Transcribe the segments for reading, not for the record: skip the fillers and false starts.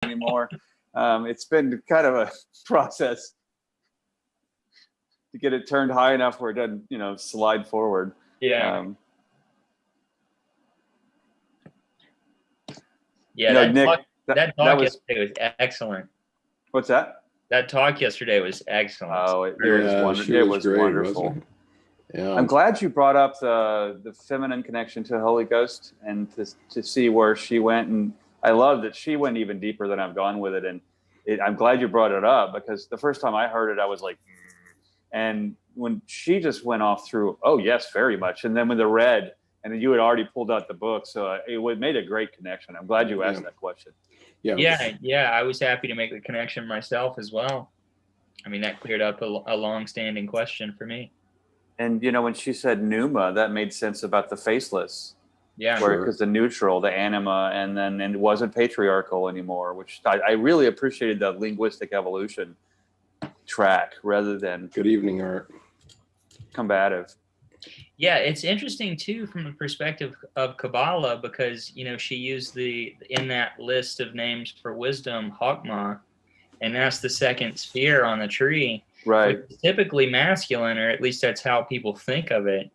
anymore. It's been kind of a process to get it turned high enough where it doesn't, you know, slide forward. Yeah. Yeah, you know, that Nick, talk, that talk was, yesterday was excellent. What's that? That talk yesterday was excellent. Oh, it was great, wonderful. Wasn't it? Yeah. I'm glad you brought up the feminine connection to Holy Ghost and to see where she went. And I love that she went even deeper than I've gone with it. And I'm glad you brought it up, because the first time I heard it, I was like, and when she just went off through, oh yes, very much. And then with the red, and then you had already pulled out the book. So it made a great connection. I'm glad you asked that question. Yeah. I was happy to make the connection myself as well. I mean, that cleared up a long-standing question for me. And, you know, when she said pneuma, that made sense about the faceless. Yeah. Because the neutral, the anima, and it wasn't patriarchal anymore, which I really appreciated the linguistic evolution track rather than good evening, Art. Combative. Yeah, it's interesting too from the perspective of Kabbalah, because, you know, she used in that list of names for wisdom, Chokmah, and that's the second sphere on the tree, right? Which is typically masculine, or at least that's how people think of it,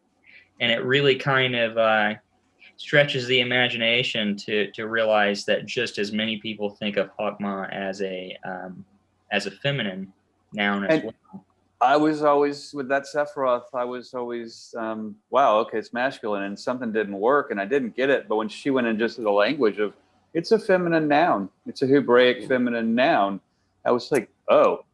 and it really kind of stretches the imagination to realize that just as many people think of Chokmah as a feminine noun as well. I was always, with that Sephiroth, I was always, wow, okay, it's masculine, and something didn't work, and I didn't get it. But when she went in just the language of, it's a feminine noun, it's a Hebraic feminine noun, I was like, oh,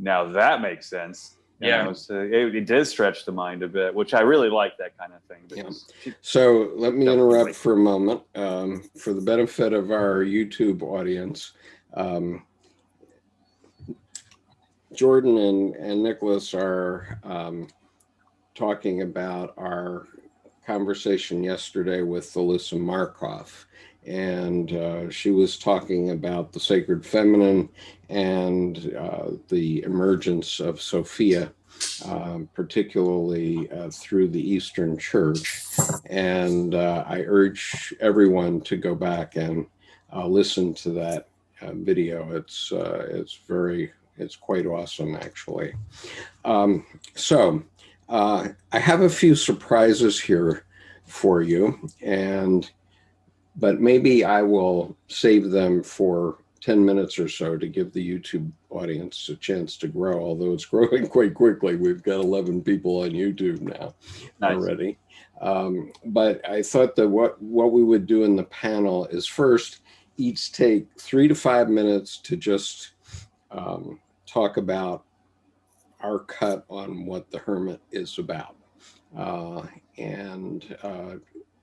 now that makes sense. Yeah. It did stretch the mind a bit, which I really like that kind of thing. So let me interrupt for a moment for the benefit of our YouTube audience. Jordan and Nicholas are talking about our conversation yesterday with Alyssa Markov, and she was talking about the sacred feminine and the emergence of Sophia, particularly through the Eastern Church. And I urge everyone to go back and listen to that video. It's quite awesome, actually. So I have a few surprises here for you, but maybe I will save them for 10 minutes or so to give the YouTube audience a chance to grow, although it's growing quite quickly. We've got 11 people on YouTube now already. But I thought that what we would do in the panel is first each take 3 to 5 minutes to just talk about our cut on what the Hermit is about.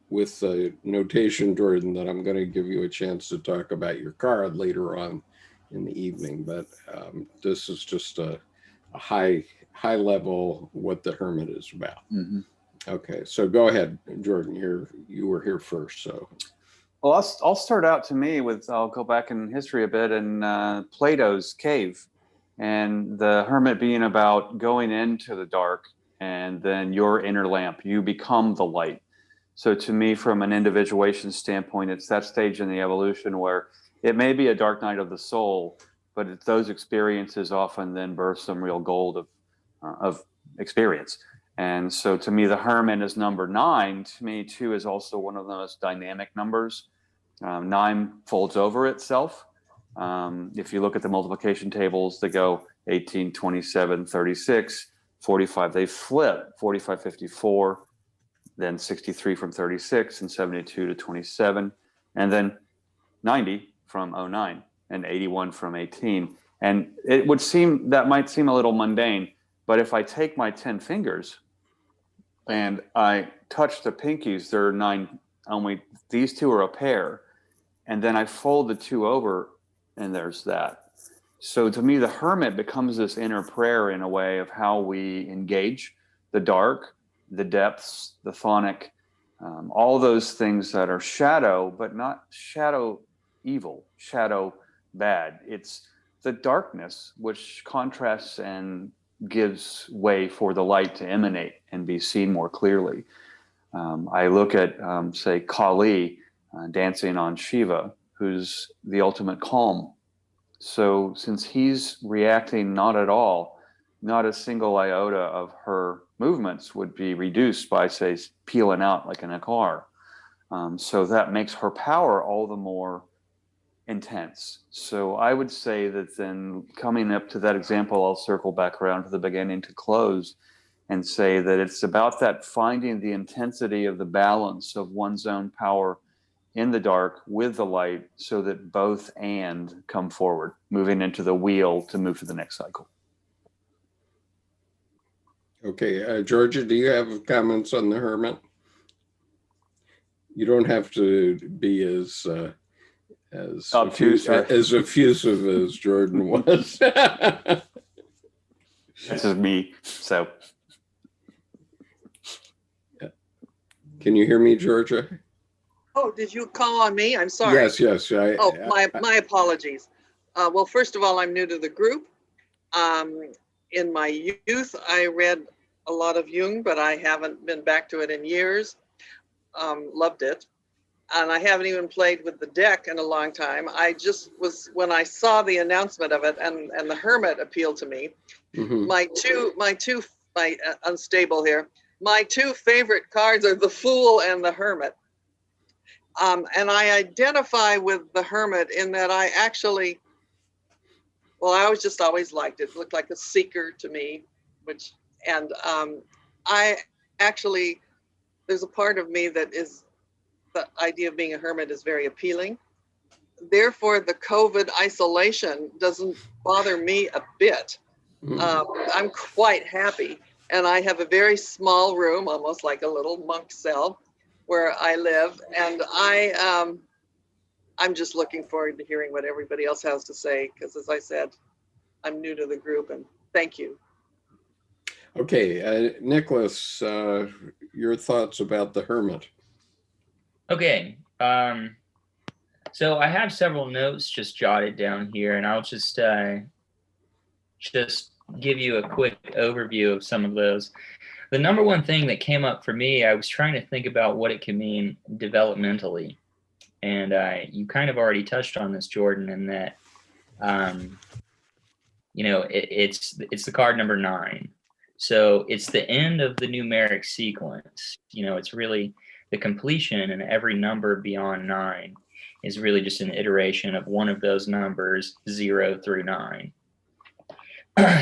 With the notation, Jordan, that I'm going to give you a chance to talk about your card later on in the evening. But this is just a high level what the Hermit is about. Mm-hmm. Okay, so go ahead, Jordan. You were here first, so. Well, I'll start out I'll go back in history a bit, and Plato's cave. And the Hermit being about going into the dark, and then your inner lamp, you become the light. So to me, from an individuation standpoint, it's that stage in the evolution where it may be a dark night of the soul, but it's those experiences often then birth some real gold of experience. And so to me, the Hermit is number 9. To me, 2 is also one of the most dynamic numbers. 9 folds over itself. If you look at the multiplication tables, they go 18, 27, 36, 45. They flip 45, 54, then 63 from 36, and 72 to 27, and then 90 from 09, and 81 from 18. And it would seem, that might seem a little mundane, but if I take my 10 fingers and I touch the pinkies, there are 9, only these 2 are a pair, and then I fold the 2 over, and there's that. So to me, the Hermit becomes this inner prayer in a way of how we engage the dark, the depths, the thonic, all those things that are shadow, but not shadow evil, shadow bad. It's the darkness which contrasts and gives way for the light to emanate and be seen more clearly. I look at, say, Kali dancing on Shiva, who's the ultimate calm So since he's reacting not at all, not a single iota of her movements would be reduced by, say, peeling out like in a car. So that makes her power all the more intense. So I would say that then, coming up to that example, I'll circle back around to the beginning to close and say that it's about that finding the intensity of the balance of one's own power in the dark with the light, so that both and come forward, moving into the wheel to move to the next cycle. Okay, Georgia, do you have comments on the Hermit? You don't have to be as effusive as Jordan was. This is me. So, can you hear me, Georgia? Oh, did you call on me? I'm sorry. Yes. My apologies. Well, first of all, I'm new to the group. In my youth, I read a lot of Jung, but I haven't been back to it in years. Loved it. And I haven't even played with the deck in a long time. I just was, when I saw the announcement of it, and the Hermit appealed to me. Mm-hmm. My unstable here. My two favorite cards are the Fool and the Hermit. And I identify with the Hermit in that I actually, well, I always liked it. It looked like a seeker to me, I actually, there's a part of me that is, the idea of being a hermit is very appealing. Therefore, the COVID isolation doesn't bother me a bit. I'm quite happy. And I have a very small room, almost like a little monk cell, where I live. And I'm just looking forward to hearing what everybody else has to say, because as I said, I'm new to the group, and thank you. Okay, Nicholas, your thoughts about the Hermit? Okay, so I have several notes just jotted down here, and I'll just give you a quick overview of some of those. The number one thing that came up for me, I was trying to think about what it can mean developmentally, and you kind of already touched on this, Jordan, in that it's the card number 9. So it's the end of the numeric sequence. It's really the completion, and every number beyond 9 is really just an iteration of one of those numbers, 0 through 9.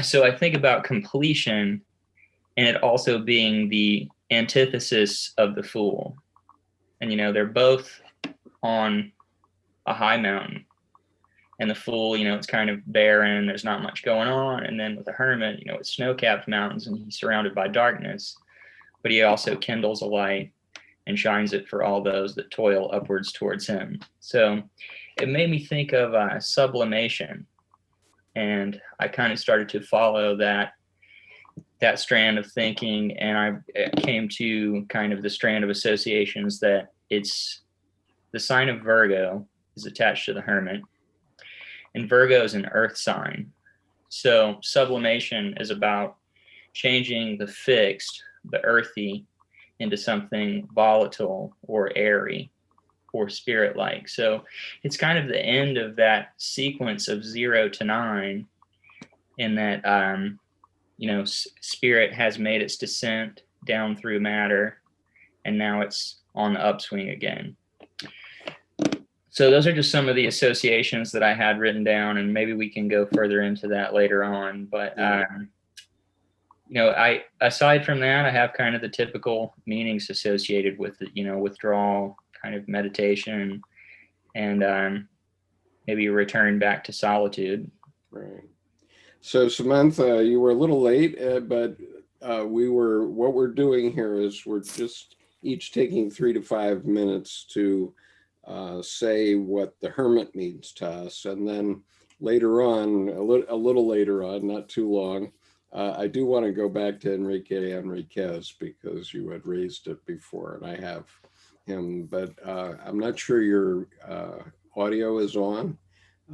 So I think about completion, and it also being the antithesis of the Fool. And, they're both on a high mountain. And the Fool, it's kind of barren, there's not much going on. And then with the Hermit, it's snow-capped mountains, and he's surrounded by darkness, but he also kindles a light and shines it for all those that toil upwards towards him. So it made me think of sublimation. And I kind of started to follow that strand of thinking, and I came to kind of the strand of associations that it's the sign of Virgo is attached to the Hermit, and Virgo is an earth sign. So sublimation is about changing the fixed, the earthy, into something volatile or airy or spirit-like. So it's kind of the end of that sequence of 0 to 9, in that spirit has made its descent down through matter, and now it's on the upswing again. So those are just some of the associations that I had written down, and maybe we can go further into that later on. But I, aside from that, I have kind of the typical meanings associated with it, withdrawal, kind of meditation, and maybe a return back to solitude. Right. So Samantha, you were a little late, but what we're doing here is we're just each taking 3 to 5 minutes to say what the Hermit means to us. And then later on, a little later on, not too long, I do want to go back to Enrique Enriquez, because you had raised it before, and I have him, but I'm not sure your audio is on.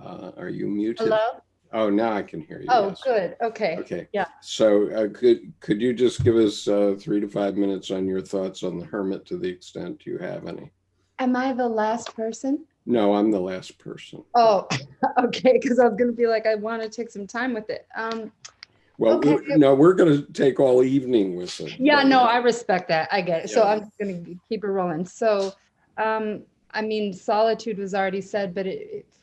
Are you muted? Hello? Oh, now I can hear you. Oh, yes. good. Okay. Okay. Yeah. So could you just give us 3 to 5 minutes on your thoughts on the Hermit, to the extent you have any? Am I the last person? No, I'm the last person. Oh, okay, because I was going to be like, I want to take some time with it. Well, okay. we're going to take all evening with it. Yeah, no, I respect that. I get it. So Yeah. I'm just going to keep it rolling. So, I mean, solitude was already said, but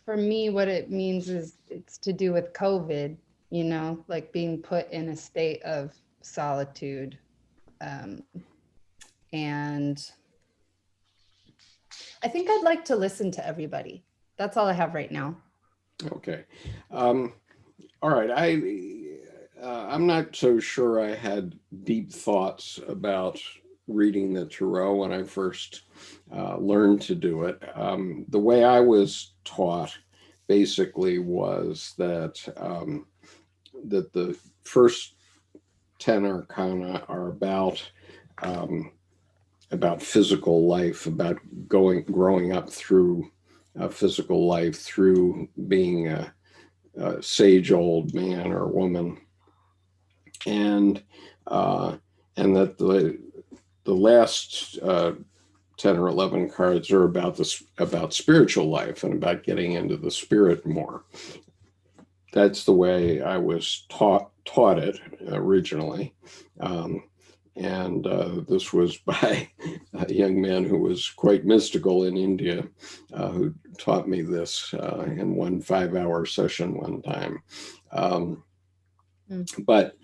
for me, what it means is it's to do with COVID, you know, like being put in a state of solitude. And I think I'd like to listen to everybody. That's all I have right now. Okay. All right. I'm not so sure I had deep thoughts about reading the tarot when I first learned to do it. The way I was taught basically was that that the first 10 arcana are about physical life, about growing up through physical life, through being a sage old man or woman, and that the last 10 or 11 cards are about spiritual life and about getting into the spirit more. That's the way I was taught it originally. And this was by a young man who was quite mystical in India, who taught me this in one 5-hour session one time. But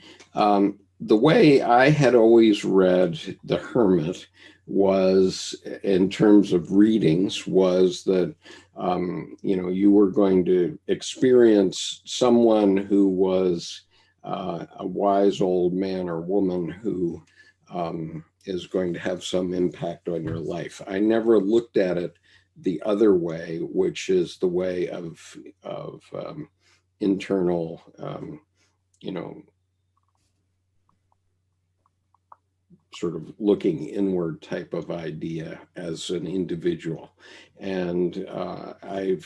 the way I had always read the Hermit was, in terms of readings, was that you were going to experience someone who was a wise old man or woman who is going to have some impact on your life. I never looked at it the other way, which is the way of internal, sort of looking inward type of idea as an individual. And I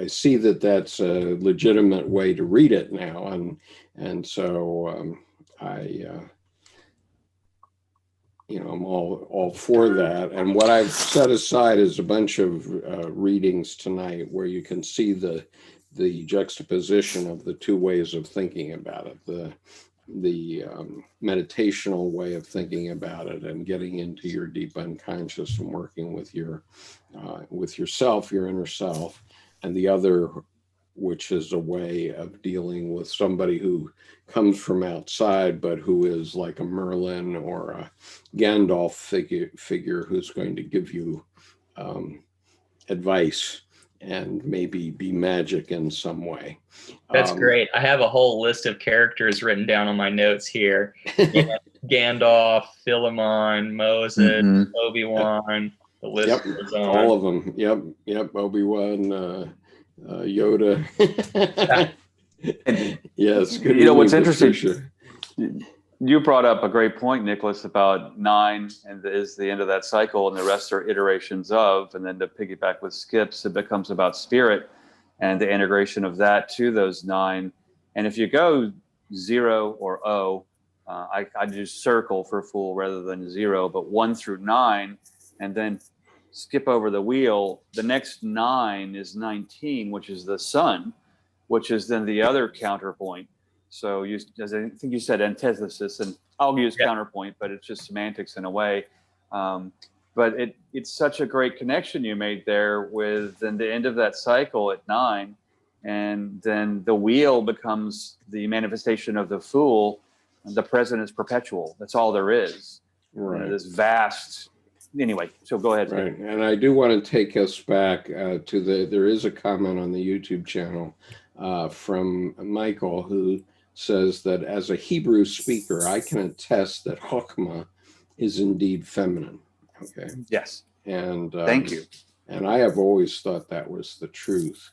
see that that's a legitimate way to read it now. And so I'm all for that. And what I've set aside is a bunch of readings tonight where you can see the juxtaposition of the two ways of thinking about it, the meditational way of thinking about it and getting into your deep unconscious and working with yourself, your inner self, and the other, which is a way of dealing with somebody who comes from outside, but who is like a Merlin or a Gandalf figure who's going to give you advice and maybe be magic in some way. That's great. I have a whole list of characters written down on my notes here. Gandalf, Philemon, Moses, Obi-Wan, the list goes on. All of them. Yep. Obi-Wan, Yoda. Yes. What's interesting, you brought up a great point, Nicholas, about 9 and is the end of that cycle, and the rest are iterations of, and then to piggyback with skips, it becomes about spirit and the integration of that to those 9. And if you go 0 or O, I do circle for Fool rather than 0, but 1 through 9, and then skip over the wheel. The next 9 is 19, which is the sun, which is then the other counterpoint. So as I think you said, antithesis, and I'll use counterpoint, but it's just semantics in a way. But it's such a great connection you made there with then the end of that cycle at 9, and then the wheel becomes the manifestation of the Fool. And the present is perpetual. That's all there is. Right. This vast. Anyway, so go ahead. Right, and I do want to take us back to there is a comment on the YouTube channel from Michael who says that as a Hebrew speaker, I can attest that Chokmah is indeed feminine. Okay. Yes. And thank you. And I have always thought that was the truth,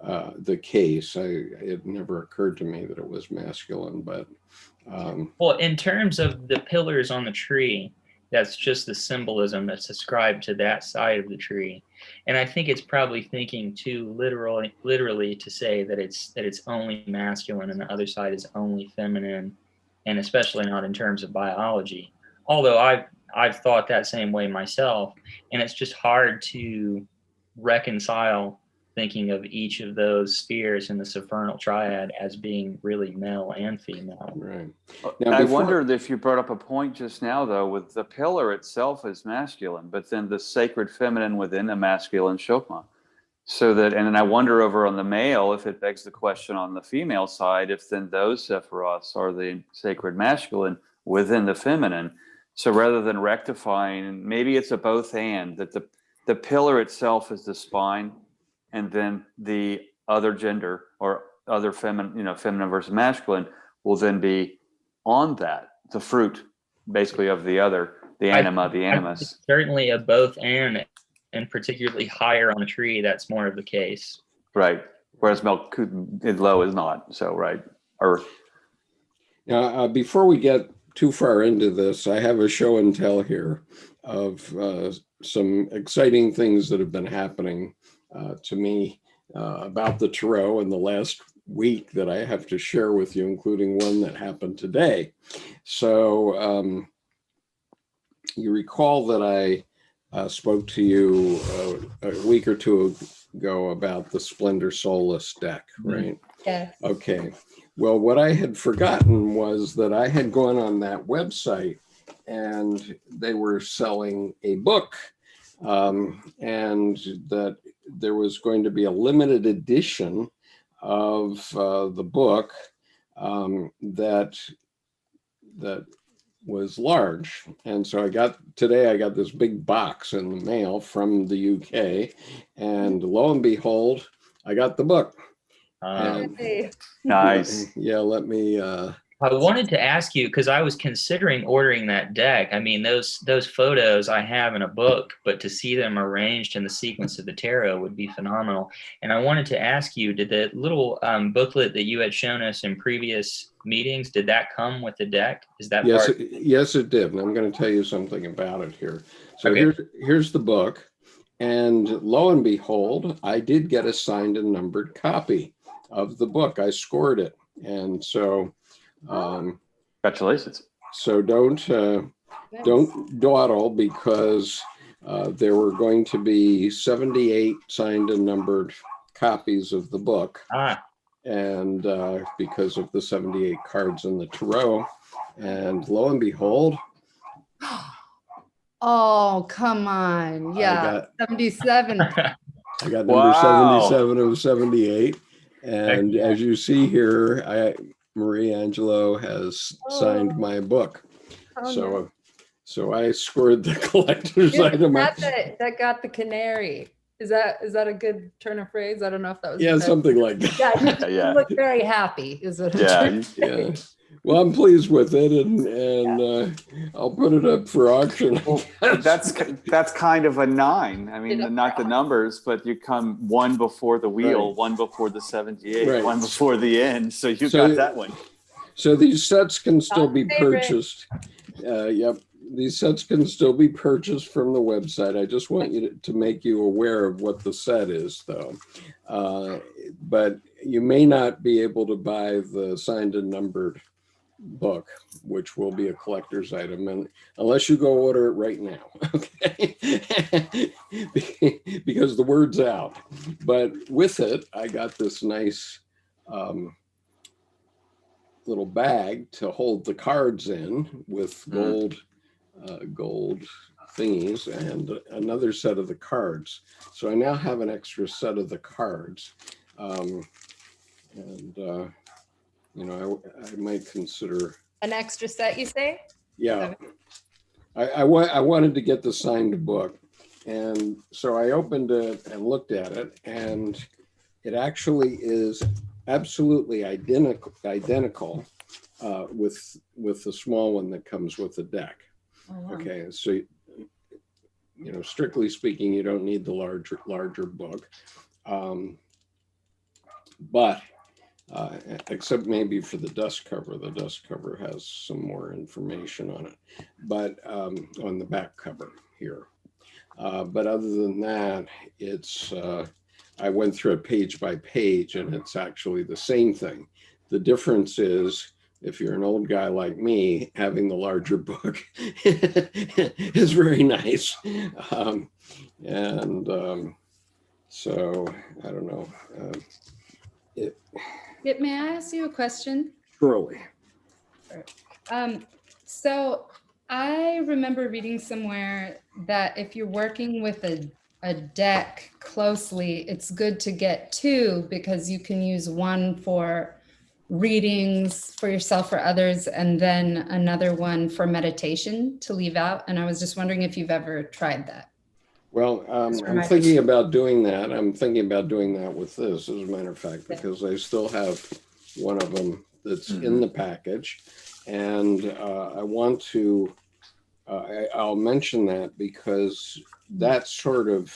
the case. It never occurred to me that it was masculine, but. Well, in terms of the pillars on the tree, that's just the symbolism that's ascribed to that side of the tree. And I think it's probably thinking too literally to say that it's only masculine and the other side is only feminine, and especially not in terms of biology. Although I've thought that same way myself, and it's just hard to reconcile thinking of each of those spheres in the supernal triad as being really male and female. Right. Now, I wondered if you brought up a point just now, though, with the pillar itself is masculine, but then the sacred feminine within the masculine shokma. So that, and then I wonder over on the male, if it begs the question on the female side, if then those sephiroths are the sacred masculine within the feminine. So rather than rectifying, maybe it's a both and, that the pillar itself is the spine, and then the other gender or other feminine, feminine versus masculine will then be on that, the fruit basically of the other, the anima, the animus. Certainly a both and particularly higher on a tree, that's more of the case. Right. Whereas low is not. So, right. Or now, before we get too far into this, I have a show and tell here of some exciting things that have been happening to me about the tarot in the last week that I have to share with you, including one that happened today. So you recall that I spoke to you a week or two ago about the Splendor Solas deck, right? Yes. Okay. Well, what I had forgotten was that I had gone on that website and they were selling a book, and that there was going to be a limited edition of the book that was large. And so I got this big box in the mail from the UK, and lo and behold, I got the book. nice. Yeah, let me I wanted to ask you, because I was considering ordering that deck. I mean, those photos I have in a book, but to see them arranged in the sequence of the tarot would be phenomenal. And I wanted to ask you, did the little booklet that you had shown us in previous meetings, did that come with the deck? Is that yes, part? yes, it did. And I'm going to tell you something about it here. So Okay. here's the book. And lo and behold, I did get a signed and numbered copy of the book. I scored it. And so Congratulations. so don't dawdle, because there were going to be 78 signed and numbered copies of the book. And because of the 78 cards in the tarot, and lo and behold, Oh, come on. Yeah. 77. I got number Wow. 77 of 78. And as you see here, Marie Angelo has signed my book. So I scored the collector's item. That got the canary. Is that a good turn of phrase? I don't know if that was. Yeah, something like that. Yeah, you look very happy. Is what Yeah. Well, I'm pleased with it, and I'll put it up for auction. Well, that's kind of a 9. I mean, not the numbers, but you come one before the wheel, Right. one before the 78, Right. one before the end. So you got that one. So these sets can still be favorite. purchased. Yep. These sets can still be purchased from the website. I just want you to make you aware of what the set is, though. But you may not be able to buy the signed and numbered book, which will be a collector's item, and unless you go order it right now, okay? Because the word's out. But with it, I got this nice little bag to hold the cards in with gold thingies, and another set of the cards. So I now have an extra set of the cards, I might consider an extra set, you say? Yeah, I wanted to get the signed book, and so I opened it and looked at it, and it actually is absolutely identical with the small one that comes with the deck. Oh, wow. Okay, so strictly speaking, you don't need the larger book, but except maybe for the dust cover. The dust cover has some more information on it, but on the back cover here. But other than that, it's I went through it page by page, and it's actually the same thing. The difference is, if you're an old guy like me, having the larger book is very nice. So I don't know. May I ask you a question? Surely. So I remember reading somewhere that if you're working with a deck closely, it's good to get two because you can use one for readings for yourself or others, and then another one for meditation to leave out. And I was just wondering if you've ever tried that. Well, I'm my thinking about doing that. I'm thinking about doing that with this, as a matter of fact, because I still have one of them that's in the package. And I want to, I'll mention that because that sort of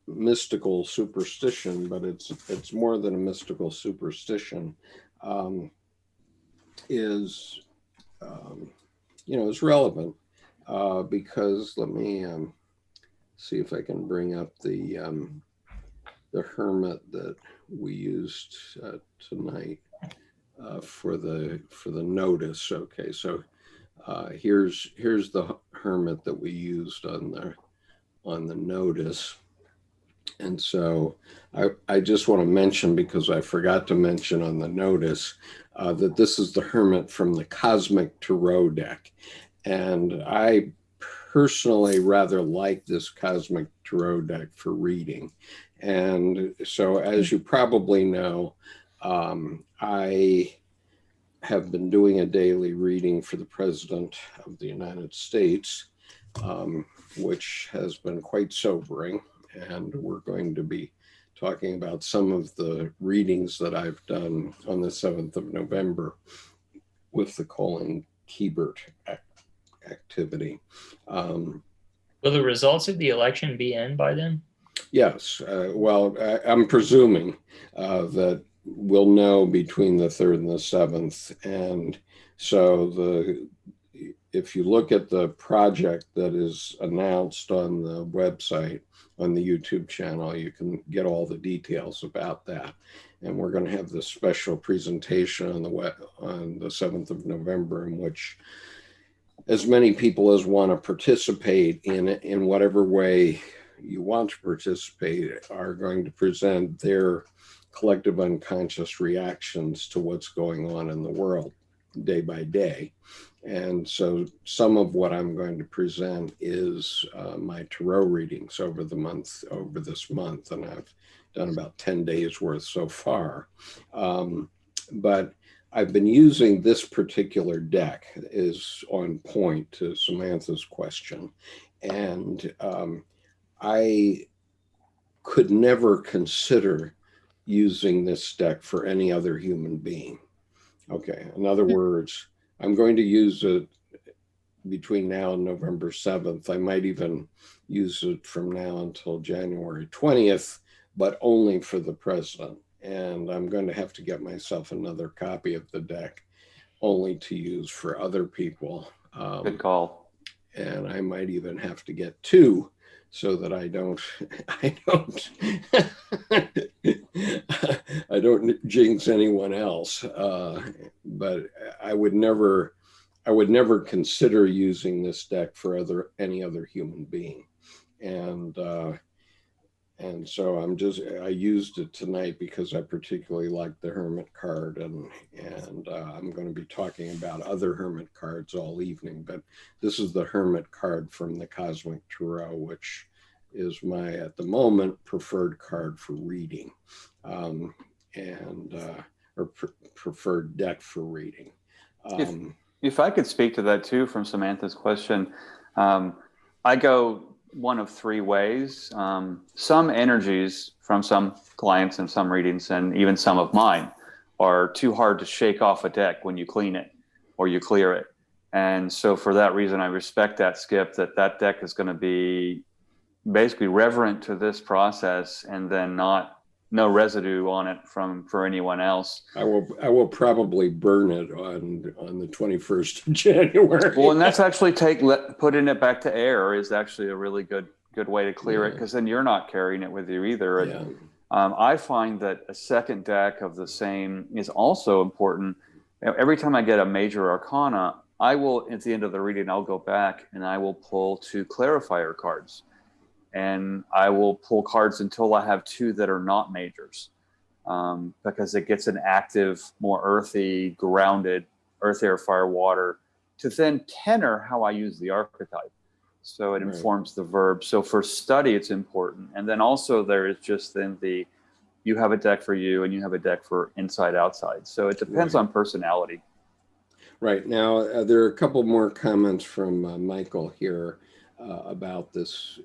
mystical superstition, but it's more than a mystical superstition, is, is relevant. Because let me see if I can bring up the Hermit that we used tonight for the notice. Okay, so here's the Hermit that we used on the notice. And so I just want to mention, because I forgot to mention on the notice, that this is the Hermit from the Cosmic Tarot Deck. And I personally rather like this Cosmic Tarot Deck for reading. And so, as you probably know, I have been doing a daily reading for the President of the United States, which has been quite sobering. And we're going to be talking about some of the readings that I've done on the 7th of November with the Colin Keebert activity. Will the results of the election be in by then? Yes. Well, I'm presuming that we'll know between the 3rd and the 7th. And so if you look at the project that is announced on the website, on the YouTube channel, you can get all the details about that. And we're going to have this special presentation on the 7th of November, in which as many people as want to participate in whatever way you want to participate are going to present their collective unconscious reactions to what's going on in the world day by day. And so some of what I'm going to present is my tarot readings over this month, and I've done about 10 days worth so far. But I've been using this particular deck is on point to Samantha's question. And I could never consider using this deck for any other human being. Okay, in other words, I'm going to use it between now and November 7th. I might even use it from now until January 20th, but only for the president. And I'm going to have to get myself another copy of the deck only to use for other people. Good call. And I might even have to get two so that I don't jinx anyone else. But I would never consider using this deck for any other human being. And so I used it tonight because I particularly like the Hermit card, and I'm going to be talking about other Hermit cards all evening, but this is the Hermit card from the Cosmic Tarot, which is my, at the moment, preferred card for reading, preferred deck for reading. If I could speak to that too, from Samantha's question, I go one of three ways. Some energies from some clients and some readings, and even some of mine, are too hard to shake off a deck when you clean it or you clear it. And so for that reason, I respect that, Skip, that deck is going to be basically reverent to this process, and then no residue on it for anyone else. I will probably burn it on the 21st of January. Well, and that's actually putting it back to air is actually a really good way to clear it, because then you're not carrying it with you either. Yeah. I find that a second deck of the same is also important. Every time I get a major arcana, I will, at the end of the reading, I'll go back and I will pull 2 clarifier cards. and I will pull cards until I have 2 that are not majors, because it gets an active, more earthy, grounded, earth, air, fire, water, to then tenor how I use the archetype. So it informs the verb. So for study, it's important. And then also there is just then you have a deck for you and you have a deck for inside, outside. So it depends on personality. Right. Now, there are a couple more comments from Michael here about this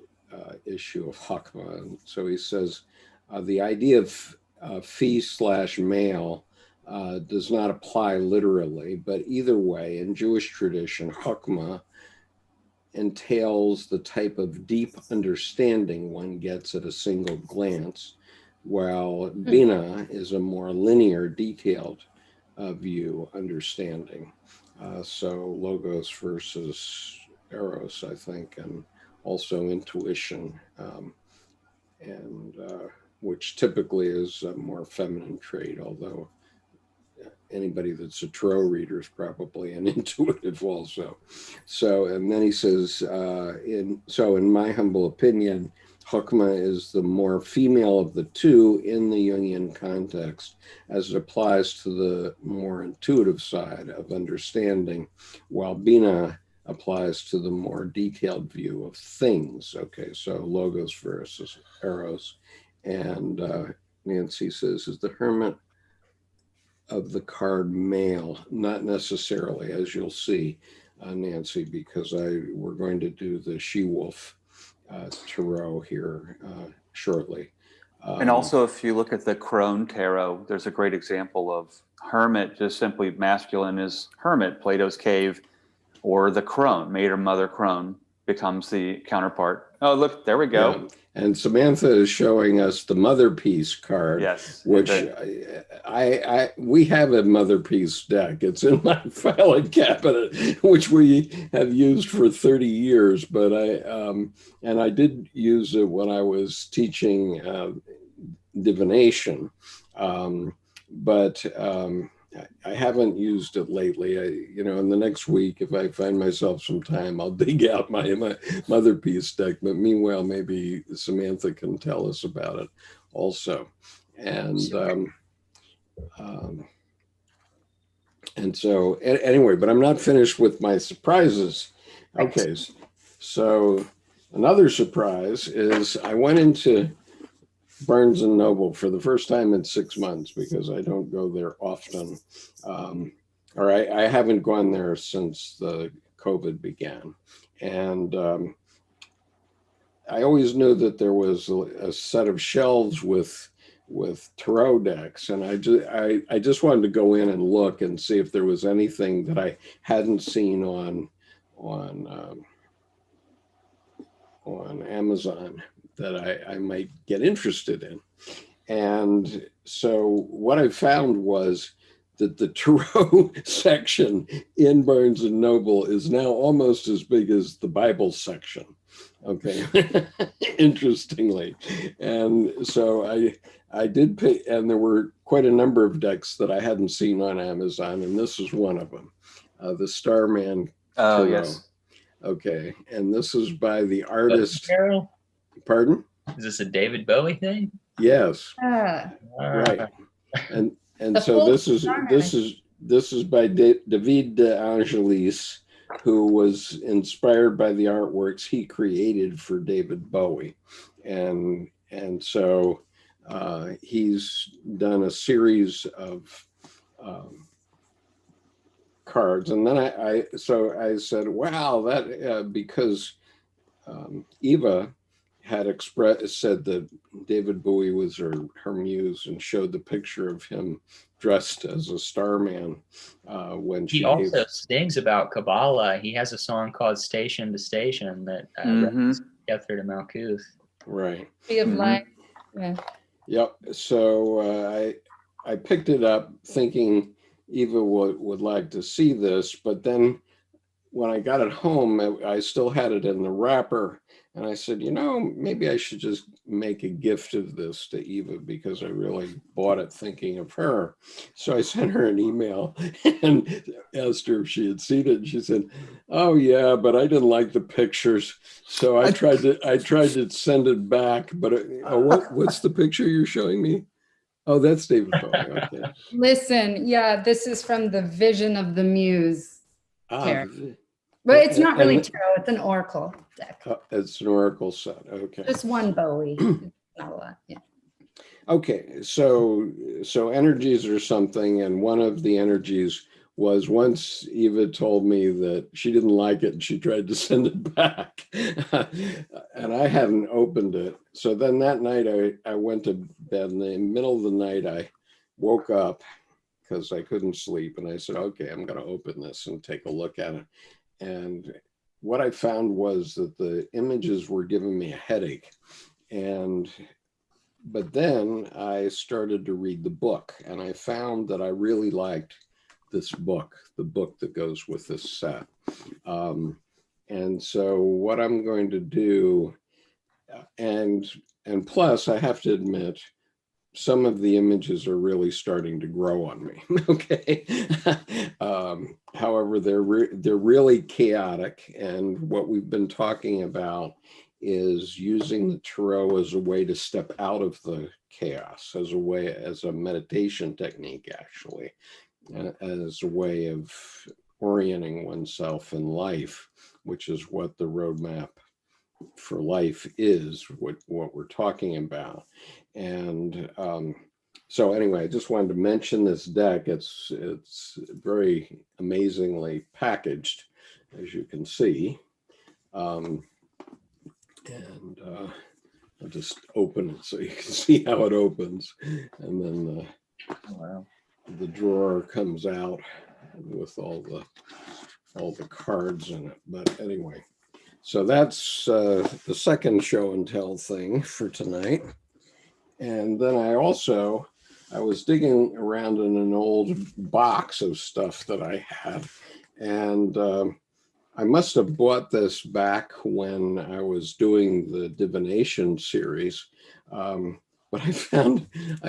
issue of Hakma. So he says, the idea of fee/male does not apply literally, but either way, in Jewish tradition, Hakma entails the type of deep understanding one gets at a single glance, while Bina is a more linear, detailed view, understanding. So logos versus eros, I think, and also intuition, and which typically is a more feminine trait, although anybody that's a tarot reader is probably an intuitive also. So, and then he says, in my humble opinion, Hakma is the more female of the 2 in the Jungian context, as it applies to the more intuitive side of understanding, while Bina applies to the more detailed view of things. Okay, so logos versus eros. And Nancy says, is the Hermit of the card male? Not necessarily, as you'll see, Nancy, because we're going to do the she-wolf tarot here shortly. And also, if you look at the crone tarot, there's a great example of Hermit, just simply masculine is Hermit, Plato's cave, or the crone, maid or mother crone, becomes the counterpart. Oh, look, there we go. Yeah. And Samantha is showing us the mother piece card, yes, which we have a mother piece deck. It's in my filing cabinet, which we have used for 30 years. But I did use it when I was teaching divination, but I haven't used it lately. In the next week, if I find myself some time, I'll dig out my mother piece deck. But meanwhile, maybe Samantha can tell us about it also. And so anyway, but I'm not finished with my surprises. Okay, so another surprise is I went into Barnes and Noble for the first time in 6 months, because I don't go there often. Or I haven't gone there since the COVID began. And I always knew that there was a set of shelves with tarot decks. And I just wanted to go in and look and see if there was anything that I hadn't seen on Amazon that I might get interested in. And so what I found was that the tarot section in Barnes and Noble is now almost as big as the Bible section. Okay, interestingly. And so I did pay, and there were quite a number of decks that I hadn't seen on Amazon, and this is one of them, the Starman Tarot. Yes. Okay, and this is by the artist. Carol? Pardon? Is this a David Bowie thing? Yes. Right. And so this is by David de Angelis, who was inspired by the artworks he created for David Bowie, and so he's done a series of cards, and then I said, wow, that because Eva had said that David Bowie was her muse, and showed the picture of him dressed as a starman when he also sings about Kabbalah. He has a song called Station to Station that Gether to Malkuth. Right. Tree of Life. Yeah. Yep. So I picked it up thinking Eva would like to see this, but then when I got it home, I still had it in the wrapper, And I said, maybe I should just make a gift of this to Eva because I really bought it thinking of her. So I sent her an email and asked her if she had seen it. And she said, "Oh yeah, but I didn't like the pictures." So I tried to send it back. But what's the picture you're showing me? Oh, that's David Bowie. Okay. Listen, yeah, this is from the Vision of the Muse tarot. But it's not really tarot, it's an oracle deck. It's an oracle set. Okay. Just one Bowie. Not a lot. Yeah. Okay. So energies are something, and one of the energies was once Eva told me that she didn't like it and she tried to send it back. And I hadn't opened it. So then that night I went to bed. In the middle of the night, I woke up because I couldn't sleep. And I said, okay, I'm going to open this and take a look at it. And what I found was that the images were giving me a headache. But then I started to read the book, and I found that I really liked this book, the book that goes with this set. And so what I'm going to do, and plus I have to admit, some of the images are really starting to grow on me. Okay. However, they're really chaotic, and what we've been talking about is using the tarot as a way to step out of the chaos, as a meditation technique, actually, as a way of orienting oneself in life, which is what the roadmap for life is, what we're talking about. And so anyway, I just wanted to mention this deck. It's very amazingly packaged, as you can see. And I'll just open it so you can see how it opens. And then the drawer comes out with all the cards in it. But anyway, so that's the second show and tell thing for tonight. And then I was digging around in an old box of stuff that I had, and I must have bought this back when I was doing the divination series. But I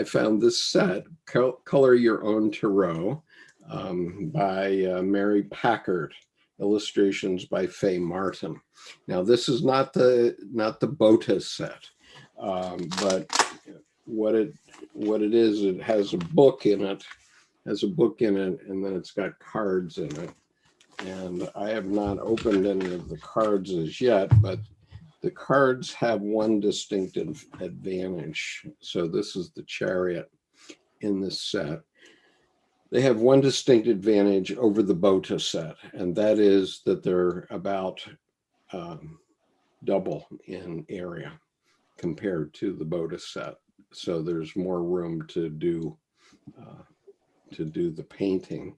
found this set, Color Your Own Tarot, by Mary Packard, illustrations by Faye Martin. Now this is not the Bota set, but what it is, it has a book in it, and then it's got cards in it. And I have not opened any of the cards as yet, but the cards have one distinctive advantage. So this is the Chariot in this set. They have one distinct advantage over the Bota set, and that is that they're about double in area compared to the Bota set. So there's more room to do the painting.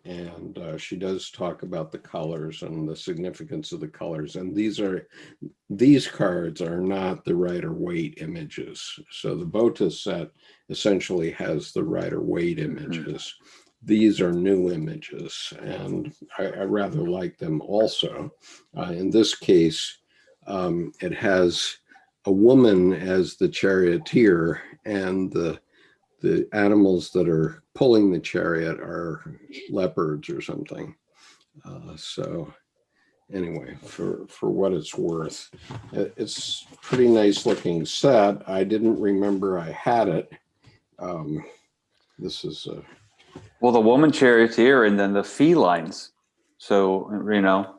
And she does talk about the colors and the significance of the colors. And these cards are not the Rider Waite images. So the Bota set essentially has the Rider Waite images. These are new images, and I rather like them also. In this case, it has a woman as the charioteer, and the animals that are pulling the chariot are leopards or something. So anyway, for what it's worth, it's a pretty nice looking set. I didn't remember I had it. This is well, the woman charioteer and then the felines. So,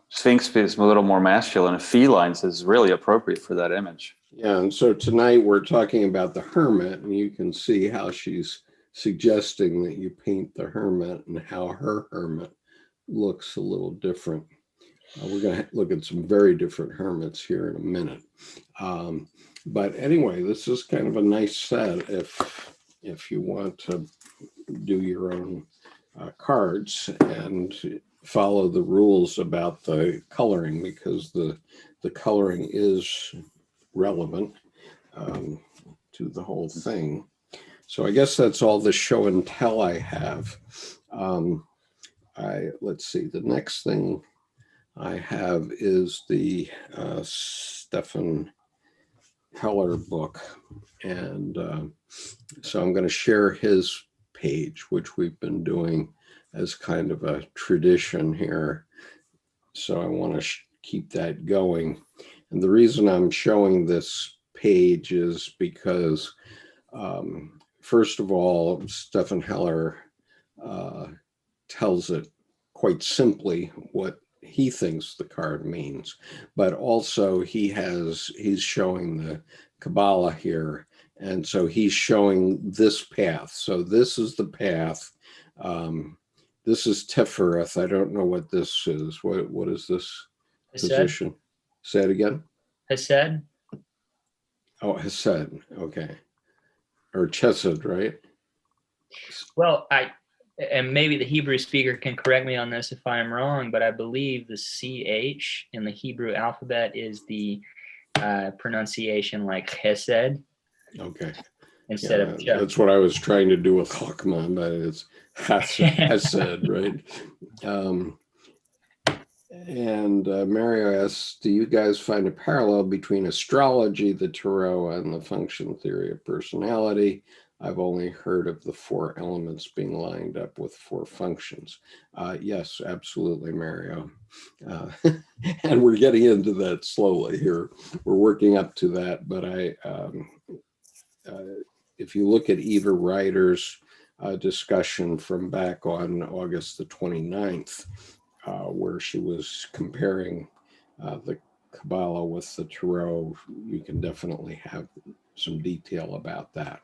Sphinx is a little more masculine, and felines is really appropriate for that image. Yeah, and so tonight we're talking about the Hermit, and you can see how she's suggesting that you paint the Hermit and how her Hermit looks a little different. We're going to look at some very different Hermits here in a minute. But anyway, this is kind of a nice set if you want to do your own cards and follow the rules about the coloring, because the coloring is relevant to the whole thing. So I guess that's all the show and tell I have. Let's see, the next thing I have is the Stefan Heller book. And so I'm going to share his page, which we've been doing as kind of a tradition here. So I want to keep that going. And the reason I'm showing this page is because, first of all, Stefan Heller tells it quite simply what he thinks the card means, but also he's showing the Kabbalah here. And so he's showing this path. So this is the path. This is Tefereth. I don't know what this is. What is this position? Say it again. Hesed. Oh, Hesed. Okay. Or Chesed, right? Well, and maybe the Hebrew speaker can correct me on this if I'm wrong, but I believe the CH in the Hebrew alphabet is the pronunciation like Hesed. Okay. Instead of Chesed. That's what I was trying to do with Chachma, but it's Hesed, right? And Mario asks, do you guys find a parallel between astrology, the tarot, and the function theory of personality? I've only heard of the 4 elements being lined up with 4 functions. Yes, absolutely, Mario. And we're getting into that slowly here. We're working up to that, but if you look at Eva Ryder's discussion from back on August the 29th, where she was comparing the Kabbalah with the Tarot, you can definitely have some detail about that.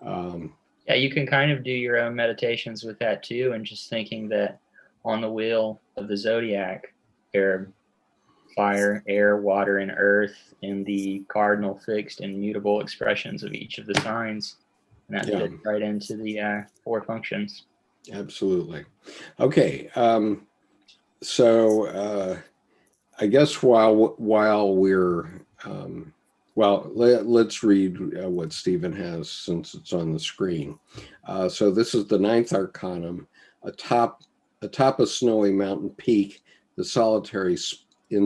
Yeah, you can kind of do your own meditations with that too, and just thinking that on the wheel of the zodiac, there are fire, air, water, and earth, and the cardinal fixed and mutable expressions of each of the signs. And that fits right into the 4 functions. Absolutely. Okay. So I guess while we're let's read what Stephen has since it's on the screen. So this is the 9th Arcanum, atop a snowy mountain peak, in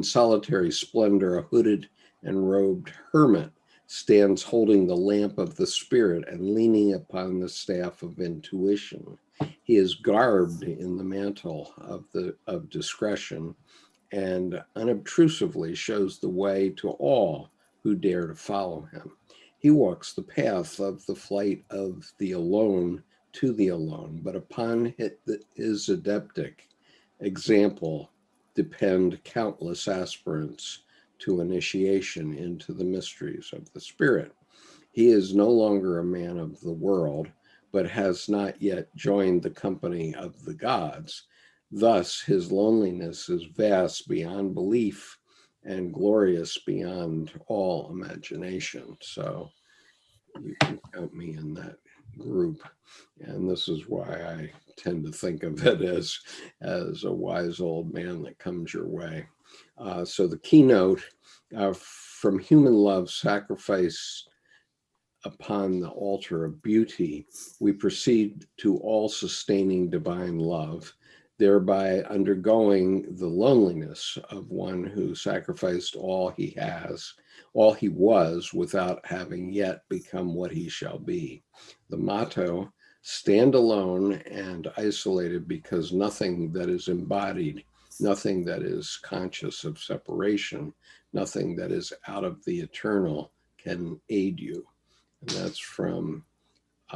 solitary splendor, a hooded and robed hermit stands holding the lamp of the spirit and leaning upon the staff of intuition. He is garbed in the mantle of discretion and unobtrusively shows the way to all who dare to follow him. He walks the path of the flight of the alone to the alone, but upon his adeptic example depend countless aspirants to initiation into the mysteries of the spirit. He is no longer a man of the world, but has not yet joined the company of the gods. Thus, his loneliness is vast beyond belief and glorious beyond all imagination. So you can count me in that group. And this is why I tend to think of it as a wise old man that comes your way. So the keynote, from human love sacrifice upon the altar of beauty, we proceed to all-sustaining divine love, thereby undergoing the loneliness of one who sacrificed all he was, without having yet become what he shall be. The motto, stand alone and isolated, because nothing that is embodied, nothing that is conscious of separation, nothing that is out of the eternal can aid you. And that's from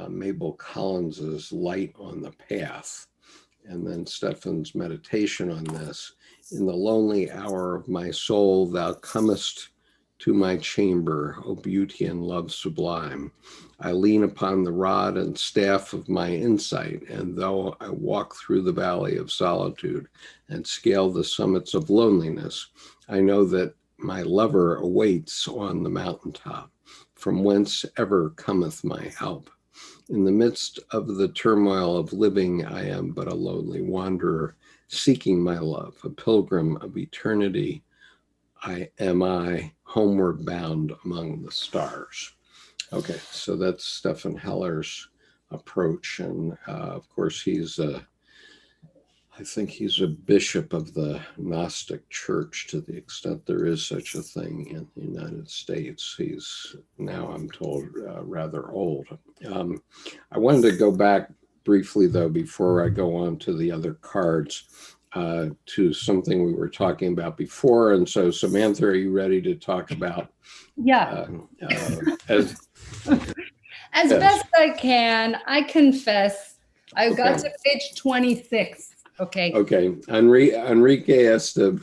Mabel Collins's Light on the Path. And then Stefan's meditation on this. In the lonely hour of my soul, thou comest to my chamber, O beauty and love sublime. I lean upon the rod and staff of my insight, and though I walk through the valley of solitude and scale the summits of loneliness, I know that my lover awaits on the mountaintop, from whence ever cometh my help. In the midst of the turmoil of living, I am but a lonely wanderer, seeking my love, a pilgrim of eternity. I homeward bound among the stars. Okay, so that's Stefan Heller's approach. And of course, he's I think he's a bishop of the Gnostic Church, to the extent there is such a thing in the United States. He's now, I'm told, rather old. I wanted to go back briefly, though, before I go on to the other cards, to something we were talking about before. And so, Samantha, are you ready to talk about? Yeah. As best I can. I confess. I got Okay. to page 26. Okay. Okay. Enrique Enriquez. You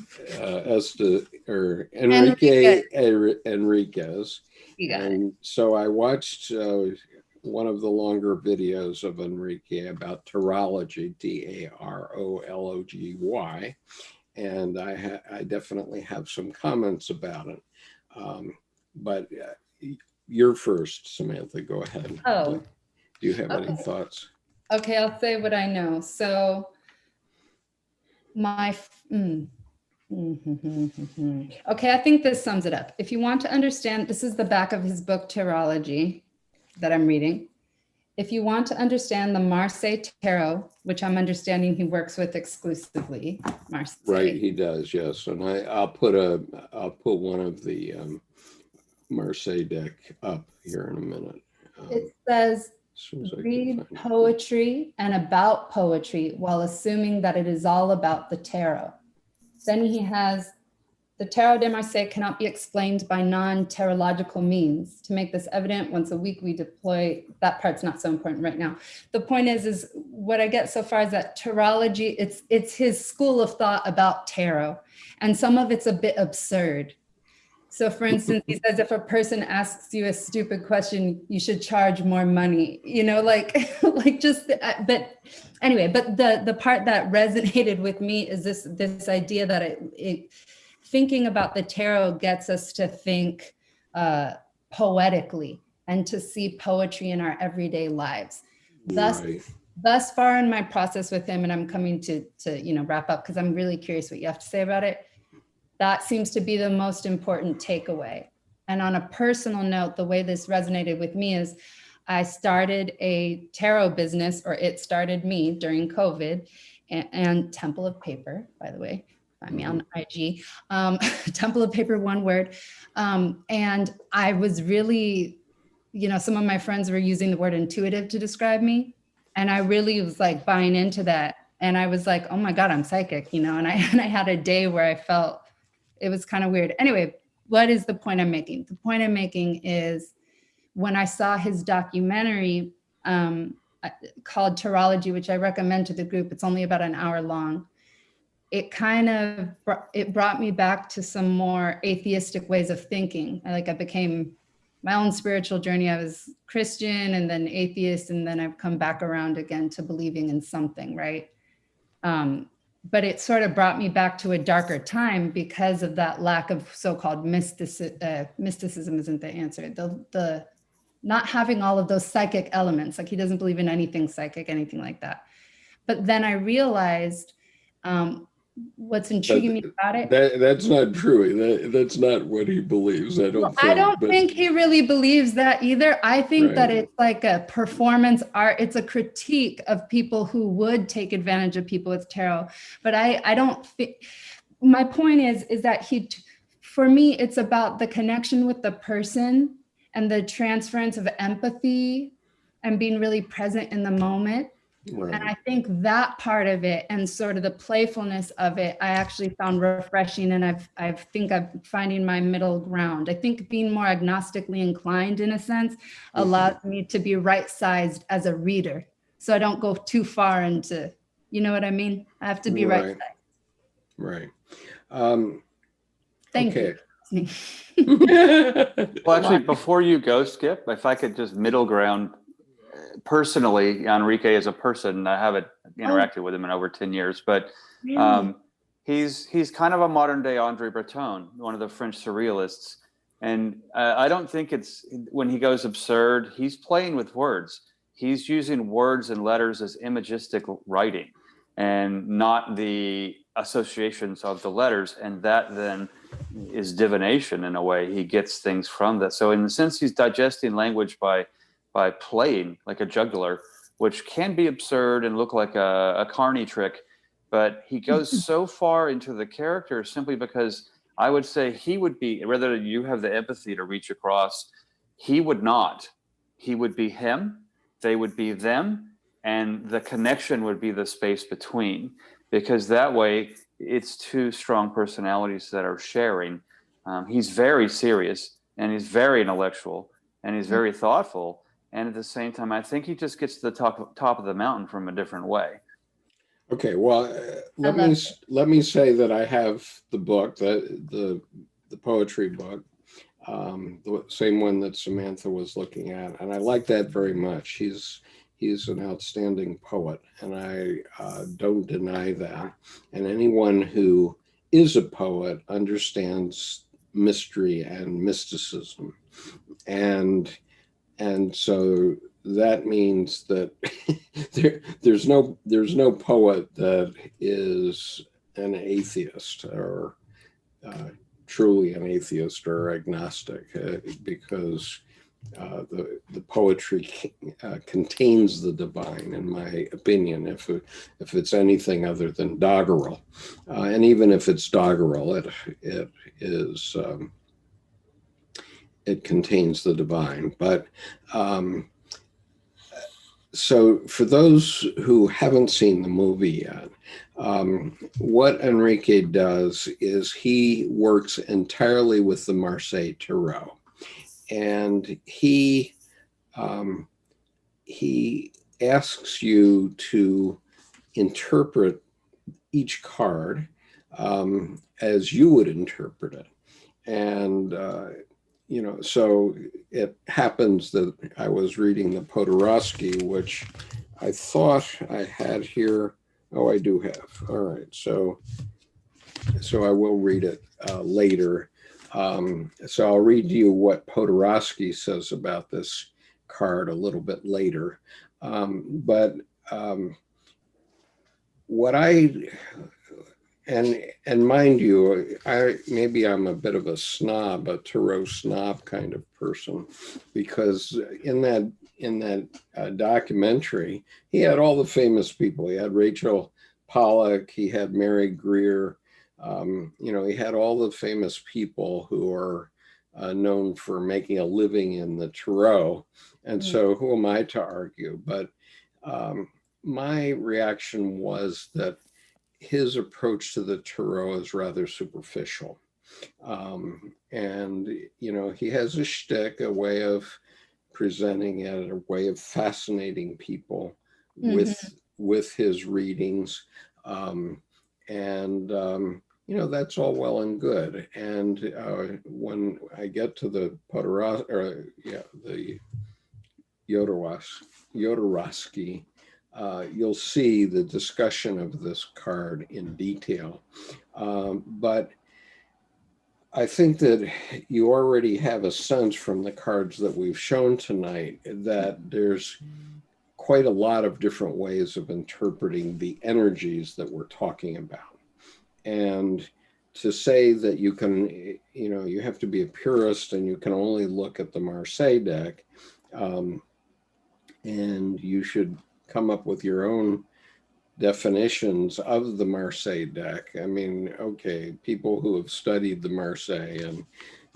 got it. And so I watched one of the longer videos of Enrique about tarology, Tarology, and I definitely have some comments about it. But you're first, Samantha. Go ahead. Oh. Do you have any Okay. thoughts? Okay, I'll say what I know. So okay, I think this sums it up. If you want to understand, this is the back of his book, Tarology, that I'm reading. If you want to understand the Marseille Tarot, which I'm understanding he works with exclusively, Marseille. Right, he does, yes. And I'll put one of the Marseille deck up here in a minute. It says, read poetry and about poetry while assuming that it is all about the tarot. Then he has, the Tarot de Marseille cannot be explained by non-tarological means. To make this evident, once a week we deploy, that part's not so important right now. The point is what I get so far is that tarology, it's his school of thought about tarot. And some of it's a bit absurd. So for instance, he says, if a person asks you a stupid question, you should charge more money, but anyway, but the part that resonated with me is this idea that thinking about the tarot gets us to think poetically and to see poetry in our everyday lives. Thus far in my process with him, and I'm coming to wrap up because I'm really curious what you have to say about it. That seems to be the most important takeaway. And on a personal note, the way this resonated with me is I started a tarot business, or it started me during COVID, and Temple of Paper, by the way, find me on IG, Temple of Paper, one word. And I was really, some of my friends were using the word intuitive to describe me. And I really was like buying into that. And I was like, oh my God, I'm psychic, and I had a day where I felt, it was kind of weird. Anyway, what is the point I'm making? The point I'm making is when I saw his documentary called Tarology, which I recommend to the group, it's only about an hour long. It brought me back to some more atheistic ways of thinking. I became my own spiritual journey. I was Christian and then atheist, and then I've come back around again to believing in something, right? But it sort of brought me back to a darker time because of that lack of so-called mysticism isn't the answer. The not having all of those psychic elements, like he doesn't believe in anything psychic, anything like that. But then I realized what's intriguing me about it. That's not true. That's not what he believes. I don't think he really believes that either. I think that it's like a performance art. It's a critique of people who would take advantage of people with tarot. But I don't think, my point is that for me, it's about the connection with the person and the transference of empathy and being really present in the moment. Right. And I think that part of it and sort of the playfulness of it, I actually found refreshing. And I think I'm finding my middle ground. I think being more agnostically inclined in a sense allows me to be right-sized as a reader. So I don't go too far into, you know what I mean? I have to be right-sized. Right. Thank you. Well, actually, before you go, Skip, if I could just middle ground. Personally, Enrique as a person, I haven't interacted with him in over 10 years, but he's kind of a modern day Andre Breton, one of the French surrealists. And I don't think it's, when he goes absurd, he's playing with words. He's using words and letters as imagistic writing and not the associations of the letters. And that then is divination in a way. He gets things from that. So in the sense, he's digesting language by playing like a juggler, which can be absurd and look like a carny trick. but he goes so far into the character simply because I would say he would be, rather than you have the empathy to reach across, he would not. He would be him, they would be them, and the connection would be the space between, because that way it's two strong personalities that are sharing. He's very serious, and he's very intellectual, and he's very thoughtful, and at the same time I think he just gets to the top of the mountain from a different way. Okay, well, let me say that I have the book, the poetry book, the same one that Samantha was looking at, and I like that very much. He's an outstanding poet, and I don't deny that. And anyone who is a poet understands mystery and mysticism, and so that means that there's no poet that is an atheist or truly an atheist or agnostic, because the poetry contains the divine, in my opinion, if it's anything other than doggerel. And even if it's doggerel, it is it contains the divine. But so for those who haven't seen the movie yet, what Enrique does is he works entirely with the Marseille Tarot. And he asks you to interpret each card as you would interpret it. And, so it happens that I was reading the Jodorowski, which I thought I had here. Oh, I do have. All right. So I will read it later. So I'll read you what Jodorowski says about this card a little bit later. But what and mind you, maybe I'm a bit of a snob, a tarot snob kind of person, because in that documentary, he had all the famous people. He had Rachel Pollack, he had Mary Greer. He had all the famous people who are known for making a living in the tarot. And so who am I to argue? But my reaction was that his approach to the tarot is rather superficial. And, he has a shtick, a way of presenting it, a way of fascinating people with his readings. That's all well and good. And when I get to the the Yodorowski, you'll see the discussion of this card in detail. But I think that you already have a sense from the cards that we've shown tonight that there's quite a lot of different ways of interpreting the energies that we're talking about. And to say that you can, you have to be a purist and you can only look at the Marseille deck, and you should come up with your own definitions of the Marseille deck. I mean, okay, people who have studied the Marseille, and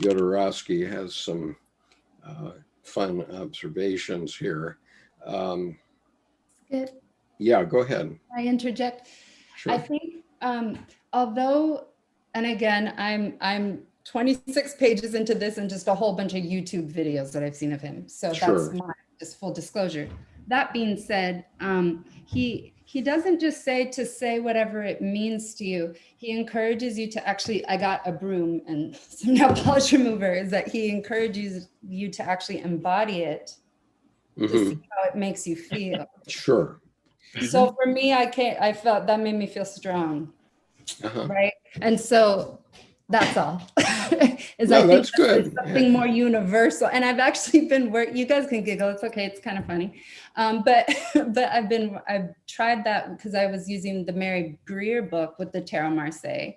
Yodorowski has some fun observations here. Good. Yeah, go ahead. I interject. Sure. I think although, and again, I'm 26 pages into this and just a whole bunch of YouTube videos that I've seen of him. So that's my just full disclosure. That being said, he doesn't just say whatever it means to you. He encourages you to actually, I got a broom and some nail polish remover, is that he encourages you to actually embody it to see how it makes you feel. Sure. So for me, I felt that made me feel strong. Right. And so that's all. I think good. Something more universal. And I've actually been you guys can giggle. It's okay. It's kind of funny. But I've tried that because I was using the Mary Greer book with the Tarot Marseille.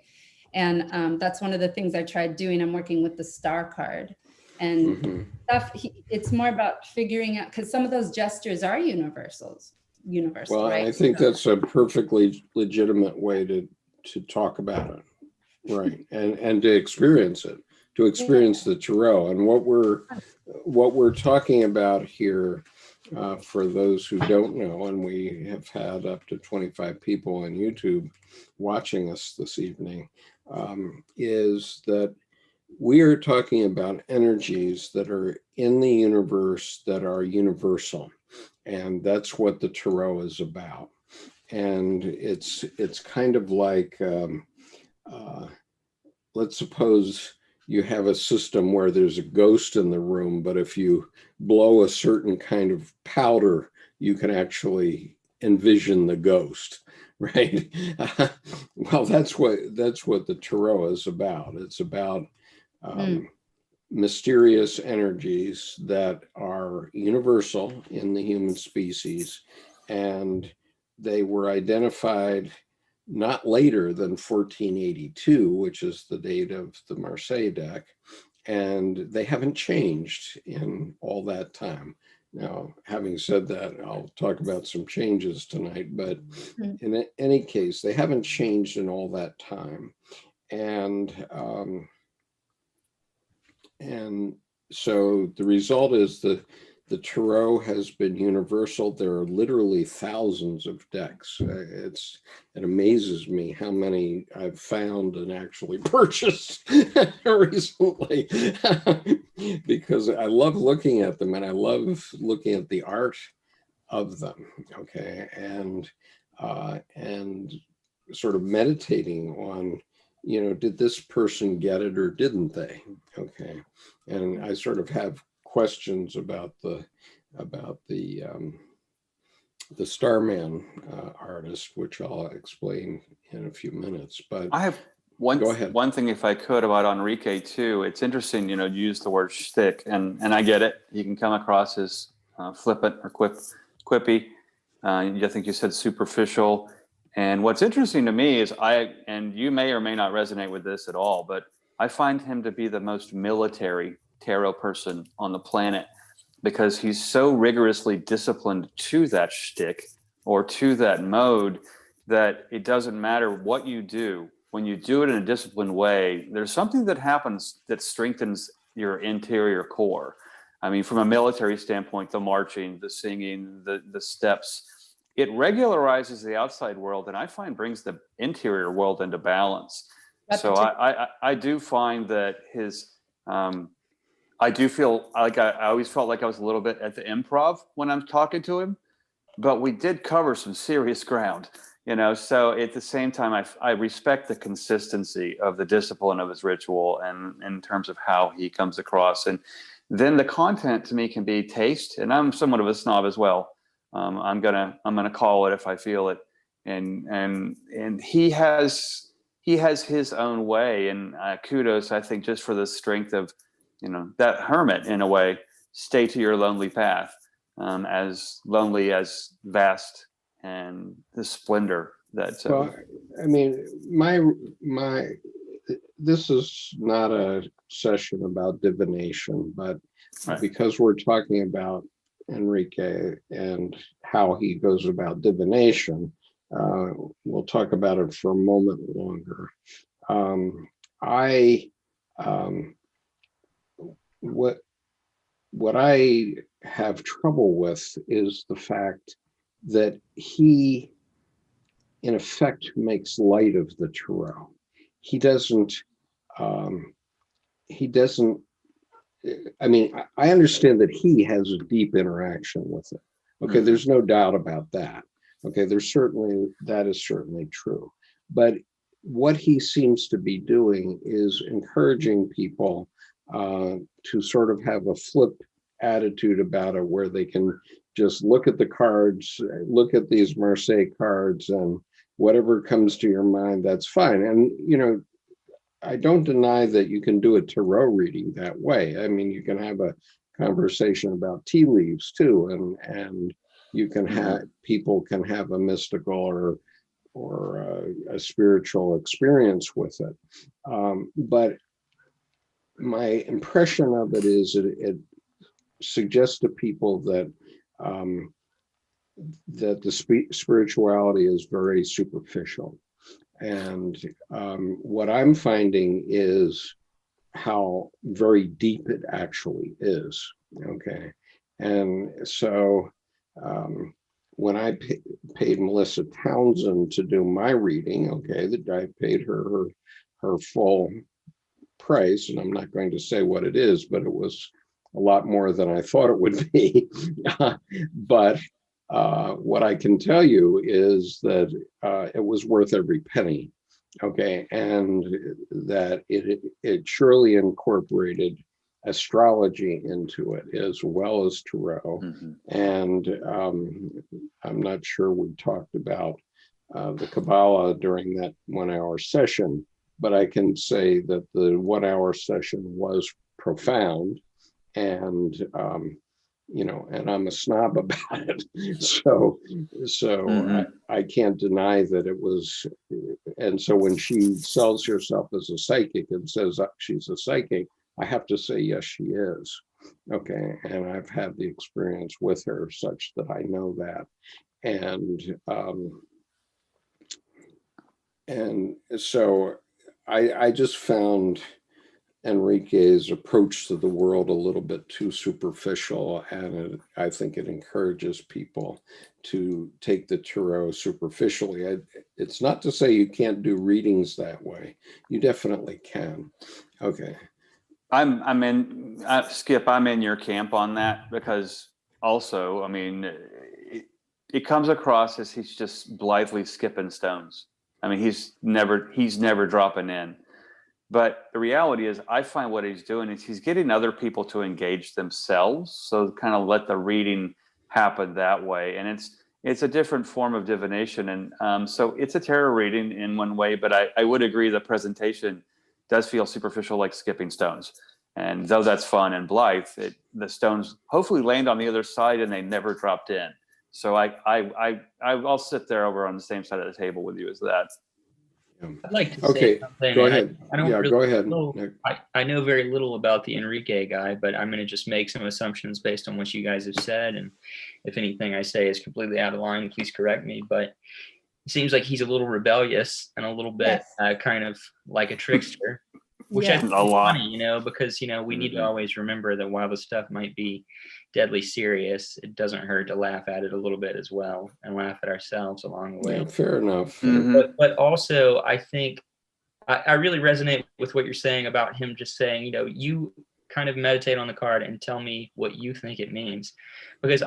And that's one of the things I tried doing. I'm working with the star card and stuff. It's more about figuring out, because some of those gestures are universals. universal, Well, right? I think that's a perfectly legitimate way to talk about it, right? And to experience it, to experience the tarot. And what we're talking about here, for those who don't know, and we have had up to 25 people on YouTube watching us this evening, is that we are talking about energies that are in the universe that are universal. And that's what the tarot is about. And it's kind of like, let's suppose you have a system where there's a ghost in the room, but if you blow a certain kind of powder, you can actually envision the ghost, right? Well, that's what the tarot is about. It's about mysterious energies that are universal in the human species, and they were identified not later than 1482, which is the date of the Marseille deck, and they haven't changed in all that time. Now, having said that, I'll talk about some changes tonight, but in any case, they haven't changed in all that time. And so the result is the tarot has been universal. There are literally thousands of decks. It amazes me how many I've found and actually purchased recently, because I love looking at them and I love looking at the art of them. Okay, and sort of meditating on, did this person get it or didn't they? Okay, and I sort of have questions about the Starman artist, which I'll explain in a few minute. But I have go ahead. one thing, if I could, about Enrique too. It's interesting, you use the word shtick, and I get it. You can come across as flippant or quippy. I think you said superficial. And what's interesting to me is and you may or may not resonate with this at all, but I find him to be the most military tarot person on the planet, because he's so rigorously disciplined to that shtick or to that mode that it doesn't matter what you do. When you do it in a disciplined way, there's something that happens that strengthens your interior core. I mean, from a military standpoint, the marching, the singing, the steps, it regularizes the outside world, and I find brings the interior world into balance. So I do find that I do feel like I always felt like I was a little bit at the improv when I'm talking to him, but we did cover some serious ground, so at the same time, I respect the consistency of the discipline of his ritual and in terms of how he comes across. And then the content to me can be taste, and I'm somewhat of a snob as well. I'm gonna call it if I feel it, and he has his own way, and kudos, I think, just for the strength of that hermit, in a way. Stay to your lonely path, as lonely as vast and the splendor that. Well, I mean, my this is not a session about divination, but Right. because we're talking about Enrique and how he goes about divination, we'll talk about it for a moment longer. What I have trouble with is the fact that he, in effect, makes light of the tarot. He doesn't. I mean, I understand that he has a deep interaction with it. Okay, there's no doubt about that. Okay, that is certainly true. But what he seems to be doing is encouraging people to sort of have a flip attitude about it, where they can just look at the cards, look at these Marseille cards, and whatever comes to your mind, that's fine. And, I don't deny that you can do a tarot reading that way. I mean, you can have a conversation about tea leaves too, and you can have people can have a mystical or a spiritual experience with it. But my impression of it is it suggests to people that that the spirituality is very superficial. And what I'm finding is how very deep it actually is. Okay. And so when I paid Melissa Townsend to do my reading, okay, the guy paid her full price, and I'm not going to say what it is, but it was a lot more than I thought it would be. But what I can tell you is that it was worth every penny. Okay, and that it surely incorporated astrology into it as well as tarot. And I'm not sure we talked about the Kabbalah during that 1 hour session, but I can say that the 1 hour session was profound, and you know, and I'm a snob about it. So I can't deny that it was. And so when she sells herself as a psychic and says she's a psychic, I have to say, yes, she is. Okay. And I've had the experience with her such that I know that. And so I just found Enrique's approach to the world a little bit too superficial, and I think it encourages people to take the tarot superficially. It's not to say you can't do readings that way. You definitely can. Okay. Skip, I'm in your camp on that, because also, I mean, it comes across as he's just blithely skipping stones. I mean, he's never dropping in. But the reality is, I find what he's doing is he's getting other people to engage themselves. So kind of let the reading happen that way. And it's a different form of divination. And so it's a tarot reading in one way, but I would agree the presentation does feel superficial, like skipping stones. And though that's fun and blithe, the stones hopefully land on the other side and they never dropped in. So I'll sit there over on the same side of the table with you as that. I'd like to say something. Go ahead. I don't really go ahead. I know very little about the Enrique guy, but I'm going to just make some assumptions based on what you guys have said. And if anything I say is completely out of line, please correct me. But it seems like he's a little rebellious and a little bit kind of like a trickster, which I think is funny, you know, because, you know, we need to always remember that while the stuff might be deadly serious, it doesn't hurt to laugh at it a little bit as well, and laugh at ourselves along the way. Yeah, fair enough. But also, I think I really resonate with what you're saying about him just saying, you know, you kind of meditate on the card and tell me what you think it means. Because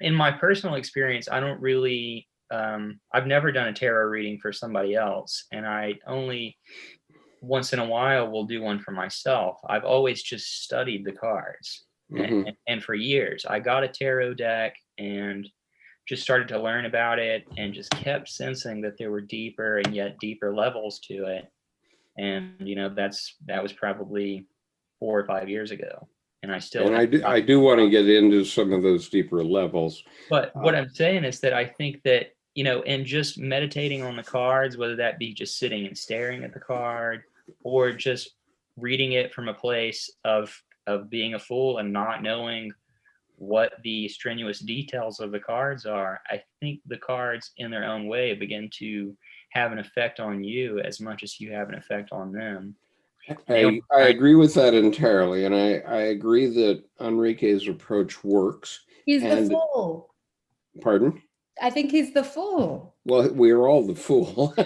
in my personal experience, I don't really, I've never done a tarot reading for somebody else. And I only once in a while will do one for myself. I've always just studied the cards. And for years, I got a tarot deck and just started to learn about it, and just kept sensing that there were deeper and yet deeper levels to it. And, you know, that was probably 4 or 5 years ago. And I still, and I do want to get into some of those deeper levels. But what I'm saying is that I think that, you know, in just meditating on the cards, whether that be just sitting and staring at the card, or just reading it from a place of being a fool and not knowing what the strenuous details of the cards are, I think the cards in their own way begin to have an effect on you as much as you have an effect on them. I agree with that entirely, and I agree that Enrique's approach works. He's the fool. Pardon? I think he's the fool. Well, we're all the fool.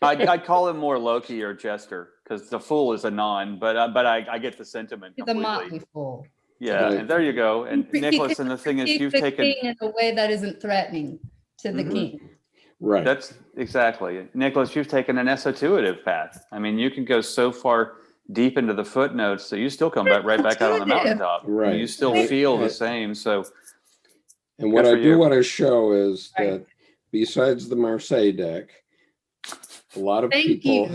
I'd call him more Loki or Jester, because the fool is a non, but I get the sentiment completely. The motley fool. Yeah, and there you go. And Nicholas, and the thing is, you've taken king in a way that isn't threatening to the king. Right. That's exactly, Nicholas. You've taken an esotuative path. I mean, you can go so far deep into the footnotes that you still come right back out on the mountaintop. Right. You still feel the same. So, and what I do want to show is that besides the Marseille deck, a lot of people,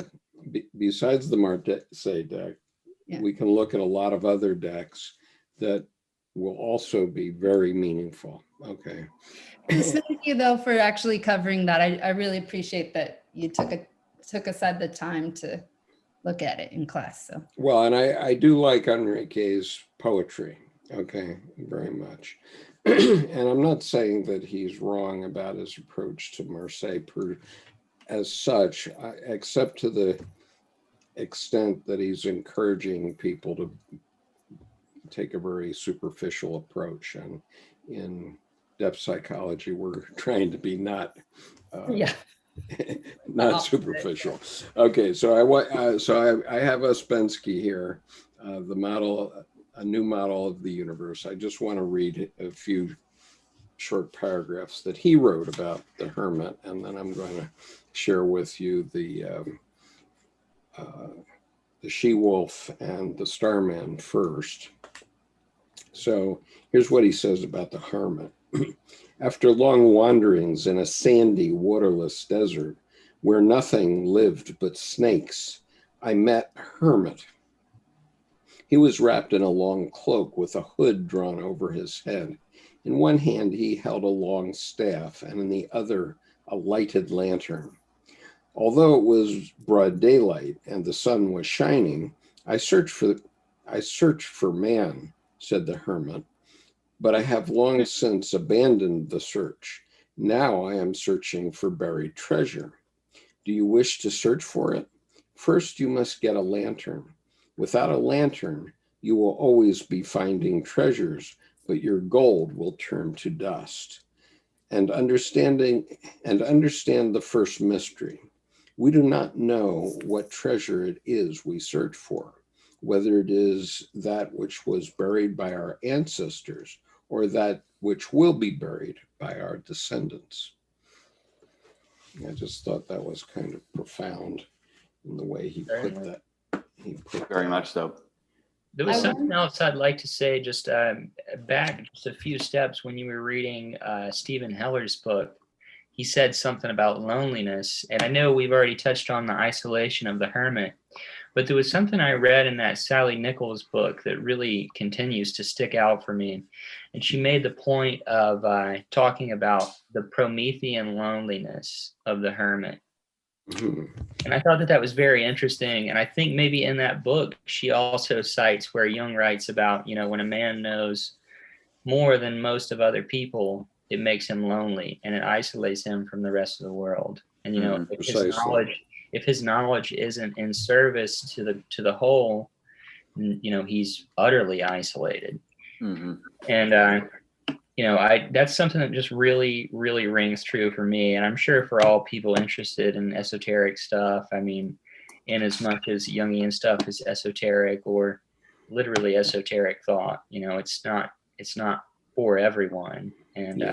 besides the Marseille deck, we can look at a lot of other decks that will also be very meaningful. Okay. Thank you though for actually covering that. I really appreciate that you took aside the time to look at it in class. So well, and I do like Enrique's poetry. Okay, very much. and I'm not saying that he's wrong about his approach to Marseille as such, except to the extent that he's encouraging people to take a very superficial approach. And in depth psychology, we're trying to be not not superficial. Okay, so I have Ouspensky here, the model, a new model of the universe. I just want to read a few short paragraphs that he wrote about the Hermit, and then I'm going to share with you the she-wolf and the starman first. So here's what he says about the Hermit. After long wanderings in a sandy, waterless desert where nothing lived but snakes, I met a hermit. He was wrapped in a long cloak with a hood drawn over his head. In one hand, he held a long staff, and in the other, a lighted lantern. Although it was broad daylight and the sun was shining, I searched for man, said the hermit, but I have long since abandoned the search. Now I am searching for buried treasure. Do you wish to search for it? First, you must get a lantern. Without a lantern, you will always be finding treasures, but your gold will turn to dust. And understand the first mystery. We do not know what treasure it is we search for, whether it is that which was buried by our ancestors or that which will be buried by our descendants. I just thought that was kind of profound in the way he put that. Very much so. There was something else I'd like to say, just back just a few steps when you were reading Stefan Heller's book. He said something about loneliness, and I know we've already touched on the isolation of the hermit, but there was something I read in that Sally Nichols book that really continues to stick out for me. And she made the point of talking about the Promethean loneliness of the hermit. Mm-hmm. And I thought that was very interesting. And I think maybe in that book, she also cites where Jung writes about, when a man knows more than most of other people, it makes him lonely and it isolates him from the rest of the world. And, if his knowledge isn't in service to the whole, he's utterly isolated. Mm-hmm. And, that's something that just really, really rings true for me. And I'm sure for all people interested in esoteric stuff, I mean, in as much as Jungian stuff is esoteric or literally esoteric thought, it's not for everyone. And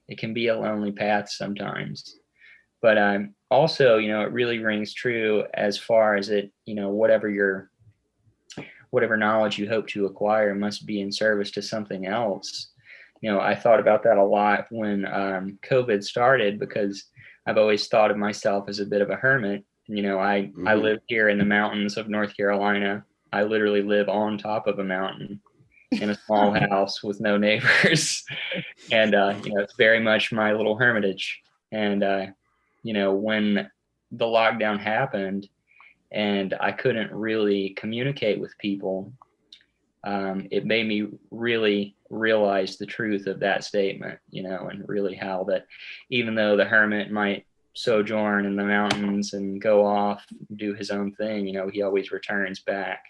it can be a lonely path sometimes. But also, it really rings true as far as it, whatever knowledge you hope to acquire must be in service to something else. I thought about that a lot when COVID started, because I've always thought of myself as a bit of a hermit. I live here in the mountains of North Carolina. I literally live on top of a mountain in a small house with no neighbors. And, it's very much my little hermitage. And, when the lockdown happened and I couldn't really communicate with people, it made me really realize the truth of that statement, and really how that even though the hermit might sojourn in the mountains and go off, do his own thing, he always returns back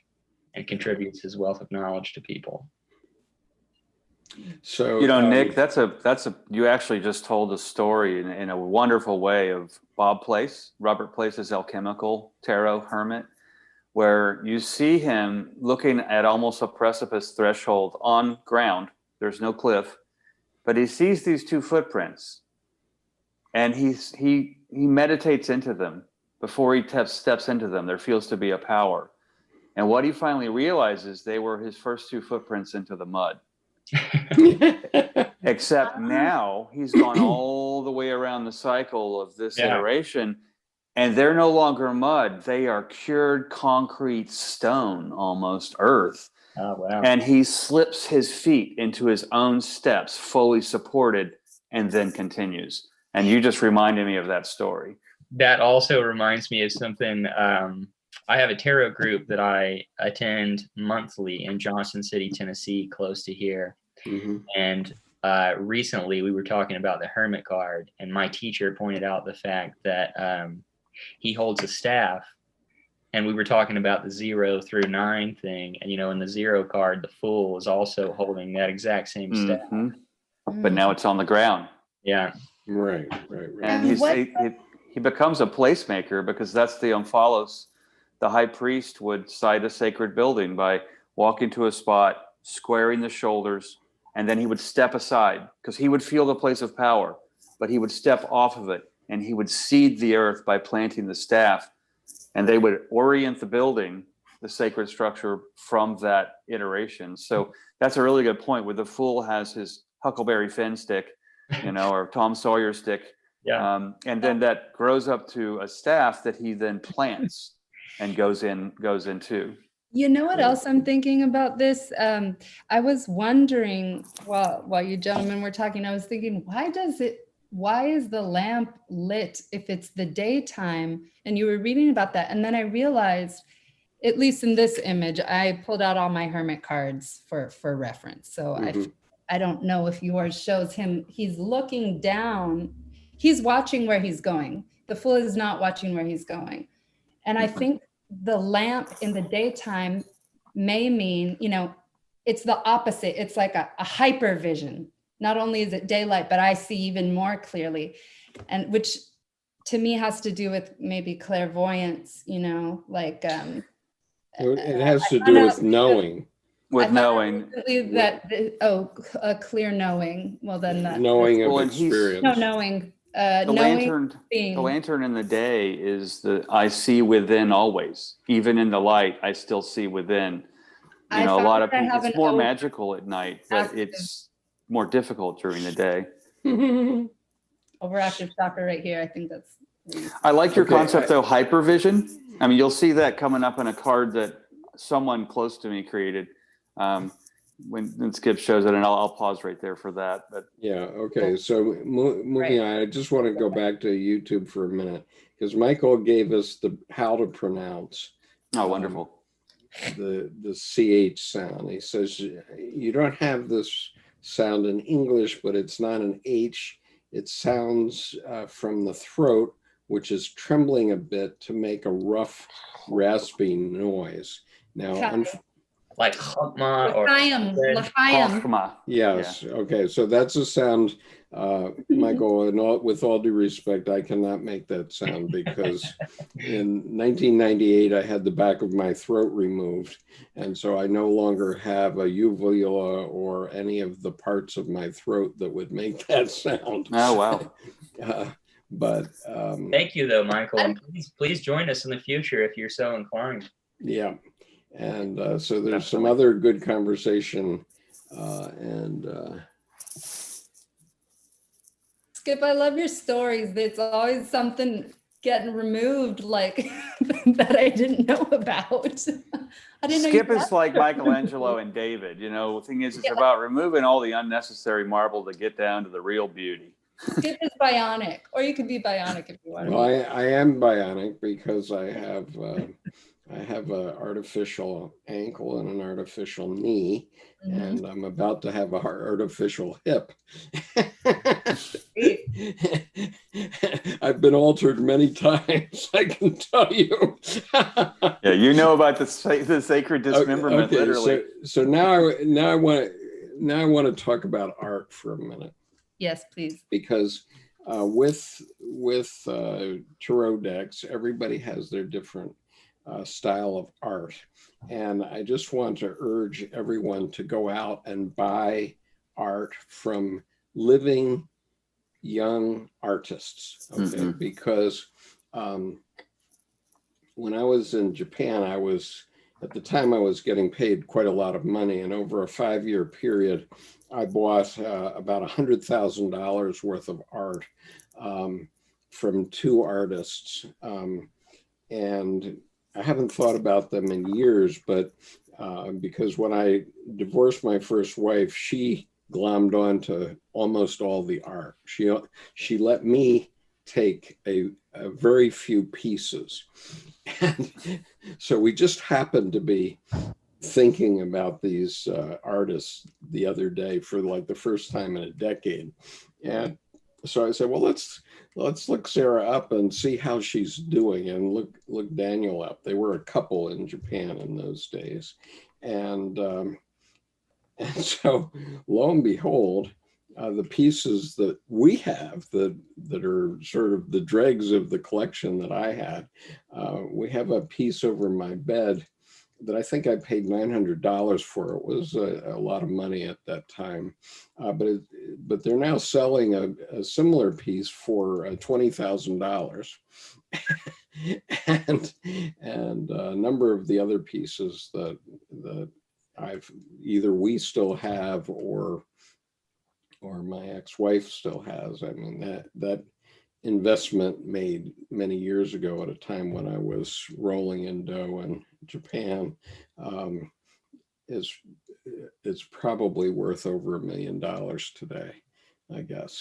and contributes his wealth of knowledge to people. So, Nick, you actually just told a story in a wonderful way of Robert Place's Alchemical Tarot Hermit, where you see him looking at almost a precipice threshold on ground. There's no cliff, but he sees these two footprints, and he meditates into them before he steps into them. There feels to be a power, and what he finally realizes, they were his first two footprints into the mud. Except now he's gone all the way around the cycle of this iteration, and they're no longer mud. They are cured concrete stone, almost earth. Oh, wow. And he slips his feet into his own steps, fully supported, and then continues. And you just reminded me of that story. That also reminds me of something. I have a tarot group that I attend monthly in Johnson City, Tennessee, close to here. Mm-hmm. And recently we were talking about the Hermit card, and my teacher pointed out the fact that he holds a staff, and we were talking about the 0 through 9 thing, and in the 0 card, the Fool is also holding that exact same staff. But now it's on the ground. Yeah. Right. And he becomes a placemaker, because that's the Omphalos. The high priest would site a sacred building by walking to a spot, squaring the shoulders, and then he would step aside, because he would feel the place of power, but he would step off of it, and he would seed the earth by planting the staff, and they would orient the building, the sacred structure, from that iteration. So that's a really good point, where the Fool has his Huckleberry Finn stick, or Tom Sawyer stick. Yeah. And then that grows up to a staff that he then plants and goes into. You know what else I'm thinking about this? I was wondering while you gentlemen were talking, I was thinking, why is the lamp lit if it's the daytime? And you were reading about that. And then I realized, at least in this image, I pulled out all my Hermit cards for reference. So I don't know if yours shows him, he's looking down, he's watching where he's going. The Fool is not watching where he's going. And I think the lamp in the daytime may mean, it's the opposite. It's like a hyper vision. Not only is it daylight, but I see even more clearly. And which to me has to do with maybe clairvoyance, like. It has to do with knowing. With knowing. A clear knowing. Well, then that. Knowing of experience. No, knowing. The lantern in the day is I see within always. Even in the light, I still see within. A lot of people, it's more magical at night, but it's more difficult during the day. Overactive chakra right here. I think that's. I like your concept though, hypervision. I mean, you'll see that coming up in a card that someone close to me created. When Skip shows it, and I'll pause right there for that. But yeah, okay. So moving on, I just want to go back to YouTube for a minute, because Michael gave us how to pronounce. Oh, wonderful. The CH sound. He says you don't have this sound in English, but it's not an H. It sounds from the throat, which is trembling a bit to make a rough, rasping noise. Now, like chokma or chokma. Yes. Yeah. Okay. So that's a sound, Michael. And with all due respect, I cannot make that sound, because in 1998 I had the back of my throat removed, and so I no longer have a uvula or any of the parts of my throat that would make that sound. Oh wow. But thank you though, Michael, and please join us in the future if you're so inclined. Yeah. And so there's some other good conversation. Skip, I love your stories. There's always something getting removed, like that I didn't know about. I didn't know. Skip is like Michelangelo and David. The thing is, it's about removing all the unnecessary marble to get down to the real beauty. Skip is bionic, or you could be bionic if you want to. Well, I am bionic because I have an artificial ankle and an artificial knee, and I'm about to have an artificial hip. I've been altered many times, I can tell you. Yeah, you know about the sacred dismemberment, okay, literally. So now I want to talk about art for a minute. Yes, please. Because with tarot decks, everybody has their different style of art. And I just want to urge everyone to go out and buy art from living young artists, okay? Because when I was in Japan, at the time I was getting paid quite a lot of money, and over a 5-year period, I bought about $100,000 worth of art from 2 artists. And I haven't thought about them in years, but because when I divorced my first wife, she glommed onto almost all the art. She let me take a very few pieces. And so we just happened to be thinking about these artists the other day for like the first time in a decade. And so I said, well, let's look Sarah up and see how she's doing, and look Daniel up. They were a couple in Japan in those days. And so lo and behold, the pieces that we have that are sort of the dregs of the collection that I had, we have a piece over my bed that I think I paid $900 for. It was a lot of money at that time, but they're now selling a similar piece for $20,000, and a number of the other pieces that we still have, or my ex-wife still has. I mean, that investment made many years ago at a time when I was rolling in dough in Japan is probably worth over $1 million today, I guess.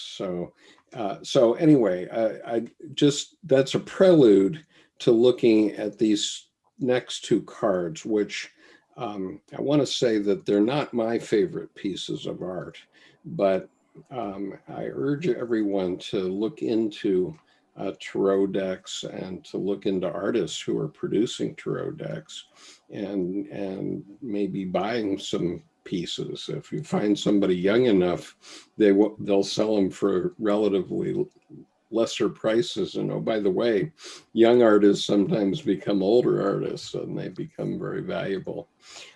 So anyway, I just, that's a prelude to looking at these next two cards, which I want to say that they're not my favorite pieces of art, but I urge everyone to look into tarot decks and to look into artists who are producing tarot decks, and maybe buying some pieces. If you find somebody young enough, they'll sell them for relatively lesser prices. And oh, by the way, young artists sometimes become older artists, and they become very valuable.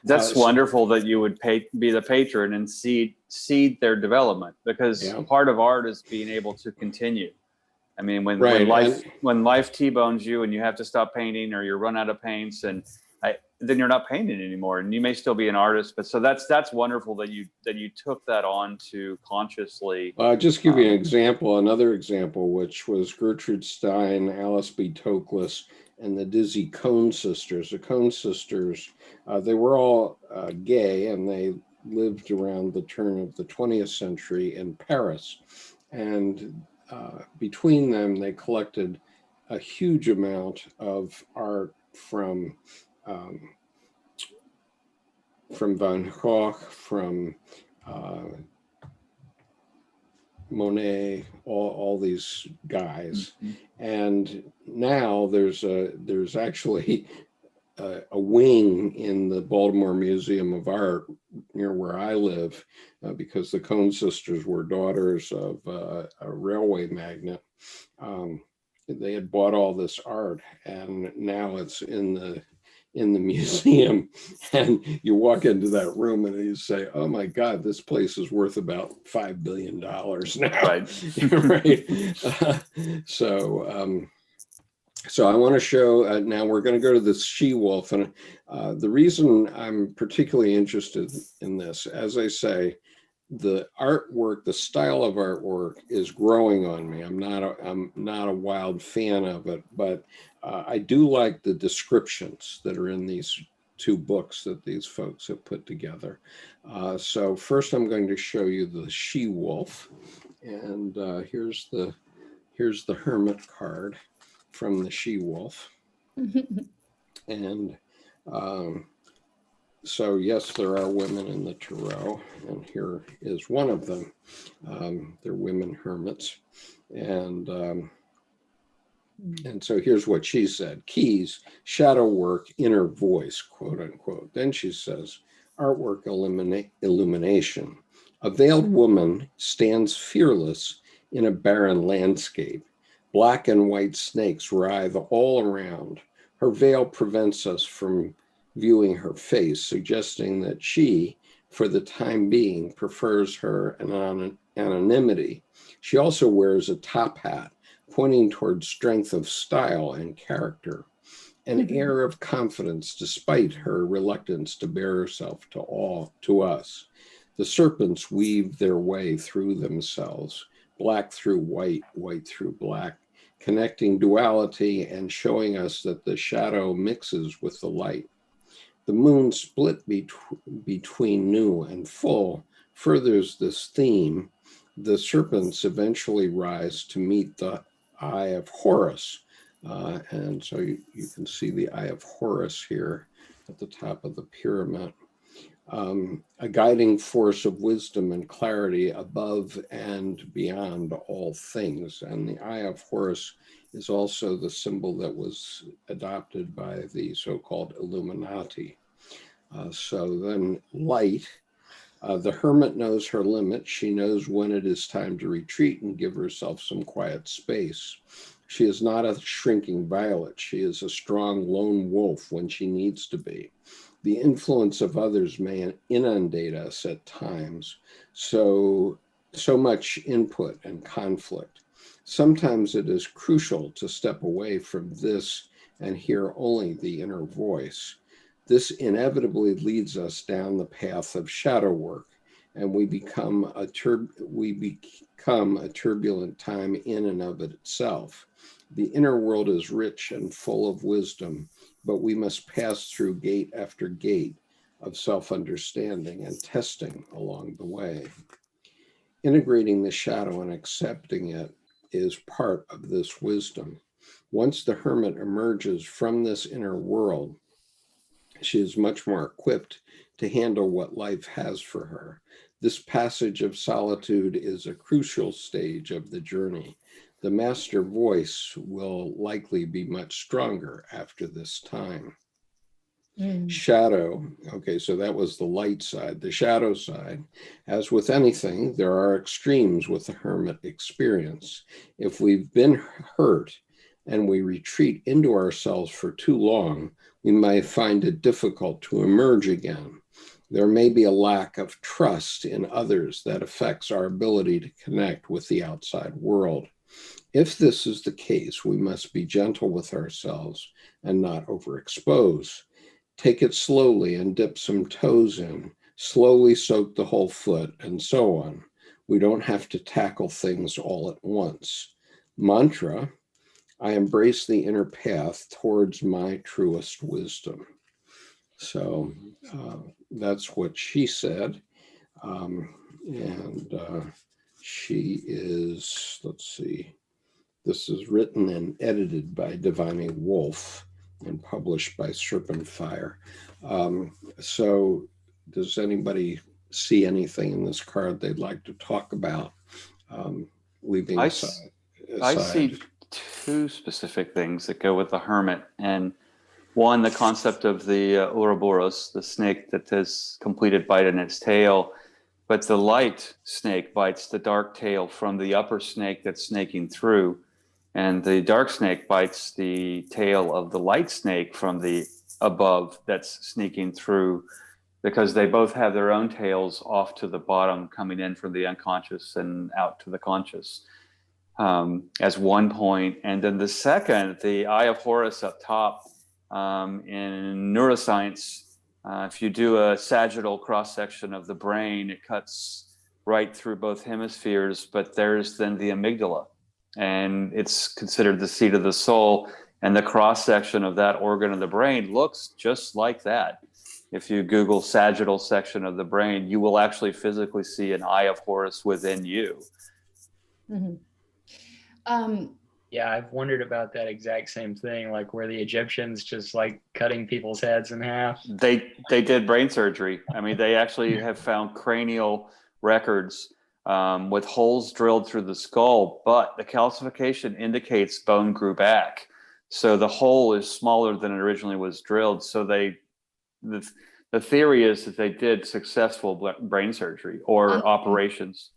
That's wonderful that you would be the patron and seed their development, because part of art is being able to continue. I mean, when life T-bones you and you have to stop painting, or you run out of paints, and then you're not painting anymore, and you may still be an artist. But so that's wonderful that you took that on to consciously. I'll just give you an example, another example, which was Gertrude Stein, Alice B. Toklas, and the Dizzy Cone sisters. The Cone sisters, they were all gay, and they lived around the turn of the 20th century in Paris. And between them, they collected a huge amount of art from Van Gogh, from Monet, all these guys. Mm-hmm. And now there's actually a wing in the Baltimore Museum of Art near where I live, because the Cone sisters were daughters of a railway magnate. They had bought all this art, and now it's in the museum, and you walk into that room and you say, oh my God, this place is worth about $5 billion now. Right. So I want to show, now we're going to go to this she-wolf, and the reason I'm particularly interested in this, as I say, the artwork, the style of artwork is growing on me. I'm not a wild fan of it, but I do like the descriptions that are in these two books that these folks have put together. So first I'm going to show you the she-wolf, and here's the Hermit card from the she-wolf. And so yes, there are women in the tarot, and here is one of them. They're women hermits, and so here's what she said: keys, shadow work, inner voice, quote unquote. Then she says, artwork, illumination. A veiled woman stands fearless in a barren landscape. Black and white snakes writhe all around. Her veil prevents us from viewing her face, suggesting that she, for the time being, prefers her anonymity. She also wears a top hat, pointing towards strength of style and character, an air of confidence despite her reluctance to bear herself to us. The serpents weave their way through themselves, black through white, white through black, connecting duality and showing us that the shadow mixes with the light. The moon split between new and full furthers this theme. The serpents eventually rise to meet the Eye of Horus. And so you can see the Eye of Horus here at the top of the pyramid. A guiding force of wisdom and clarity above and beyond all things. And the Eye of Horus is also the symbol that was adopted by the so-called Illuminati. So then light, the hermit knows her limit. She knows when it is time to retreat and give herself some quiet space. She is not a shrinking violet. She is a strong lone wolf when she needs to be. The influence of others may inundate us at times, so much input and conflict. Sometimes it is crucial to step away from this and hear only the inner voice. This inevitably leads us down the path of shadow work, and we become a turbulent time in and of itself. The inner world is rich and full of wisdom, but we must pass through gate after gate of self-understanding and testing along the way. Integrating the shadow and accepting it is part of this wisdom. Once the hermit emerges from this inner world, she is much more equipped to handle what life has for her. This passage of solitude is a crucial stage of the journey. The master voice will likely be much stronger after this time. Shadow, okay, so that was the light side. The shadow side, as with anything, there are extremes with the hermit experience. If we've been hurt and we retreat into ourselves for too long, we might find it difficult to emerge again. There may be a lack of trust in others that affects our ability to connect with the outside world. If this is the case, we must be gentle with ourselves and not overexpose. Take it slowly and dip some toes in, slowly soak the whole foot, and so on. We don't have to tackle things all at once. Mantra, I embrace the inner path towards my truest wisdom. So that's what she said. She is, let's see, this is written and edited by Divine Wolf and published by Serpent Fire. So does anybody see anything in this card they'd like to talk about? Leaving aside. I see two specific things that go with the hermit. And one, the concept of the Ouroboros, the snake that has completed bite in its tail. But the light snake bites the dark tail from the upper snake that's snaking through. And the dark snake bites the tail of the light snake from the above that's sneaking through, because they both have their own tails off to the bottom, coming in from the unconscious and out to the conscious, as one point. And then the second, the Eye of Horus up top, in neuroscience, if you do a sagittal cross-section of the brain, it cuts right through both hemispheres, but there's then the amygdala, and it's considered the seat of the soul. And the cross-section of that organ of the brain looks just like that. If you Google sagittal section of the brain, you will actually physically see an Eye of Horus within you. Yeah, I've wondered about that exact same thing, like where the Egyptians just like cutting people's heads in half. They did brain surgery. I mean, they actually have found cranial records with holes drilled through the skull, but the calcification indicates bone grew back. So the hole is smaller than it originally was drilled. So the theory is that they did successful brain surgery or operations.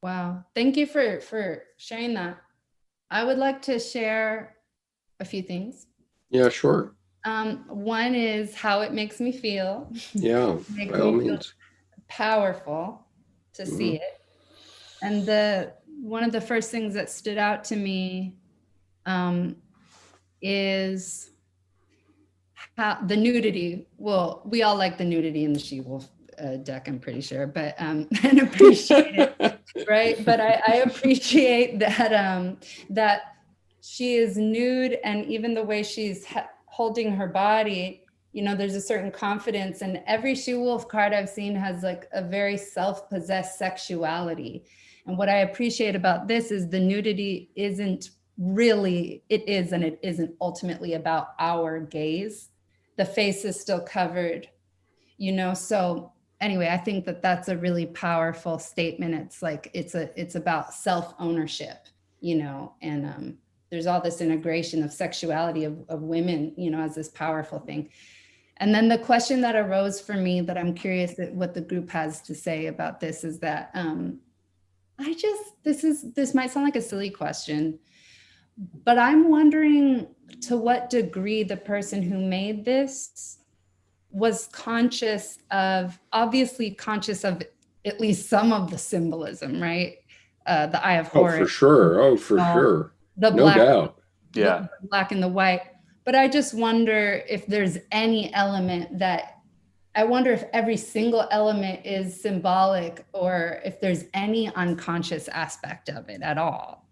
Wow. Thank you for sharing that. I would like to share a few things. Yeah, sure. One is how it makes me feel. Yeah, by all means. Powerful to see it. And one of the first things that stood out to me is how the nudity. Well, we all like the nudity in the She-Wolf deck, I'm pretty sure, but and appreciate it. Right. But I appreciate that, that she is nude, and even the way she's holding her body, you know, there's a certain confidence, and every She-Wolf card I've seen has like a very self-possessed sexuality. And what I appreciate about this is the nudity isn't really, it is, and it isn't ultimately about our gaze. the face is still covered, you know? So anyway, I think that that's a really powerful statement. It's like, it's about self-ownership, you know, and there's all this integration of sexuality of women, you know, as this powerful thing. And then the question that arose for me that I'm curious at what the group has to say about this is that this might sound like a silly question, but I'm wondering to what degree the person who made this was obviously conscious of at least some of the symbolism, right? The Eye of Horus. Oh, for sure. Oh, for sure. The no black, doubt. Yeah. The black and the white. But I just wonder if there's any element that, I wonder if every single element is symbolic or if there's any unconscious aspect of it at all.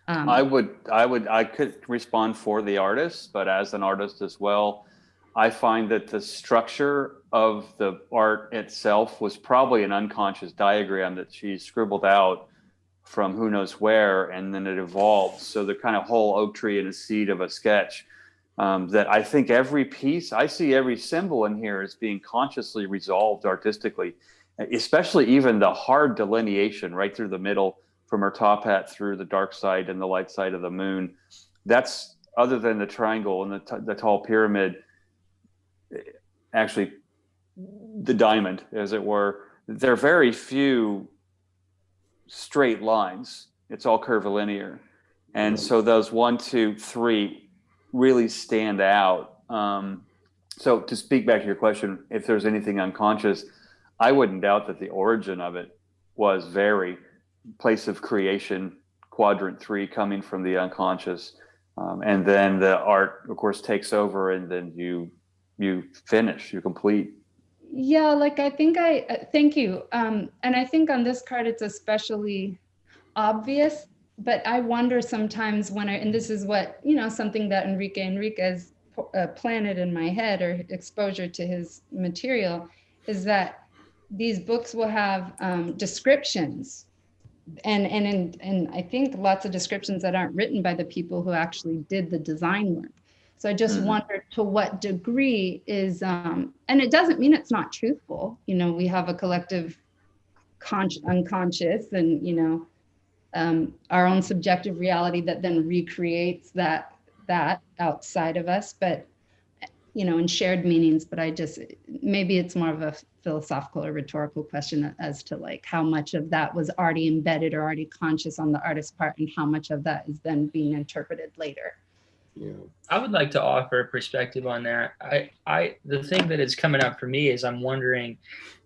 I could respond for the artist, but as an artist as well, I find that the structure of the art itself was probably an unconscious diagram that she scribbled out from who knows where, and then it evolved. So the kind of whole oak tree and a seed of a sketch, that I think every piece, I see every symbol in here as being consciously resolved artistically, especially even the hard delineation right through the middle from her top hat through the dark side and the light side of the moon. That's, other than the triangle and the tall pyramid, actually the diamond, as it were, there are very few straight lines. It's all curvilinear. And so those 1, 2, 3 really stand out. So to speak back to your question, if there's anything unconscious, I wouldn't doubt that the origin of it was very place of creation, quadrant 3, coming from the unconscious. And then the art, of course, takes over, and then you finish, you complete. Yeah, like thank you. And I think on this card, it's especially obvious, but I wonder sometimes and this is what, you know, something that Enrique's planted in my head, or exposure to his material, is that these books will have descriptions. And I think lots of descriptions that aren't written by the people who actually did the design work. So I just wonder to what degree is, and it doesn't mean it's not truthful. You know, we have a collective unconscious, and, you know, our own subjective reality that then recreates that outside of us, but, you know, in shared meanings. But maybe it's more of a philosophical or rhetorical question as to like how much of that was already embedded or already conscious on the artist's part, and how much of that is then being interpreted later. Yeah. I would like to offer a perspective on that. The thing that is coming up for me is I'm wondering,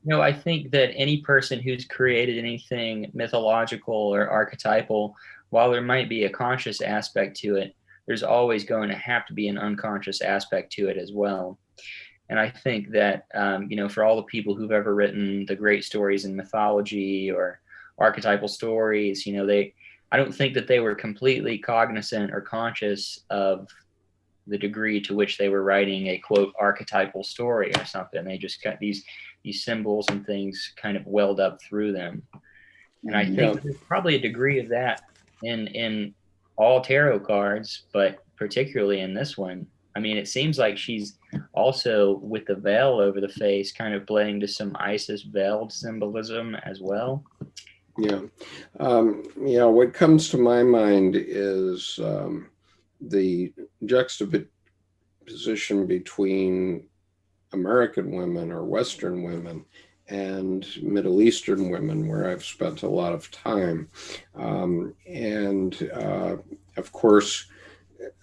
you know, I think that any person who's created anything mythological or archetypal, while there might be a conscious aspect to it, there's always going to have to be an unconscious aspect to it as well. And I think that, you know, for all the people who've ever written the great stories in mythology or archetypal stories, you know, I don't think that they were completely cognizant or conscious of the degree to which they were writing a quote archetypal story or something. They just got these symbols and things kind of welled up through them. And I think there's probably a degree of that in all tarot cards, but particularly in this one. I mean, it seems like she's also, with the veil over the face, kind of playing to some Isis veiled symbolism as well. Yeah. What comes to my mind is the juxtaposition between American women or Western women and Middle Eastern women, where I've spent a lot of time. Of course,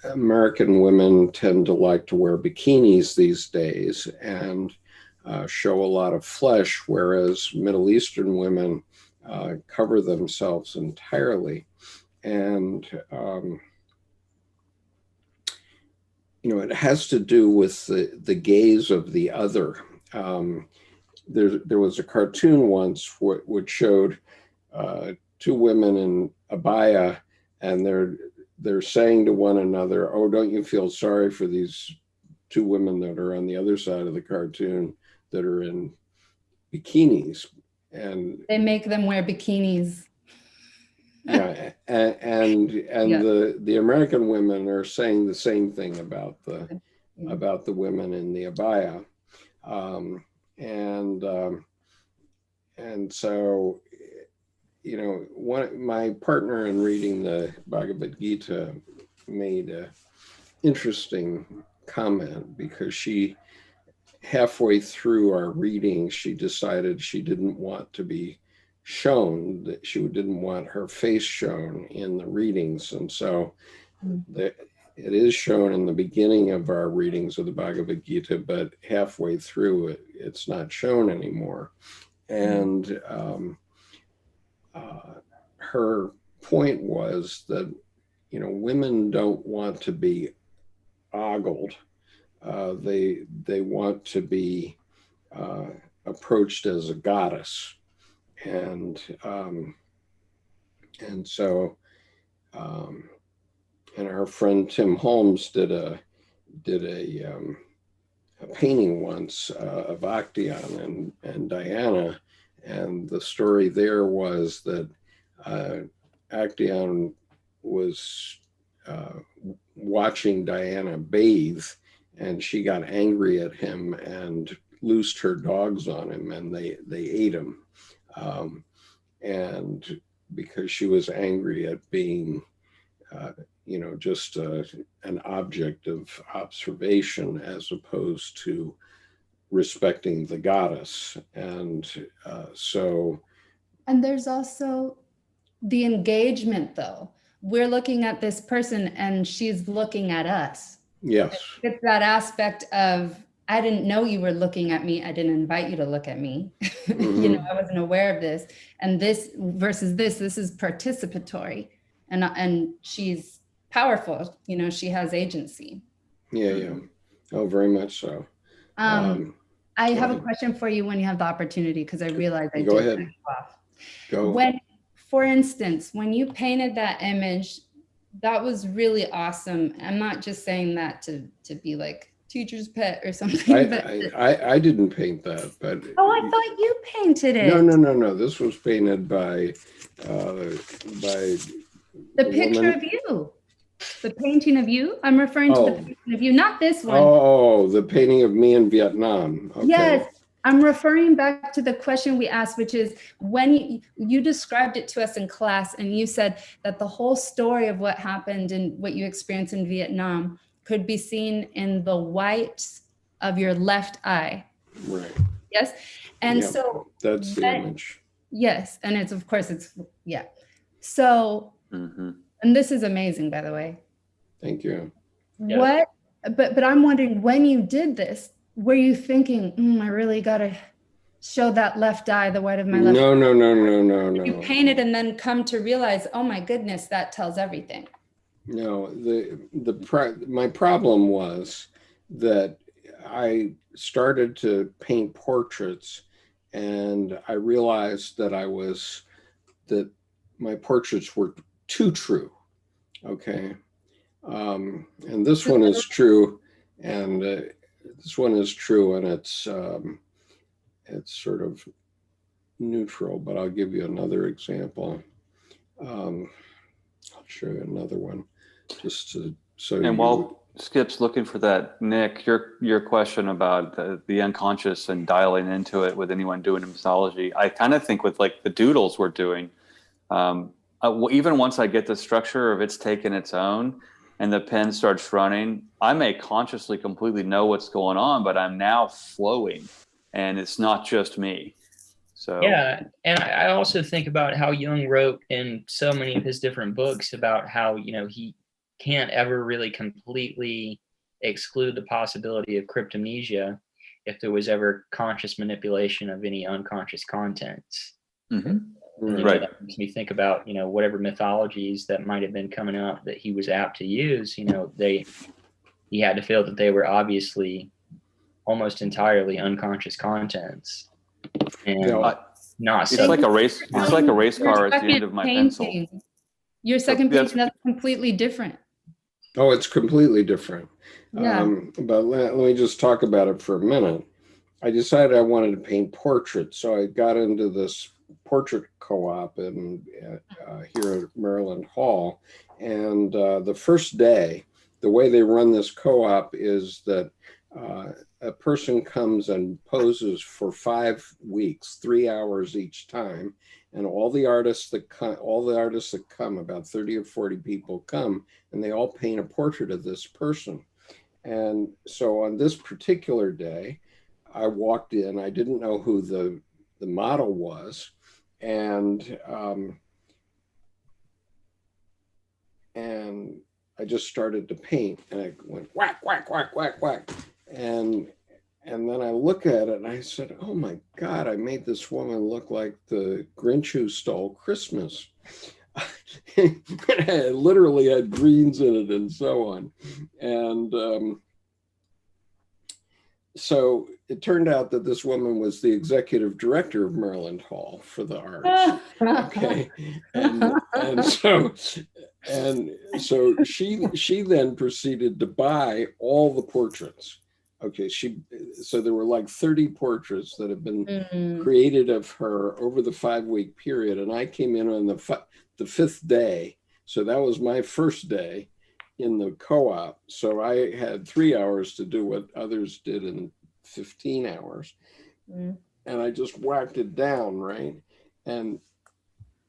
American women tend to like to wear bikinis these days and show a lot of flesh, whereas Middle Eastern women cover themselves entirely. And, you know, it has to do with the gaze of the other. There was a cartoon once which showed 2 women in abaya, and they're saying to one another, "Oh, don't you feel sorry for these 2 women that are on the other side of the cartoon that are in bikinis?" And they make them wear bikinis. Yeah, and the American women are saying the same thing about the about the women in the abaya. And so, you know, my partner in reading the Bhagavad Gita made an interesting comment, because she, halfway through our reading, she decided she didn't want to be shown, that she didn't want her face shown in the readings. And so it is shown in the beginning of our readings of the Bhagavad Gita, but halfway through it's not shown anymore. And her point was that, you know, women don't want to be ogled. They want to be approached as a goddess. And so, and our friend Tim Holmes did a painting once of Actaeon and Diana, and the story there was that Actaeon was watching Diana bathe, and she got angry at him and loosed her dogs on him, and they ate him. And because she was angry at being, you know, just an object of observation as opposed to respecting the goddess. And And there's also the engagement, though. We're looking at this person and she's looking at us. Yes. It's that aspect of, I didn't know you were looking at me. I didn't invite you to look at me. You know, I wasn't aware of this. And this versus this is participatory. And she's powerful. You know, she has agency. Yeah. Oh, very much so. I have a question for you when you have the opportunity, because I realized I go did ahead. cut you off. Go. When, for instance, when you painted that image, that was really awesome. I'm not just saying that to be like teacher's pet or something. I didn't paint that, but oh, I thought you painted it. No. This was painted by the picture woman. Of you. The painting of you? I'm referring to the painting of you, not this one. Oh, the painting of me in Vietnam. Okay. Yes, I'm referring back to the question we asked, which is when you described it to us in class, and you said that the whole story of what happened and what you experienced in Vietnam could be seen in the whites of your left eye. Right. Yes. And so that's the image. Yes. And it's, of course, it's, yeah. So, and this is amazing, by the way. Thank you. What, but I'm wondering, when you did this, were you thinking, I really got to show that left eye, the white of my left eye? No. You painted and then come to realize, oh my goodness, that tells everything. No, my problem was that I started to paint portraits, and I realized that my portraits were too true. Okay. And this one is true, and this one is true, and it's sort of neutral, but I'll give you another example. I'll show you another one just to so. And while Skip's looking for that, Nick, your question about the unconscious and dialing into it with anyone doing mixology, I kind of think with like the doodles we're doing, even once I get the structure of it's taken its own and the pen starts running, I may consciously completely know what's going on, but I'm now flowing, and it's not just me. So yeah, and I also think about how Jung wrote in so many of his different books about how, you know, he can't ever really completely exclude the possibility of cryptomnesia if there was ever conscious manipulation of any unconscious contents. Right. That makes me think about, you know, whatever mythologies that might have been coming up that he was apt to use, you know, he had to feel that they were obviously almost entirely unconscious contents. And not it's like a race. It's like a race car at the end of my pencil. Your second painting, that's completely different. Oh, it's completely different. Yeah. But let me just talk about it for a minute. I decided I wanted to paint portraits, so I got into this portrait co-op here at Maryland Hall, and the first day the way they run this co-op is that a person comes and poses for 5 weeks, 3 hours each time, and all the artists that come, about 30 or 40 people come, and they all paint a portrait of this person. And so on this particular day, I walked in. I didn't know who the model was, and I just started to paint, and I went whack, whack, whack, whack, whack, and then I look at it and I said, "Oh my God! I made this woman look like the Grinch who stole Christmas." It literally had greens in it and so on, and so it turned out that this woman was the executive director of Maryland Hall for the Arts. Okay, and so she then proceeded to buy all the portraits. Okay, so there were like 30 portraits that have been created of her over the 5-week period, and I came in on the 5th day, so that was my first day in the co-op. So I had 3 hours to do what others did in 15 hours, and I just whacked it down, right? And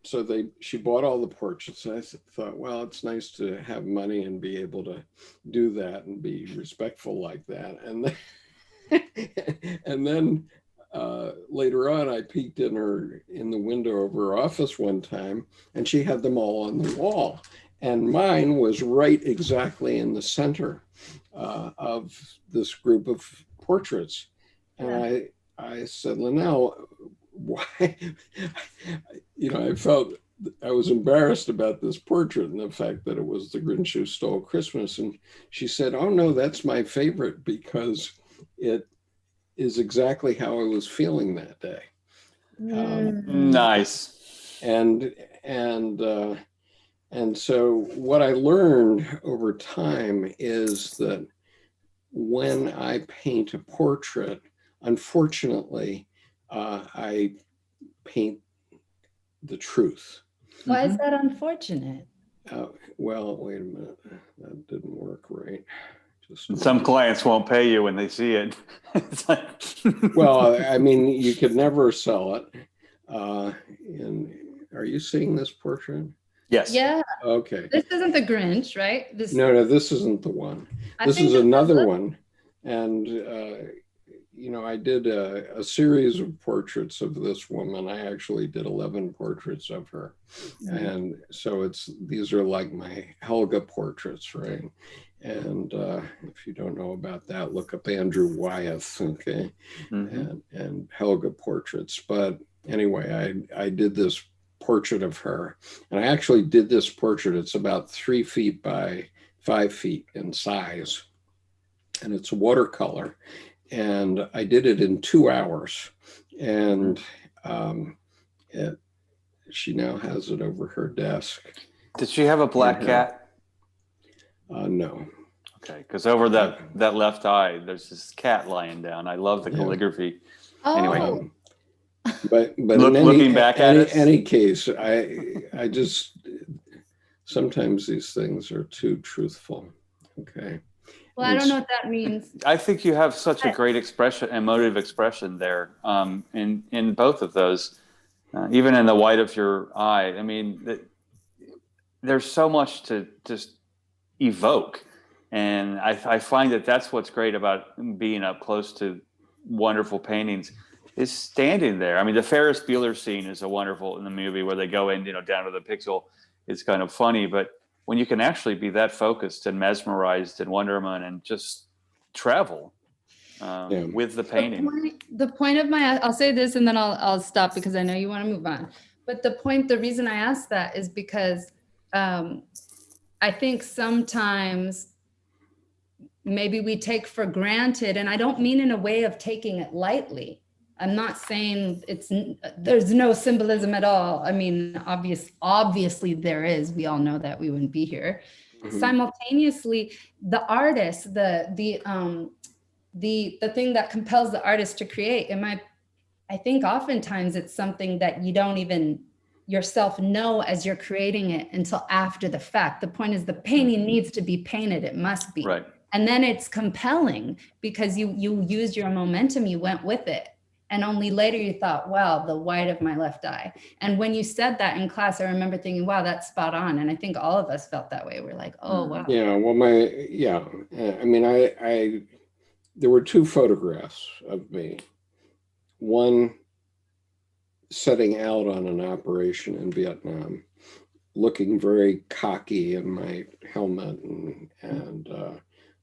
so she bought all the portraits, and I thought, well, it's nice to have money and be able to do that and be respectful like that. And then later on, I peeked in the window of her office one time, and she had them all on the wall, and mine was right exactly in the center of this group of portraits. And I said, Linnell, why? I felt I was embarrassed about this portrait and the fact that it was the Grinch who stole Christmas. And she said, "Oh no, that's my favorite because it is exactly how I was feeling that day." Nice. And so what I learned over time is that when I paint a portrait, unfortunately, I paint the truth. Why is that unfortunate? Well, wait a minute. That didn't work right. Some clients won't pay you when they see it. Well, I mean, you could never sell it. Are you seeing this portrait? Yes. Yeah. Okay. This isn't the Grinch, right? No, this isn't the one. This is another one. And, I did a series of portraits of this woman. I actually did 11 portraits of her. And so these are like my Helga portraits, right? And if you don't know about that, look up Andrew Wyeth, okay? And Helga portraits. But anyway, I did this portrait of her. And I actually did this portrait. It's about 3 feet by 5 feet in size. And it's watercolor. And I did it in 2 hours. And she now has it over her desk. Did she have a black cat? No. Okay, because over that left eye, there's this cat lying down. I love the calligraphy. Oh. Anyway. But looking back at any case, I just, sometimes these things are too truthful. Okay. Well, I don't know what that means. I think you have such a great expression, emotive expression there in both of those, even in the white of your eye. I mean, there's so much to just evoke. And I find that that's what's great about being up close to wonderful paintings is standing there. I mean, the Ferris Bueller scene is wonderful in the movie where they go in, down to the pixel. It's kind of funny, but when you can actually be that focused and mesmerized in wonderment and just travel with the painting. The point of I'll say this and then I'll stop because I know you want to move on. But the reason I asked that is because I think sometimes maybe we take for granted, and I don't mean in a way of taking it lightly. I'm not saying there's no symbolism at all. I mean, obviously there is. We all know that, we wouldn't be here. Simultaneously, the artist, the thing that compels the artist to create, I think oftentimes it's something that you yourself know as you're creating it until after the fact. The point is the painting needs to be painted. It must be. Right. And then it's compelling because you used your momentum, you went with it. And only later you thought, wow, the white of my left eye. And when you said that in class, I remember thinking, wow, that's spot on. And I think all of us felt that way. We're like, oh, wow. Yeah, well, I mean, there were 2 photographs of me. One setting out on an operation in Vietnam, looking very cocky in my helmet and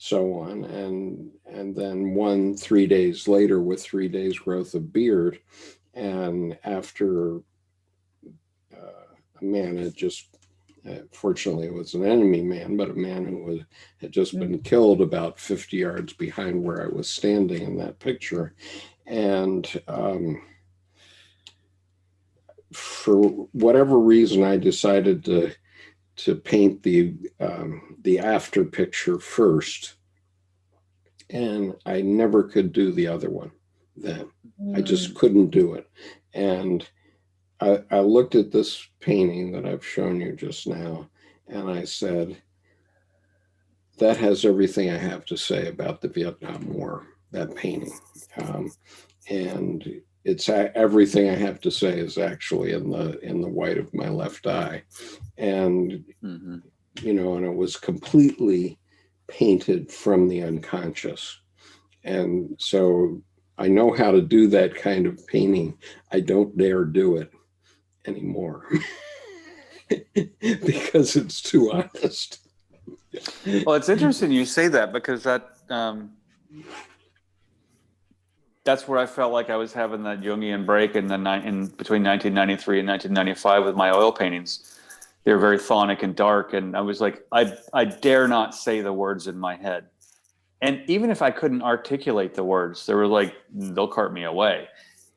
so on. And then one 3 days later with 3 days growth of beard. And after a man had just, fortunately it was an enemy man, but a man who had just been killed about 50 yards behind where I was standing in that picture. And for whatever reason, I decided to paint the after picture first, and I never could do the other one then. I just couldn't do it. And I looked at this painting that I've shown you just now, and I said, that has everything I have to say about the Vietnam War, that painting. And it's everything I have to say is actually in the white of my left eye. And, you know, and it was completely painted from the unconscious. And so I know how to do that kind of painting. I don't dare do it anymore because it's too honest. Well, it's interesting you say that, because that's where I felt like I was having that Jungian break in between 1993 and 1995 with my oil paintings. They were very thonic and dark, and I was like, I dare not say the words in my head. And even if I couldn't articulate the words, they were like, they'll cart me away.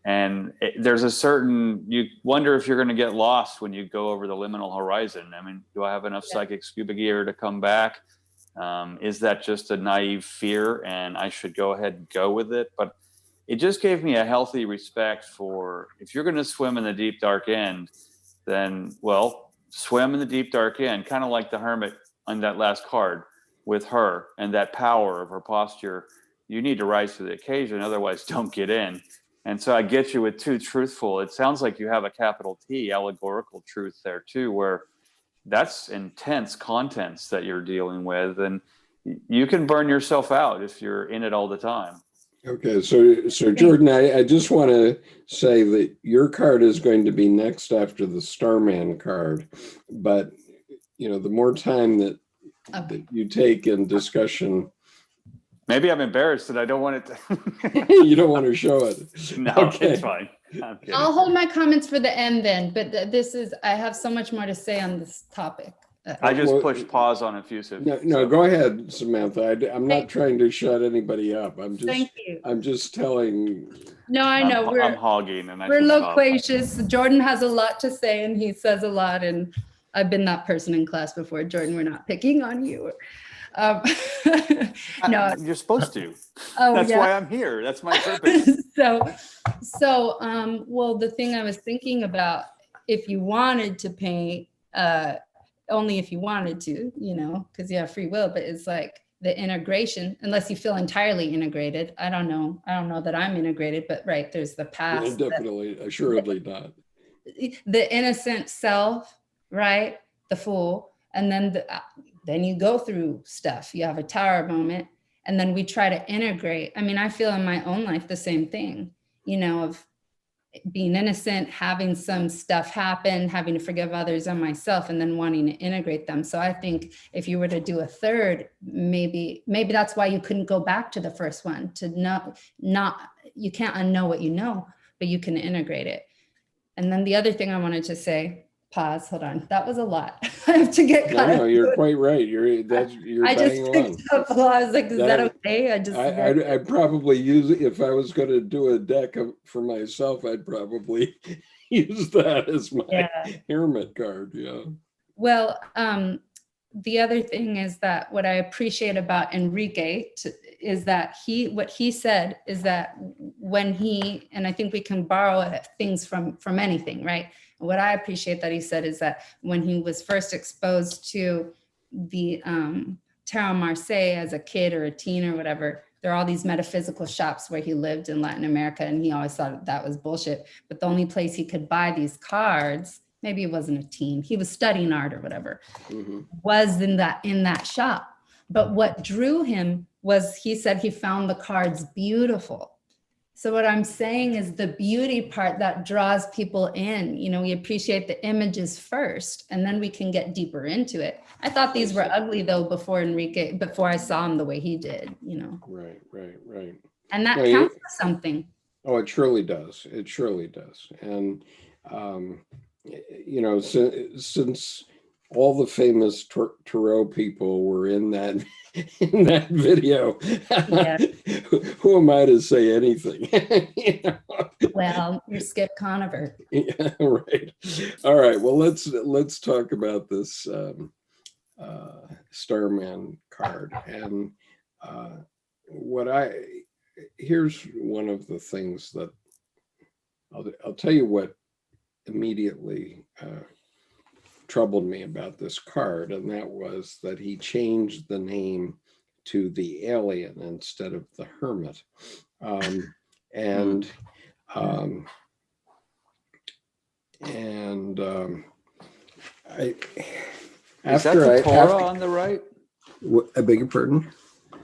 And there's a certain, you wonder if you're going to get lost when you go over the liminal horizon. I mean, do I have enough psychic scuba gear to come back? Is that just a naive fear and I should go ahead and go with it? But it just gave me a healthy respect for, if you're going to swim in the deep, dark end, then, well, swim in the deep, dark end, kind of like the Hermit on that last card with her and that power of her posture. You need to rise to the occasion, otherwise don't get in. And so I get you with too truthful. It sounds like you have a capital T, allegorical truth there too, where that's intense contents that you're dealing with. And you can burn yourself out if you're in it all the time. Okay, so Jordan, I just want to say that your card is going to be next after the Starman card, but you know, the more time that you take in discussion, maybe I'm embarrassed that I don't want it to. You don't want to show it. No, okay. It's fine. I'll hold my comments for the end then, but I have so much more to say on this topic. I just pushed pause on effusive. No, go ahead, Samantha. I'm not trying to shut anybody up. Thank you. I'm just telling. No, I know. I'm hogging, and we're loquacious. Jordan has a lot to say, and he says a lot. And I've been that person in class before. Jordan, we're not picking on you. No, you're supposed to. Oh, that's why I'm here. That's my purpose. Well, the thing I was thinking about, if you wanted to paint, only if you wanted to, you know, because you have free will, but it's like the integration, unless you feel entirely integrated. I don't know that I'm integrated, but right, there's the past. Yeah, definitely, assuredly not. The innocent self, right? The fool. And then you go through stuff. You have a tower moment, and then we try to integrate. I mean, I feel in my own life the same thing, you know, of being innocent, having some stuff happen, having to forgive others and myself, and then wanting to integrate them. So I think if you were to do a third, maybe that's why you couldn't go back to the first one, to you can't unknow what you know, but you can integrate it. And then the other thing I wanted to say, pause, hold on. That was a lot. I have to get caught up. No, you're quite right. You're I just picked up a lot. I was like, is that okay? I'd probably use it if I was going to do a deck for myself. I'd probably use that as my Hermit card. Yeah. Well, the other thing is that what I appreciate about Enrique is that what he said is that when he, and I think we can borrow things from anything, right? And what I appreciate that he said is that when he was first exposed to the Tarot Marseille as a kid or a teen or whatever, there are all these metaphysical shops where he lived in Latin America, and he always thought that was bullshit. But the only place he could buy these cards, maybe he wasn't a teen, he was studying art or whatever, was in that shop. But what drew him was, he said he found the cards beautiful. So what I'm saying is the beauty part that draws people in, you know, we appreciate the images first, and then we can get deeper into it. I thought these were ugly though before I saw him the way he did, you know. Right. And that counts for something. Oh, it surely does. It surely does. And, you know, since all the famous tarot people were in that video, Yeah. who am I to say anything? You know? Well, you're Skip Conover. Yeah, right. All right. Well, let's talk about this Starman card. And here's one of the things that I'll tell you what immediately troubled me about this card, and that was that he changed the name to the Alien instead of the Hermit. Is that the Torah on the right? I beg your pardon?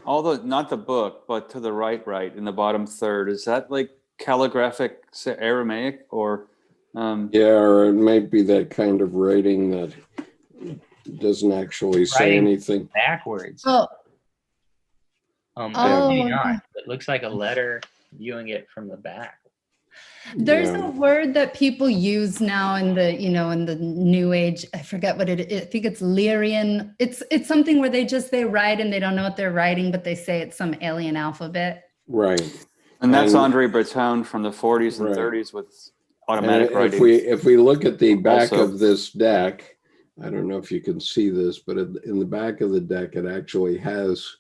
Not the book, but to the right in the bottom third. Is that like calligraphic Aramaic or? Yeah, or it might be that kind of writing that doesn't actually say anything. Backwards. Oh. Maybe not. It looks like a letter viewing it from the back. There's a word that people use now in the new age. I forget what it is. I think it's Lyrian. It's something where they write and they don't know what they're writing, but they say it's some alien alphabet. Right. And that's Andre Breton from the 40s and 30s with automatic writing. If we look at the back of this deck, I don't know if you can see this, but in the back of the deck, it actually has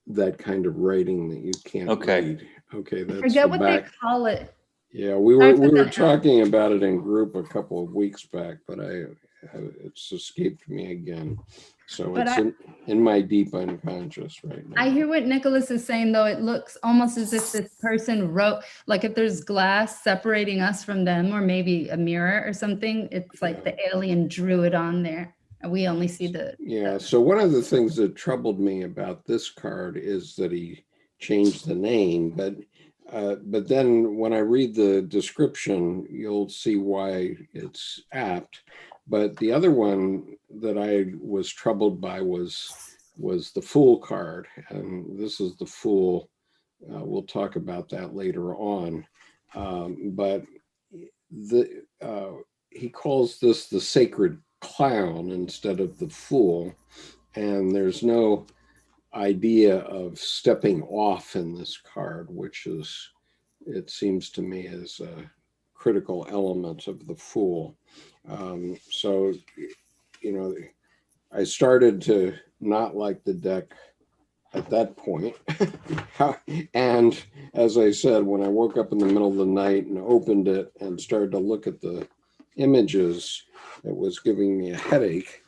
that kind of writing that you can't read. Okay, that's forget what they call it. Yeah, we were talking about it in group a couple of weeks back, but it's escaped me again. So it's in my deep unconscious right now. I hear what Nicholas is saying, though. It looks almost as if this person wrote, like if there's glass separating us from them, or maybe a mirror or something, it's like the alien drew it on there. And we only see so one of the things that troubled me about this card is that he changed the name, but then when I read the description, you'll see why it's apt. But the other one that I was troubled by was the Fool card. And this is the Fool. We'll talk about that later on. But he calls this the Sacred Clown instead of the Fool. And there's no idea of stepping off in this card, which is, it seems to me, is a critical element of the Fool. So, you know, I started to not like the deck at that point. And as I said, when I woke up in the middle of the night and opened it and started to look at the images, it was giving me a headache.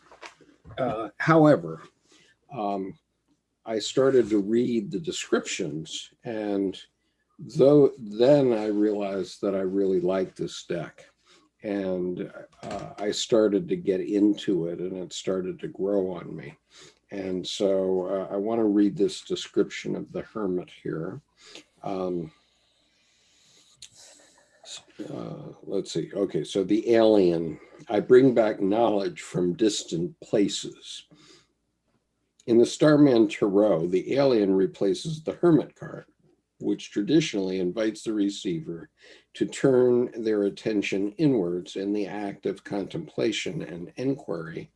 However, I started to read the descriptions, and then I realized that I really liked this deck. And I started to get into it, and it started to grow on me. And so I want to read this description of the Hermit here. Let's see. Okay, so the Alien. I bring back knowledge from distant places. In the Starman Tarot, the Alien replaces the Hermit card, which traditionally invites the receiver to turn their attention inwards in the act of contemplation and inquiry,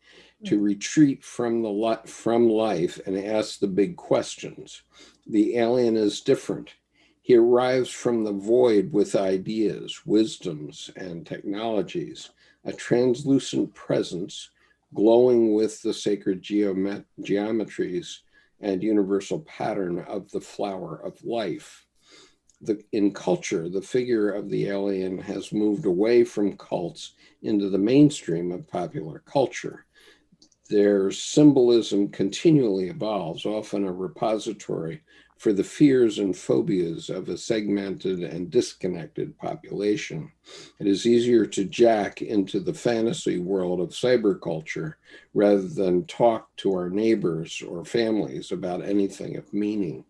to retreat from life and ask the big questions. The Alien is different. He arrives from the void with ideas, wisdoms, and technologies, a translucent presence glowing with the sacred geometries and universal pattern of the flower of life. In culture, the figure of the alien has moved away from cults into the mainstream of popular culture. Their symbolism continually evolves, often a repository for the fears and phobias of a segmented and disconnected population. It is easier to jack into the fantasy world of cyberculture rather than talk to our neighbors or families about anything of meaning.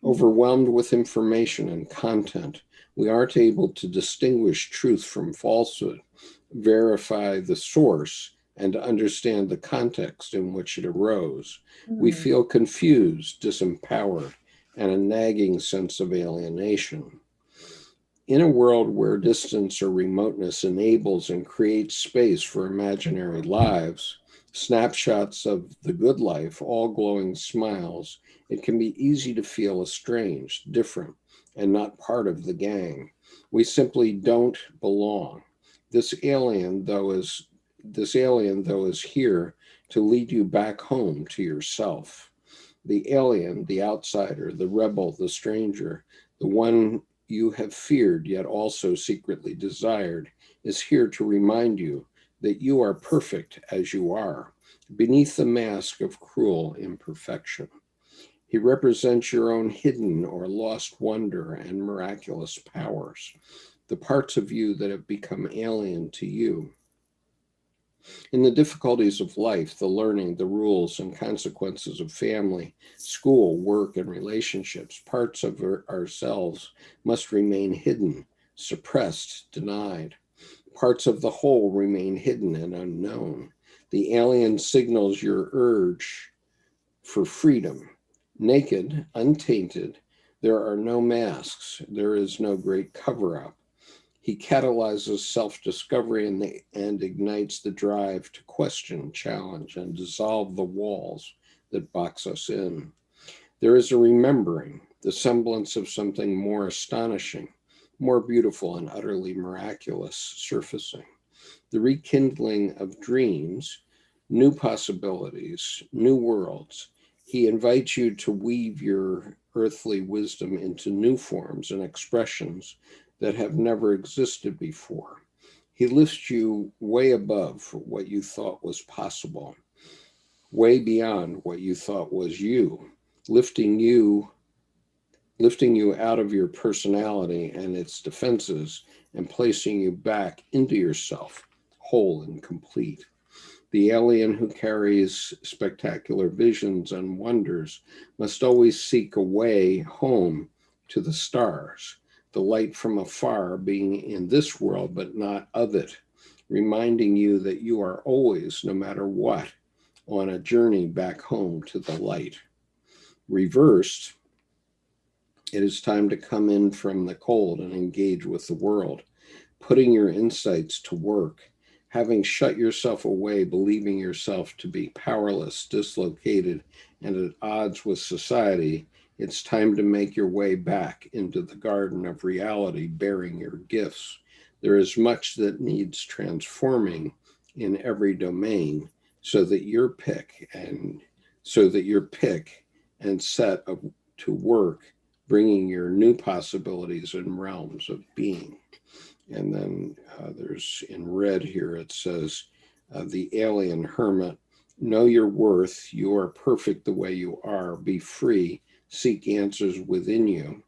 Overwhelmed with information and content, we aren't able to distinguish truth from falsehood, verify the source, and to understand the context in which it arose. We feel confused, disempowered, and a nagging sense of alienation. In a world where distance or remoteness enables and creates space for imaginary lives, snapshots of the good life, all glowing smiles, it can be easy to feel estranged, different, and not part of the gang. We simply don't belong. This alien, though, is here to lead you back home to yourself. The alien, the outsider, the rebel, the stranger, the one you have feared yet also secretly desired, is here to remind you that you are perfect as you are, beneath the mask of cruel imperfection. He represents your own hidden or lost wonder and miraculous powers, the parts of you that have become alien to you. In the difficulties of life, the learning, the rules and consequences of family, school, work, and relationships, parts of ourselves must remain hidden, suppressed, denied. Parts of the whole remain hidden and unknown. The alien signals your urge for freedom. Naked, untainted, there are no masks. There is no great cover-up. He catalyzes self-discovery and ignites the drive to question, challenge, and dissolve the walls that box us in. There is a remembering, the semblance of something more astonishing, more beautiful and utterly miraculous surfacing. The rekindling of dreams, new possibilities, new worlds. He invites you to weave your earthly wisdom into new forms and expressions that have never existed before. He lifts you way above what you thought was possible, way beyond what you thought was you, lifting you out of your personality and its defenses and placing you back into yourself, whole and complete. The alien who carries spectacular visions and wonders must always seek a way home to the stars, the light from afar being in this world but not of it, reminding you that you are always, no matter what, on a journey back home to the light. Reversed, it is time to come in from the cold and engage with the world, putting your insights to work. Having shut yourself away, believing yourself to be powerless, dislocated, and at odds with society, it's time to make your way back into the garden of reality, bearing your gifts. There is much that needs transforming in every domain so that your pick and set to work, bringing your new possibilities and realms of being. And then there's in red here, it says, the alien hermit, know your worth. You are perfect the way you are. Be free. Seek answers within you.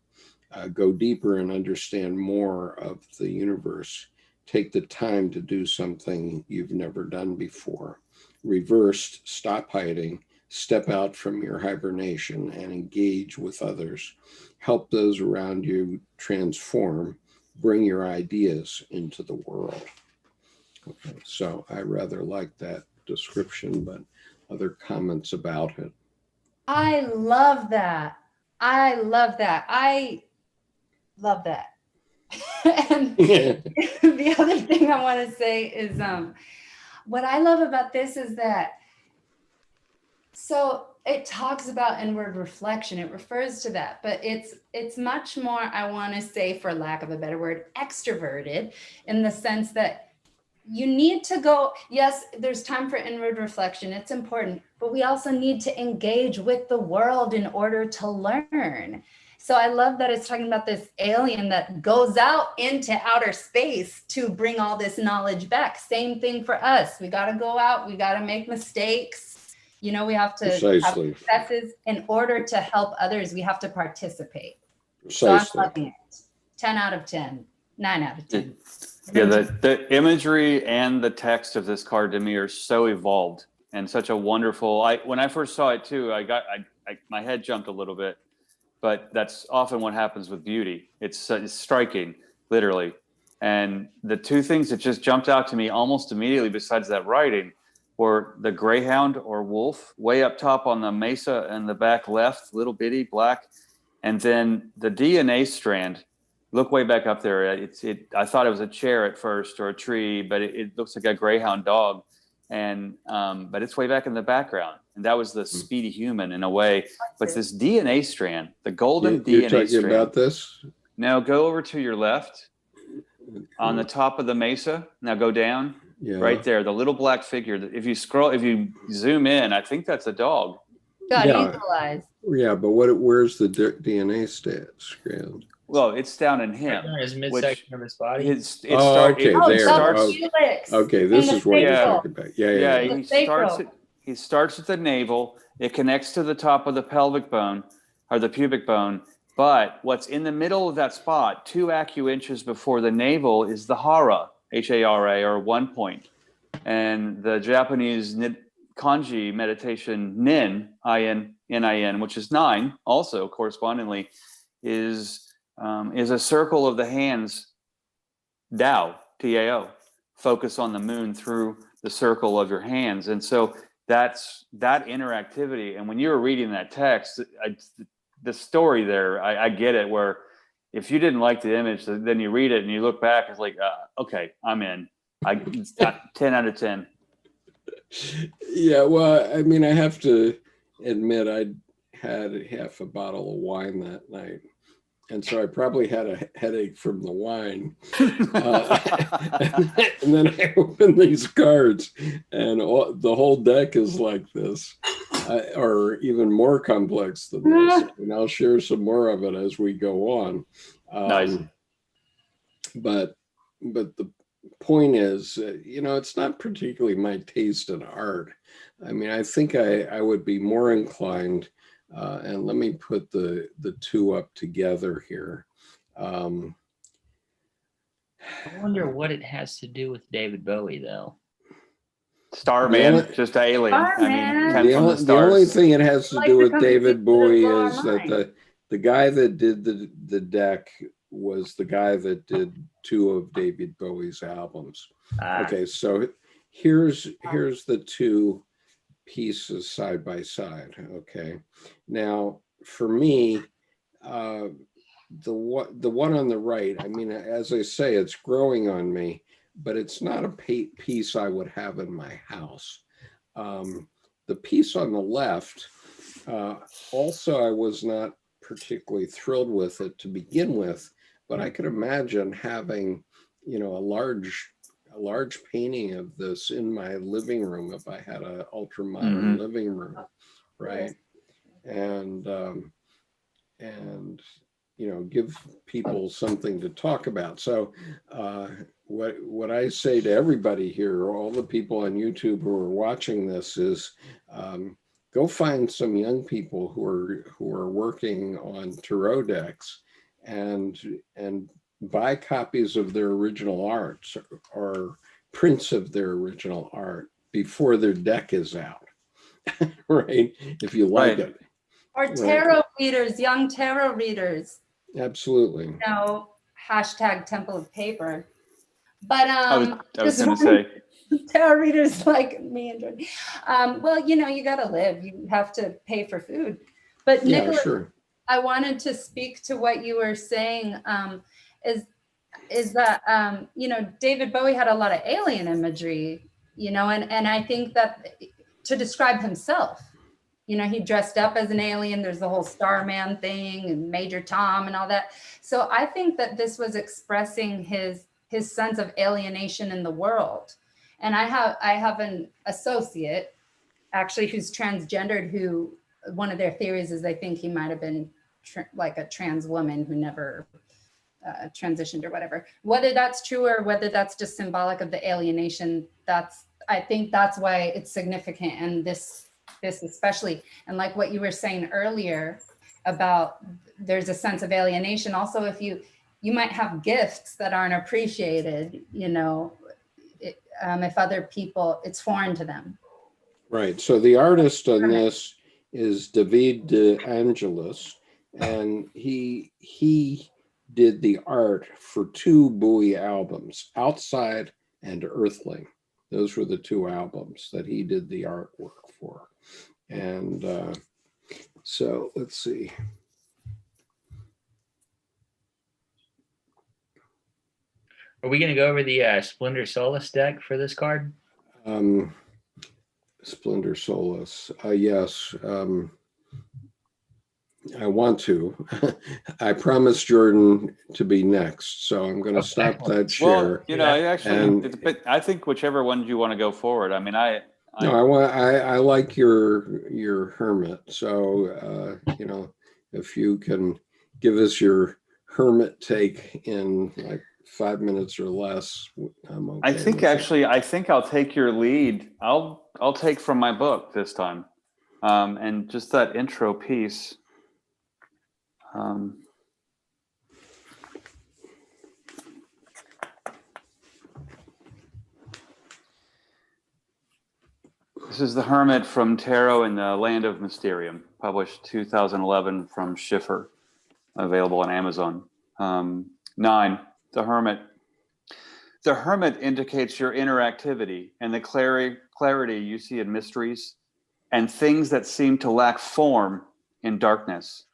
Go deeper and understand more of the universe. Take the time to do something you've never done before. Reversed, stop hiding. Step out from your hibernation and engage with others. Help those around you transform. Bring your ideas into the world. Okay, so I rather like that description, but other comments about it? I love that. I love that. I love that. And the other thing I want to say is what I love about this is that, so it talks about inward reflection. It refers to that, but it's much more, I want to say, for lack of a better word, extroverted, in the sense that you need to go, yes, there's time for inward reflection. It's important, but we also need to engage with the world in order to learn. So I love that it's talking about this alien that goes out into outer space to bring all this knowledge back. Same thing for us. We got to go out. We got to make mistakes. You know, we have to have successes in order to help others. We have to participate. So I'm loving it. 10 out of 10, 9 out of 10. Yeah, the imagery and the text of this card to me are so evolved and such a wonderful. When I first saw it too, my head jumped a little bit, but that's often what happens with beauty. It's striking, literally. And the two things that just jumped out to me almost immediately, besides that writing, were the greyhound or wolf way up top on the mesa in the back left, little bitty black, and then the DNA strand. Look way back up there. I thought it was a chair at first or a tree, but it looks like a greyhound dog, and but it's way back in the background. And that was the speedy human in a way. But this DNA strand, the golden DNA strand. You're talking about this? Now go over to your left on the top of the mesa. Now go down. Yeah. Right there, the little black figure. If you zoom in, I think that's a dog. Got equalized. Yeah, but where's the DNA strand? Well, it's down in him. Right his midsection of his body. Okay, this is what you're talking about. Yeah. He starts at the navel. It connects to the top of the pelvic bone or the pubic bone. But what's in the middle of that spot, 2 acuinches before the navel, is the hara, H-A-R-A, or 1 point. And the Japanese kanji meditation nin, I-N, N-I-N, which is 9, also correspondingly, is a circle of the hands, Tao, T-A-O, focus on the moon through the circle of your hands. And so that's that interactivity. And when you were reading that text, the story there, I get it, where if you didn't like the image, then you read it and you look back, it's like, okay, I'm in. 10 out of 10. Yeah, well, I mean, I have to admit, I had half a bottle of wine that night. And so I probably had a headache from the wine. And then I opened these cards, and the whole deck is like this, or even more complex than this. And I'll share some more of it as we go on. Nice. But the point is, it's not particularly my taste in art. I mean, I think I would be more inclined. And let me put the two up together here. I wonder what it has to do with David Bowie, though. Starman, just alien. Starman. I mean, the only thing it has to do with David Bowie is that the guy that did the deck was the guy that did 2 of David Bowie's albums. Okay, so here's the 2 pieces side by side. Okay, now for me, the one on the right, I mean, as I say, it's growing on me, but it's not a piece I would have in my house. The piece on the left, also I was not particularly thrilled with it to begin with, but I could imagine having, a large painting of this in my living room if I had an ultra modern living room, right? And give people something to talk about. So what I say to everybody here, all the people on YouTube who are watching this, is go find some young people who are working on tarot decks and buy copies of their original art or prints of their original art before their deck is out, right? If you like it. Or tarot readers, young tarot readers. Absolutely. Hashtag Temple of Paper. But I was going to say. Tarot readers like me and Jordan. Well, you got to live. You have to pay for food. But Nicholas, sure. I wanted to speak to what you were saying. Is that David Bowie had a lot of alien imagery, and I think that to describe himself, he dressed up as an alien. There's the whole Starman thing and Major Tom and all that. So I think that this was expressing his his sense of alienation in the world. And I have an associate actually who's transgendered, who one of their theories is they think he might have been like a trans woman who never transitioned or whatever. Whether that's true or whether that's just symbolic of the alienation, I think that's why it's significant. And this especially, and like what you were saying earlier about there's a sense of alienation. Also, if you might have gifts that aren't appreciated, if other people, it's foreign to them. Right. So the artist on this is David De Angelis, and he did the art for 2 Bowie albums, Outside and Earthling. Those were the 2 albums that he did the artwork for. And so let's see. Are we going to go over the Splendor Solas deck for this card? Splendor Solas. Yes. I want to. I promised Jordan to be next, so I'm going to stop that share. Well, I think whichever one you want to go forward. I mean, I like your Hermit. So if you can give us your Hermit take in like 5 minutes or less, I'm okay. I think I'll take your lead. I'll take from my book this time, and just that intro piece. This is the Hermit from Tarot in the Land of Mysterium, published 2011 from Schiffer, available on Amazon. 9, the Hermit. The Hermit indicates your interactivity and the clarity you see in mysteries and things that seem to lack form in darkness.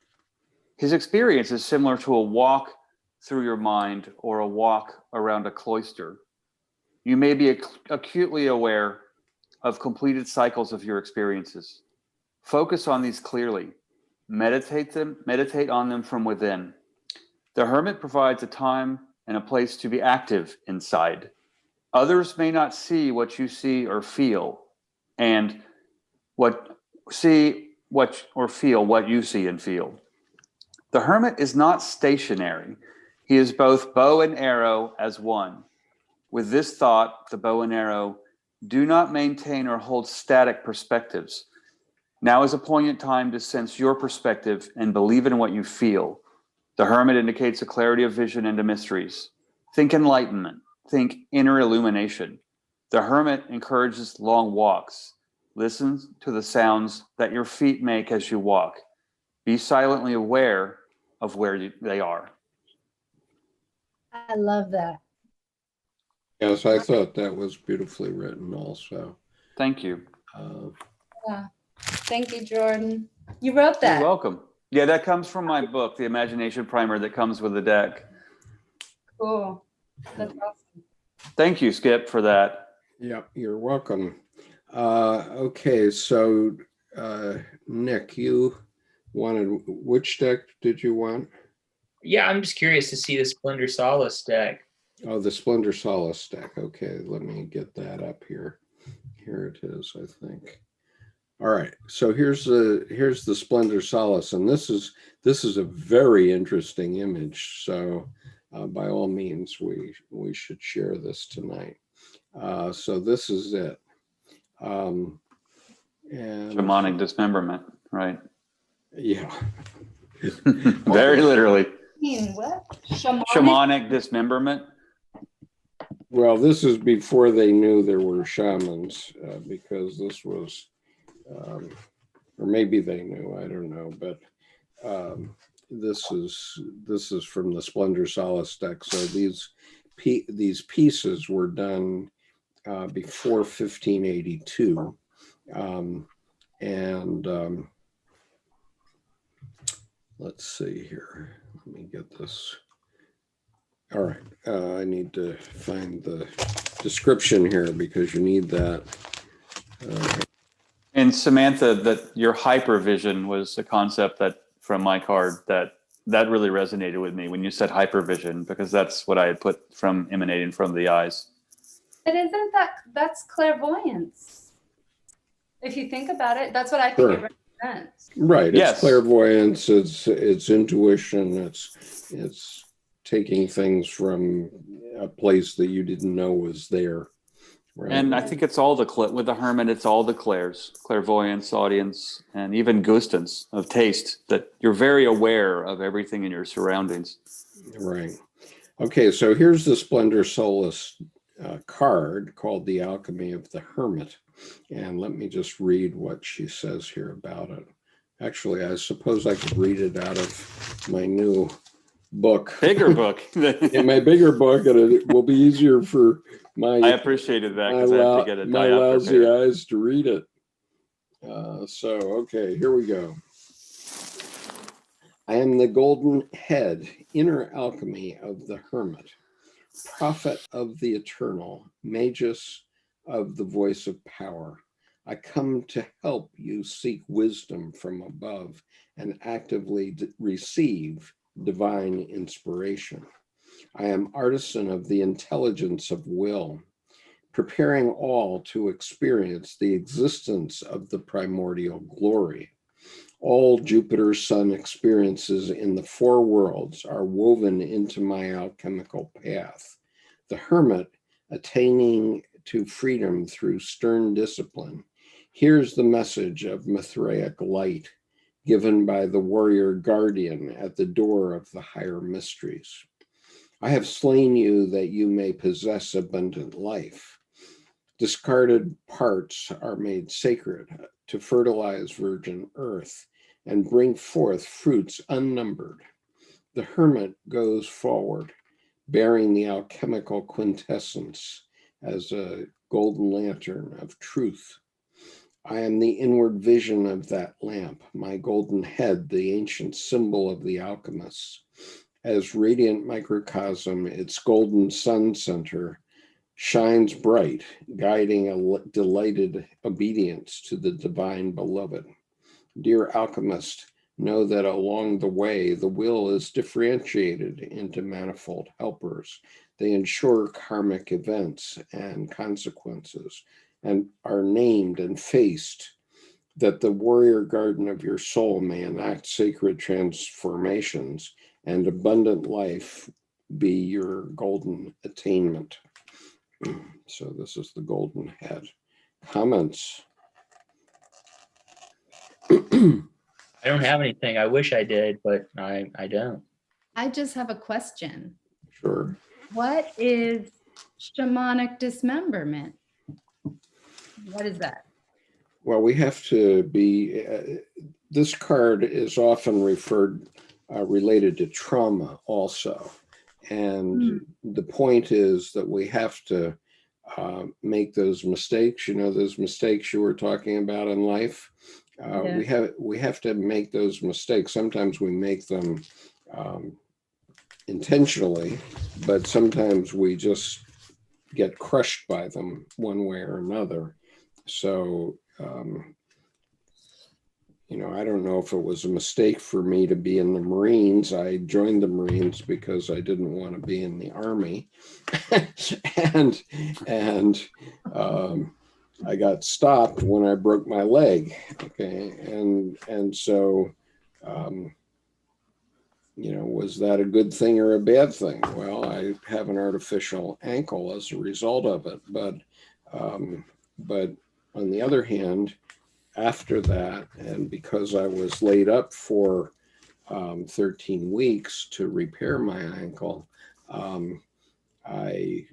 His experience is similar to a walk through your mind or a walk around a cloister. You may be acutely aware of completed cycles of your experiences. Focus on these clearly. Meditate on them from within. The Hermit provides a time and a place to be active inside. Others may not see what you see or feel, and what you see and feel. The Hermit is not stationary. He is both bow and arrow as one. With this thought, the bow and arrow do not maintain or hold static perspectives. Now is a poignant time to sense your perspective and believe in what you feel. The Hermit indicates a clarity of vision into mysteries. Think enlightenment. Think inner illumination. The Hermit encourages long walks. Listen to the sounds that your feet make as you walk. Be silently aware of where they are. I love that. Yes, I thought that was beautifully written also. Thank you. Yeah. Thank you, Jordan. You wrote that. You're welcome. Yeah, that comes from my book, The Imagination Primer, that comes with the deck. Cool. That's awesome. Thank you, Skip, for that. Yep, you're welcome. Okay, so Nick, you wanted, which deck did you want? Yeah, I'm just curious to see the Splendor Solas deck. Oh, the Splendor Solas deck. Okay, let me get that up here. Here it is, I think. All right, so here's the Splendor Solas, and this is a very interesting image. So by all means, we should share this tonight. So this is it. And Shamanic dismemberment, right? Yeah. Very literally. What? Shamanic dismemberment. Well, this is before they knew there were shamans, because this was, or maybe they knew, I don't know, but this is from the Splendor Solas deck. So these pieces were done before 1582, and let's see here. Let me get this. All right, I need to find the description here because you need that. And Samantha, that your hypervision was a concept that from my card that that really resonated with me when you said hypervision, because that's what I had put from emanating from the eyes. But isn't that's clairvoyance? If you think about it, that's what I think it represents. Right. It's Yes. clairvoyance. It's intuition. It's taking things from a place that you didn't know was there. Right. And I think it's all with the Hermit, it's all the clairs, clairvoyance, audience, and even gustance of taste, that you're very aware of everything in your surroundings. Right. Okay, so here's the Splendor Solas card called The Alchemy of the Hermit. And let me just read what she says here about it. Actually, I suppose I could read it out of my new book. Bigger book. In my bigger book, and it will be easier for I appreciated that, because I have to get it my lousy eyes to read it. Okay, here we go. I am the golden head, inner alchemy of the hermit, prophet of the eternal, magus of the voice of power. I come to help you seek wisdom from above and actively receive divine inspiration. I am artisan of the intelligence of will, preparing all to experience the existence of the primordial glory. All Jupiter's sun experiences in the four worlds are woven into my alchemical path. The hermit, attaining to freedom through stern discipline, hears the message of Mithraic light given by the warrior guardian at the door of the higher mysteries. I have slain you that you may possess abundant life. Discarded parts are made sacred to fertilize virgin earth and bring forth fruits unnumbered. The hermit goes forward, bearing the alchemical quintessence as a golden lantern of truth. I am the inward vision of that lamp, my golden head, the ancient symbol of the alchemists. As radiant microcosm, its golden sun center shines bright, guiding a delighted obedience to the divine beloved. Dear alchemist, know that along the way, the will is differentiated into manifold helpers. They ensure karmic events and consequences and are named and faced, that the warrior garden of your soul may enact sacred transformations and abundant life be your golden attainment. So this is the golden head. Comments? I don't have anything. I wish I did, but I don't. I just have a question. Sure. What is shamanic dismemberment? What is that? Well, we have to be, this card is often related to trauma also. And the point is that we have to make those mistakes, those mistakes you were talking about in life. We have to make those mistakes. Sometimes we make them intentionally, but sometimes we just get crushed by them one way or another. So, I don't know if it was a mistake for me to be in the Marines. I joined the Marines because I didn't want to be in the Army. and I got stopped when I broke my leg. Okay. And so, was that a good thing or a bad thing? Well, I have an artificial ankle as a result of it. But on the other hand, after that, and because I was laid up for 13 weeks to repair my ankle, I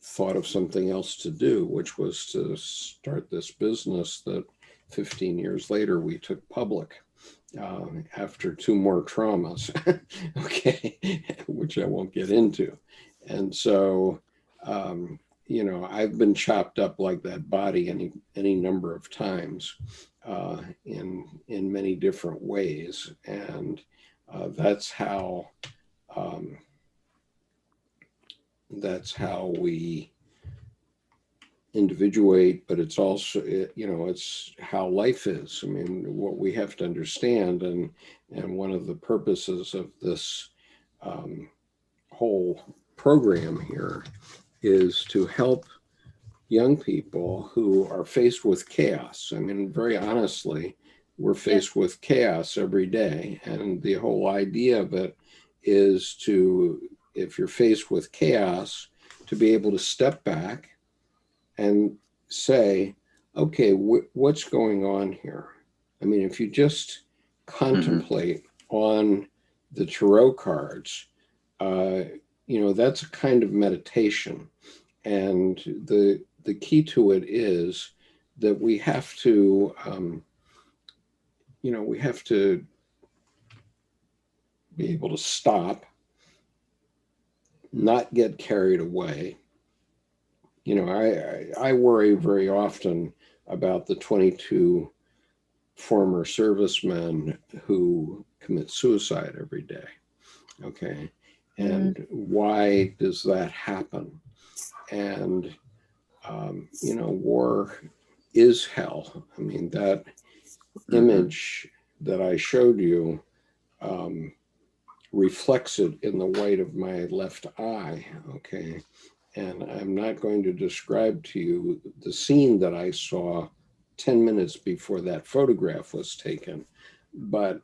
thought of something else to do, which was to start this business that 15 years later we took public after 2 more traumas, okay, which I won't get into. And so, I've been chopped up like that body any number of times in many different ways, and that's how we individuate. But it's also it's how life is. I mean, what we have to understand, And one of the purposes of this whole program here is to help young people who are faced with chaos. I mean, very honestly, we're faced with chaos every day. And the whole idea of it is to, if you're faced with chaos, to be able to step back and say, okay, what's going on here? I mean, if you just contemplate on the tarot cards, you know, that's a kind of meditation. And the key to it is that we have to, you know, we have to be able to stop, not get carried away. You know, I worry very often about the 22 former servicemen who commit suicide every day. Okay. And why does that happen? And, you know, war is hell. I mean, that image that I showed you reflects it in the white of my left eye. Okay. And I'm not going to describe to you the scene that I saw 10 minutes before that photograph was taken, but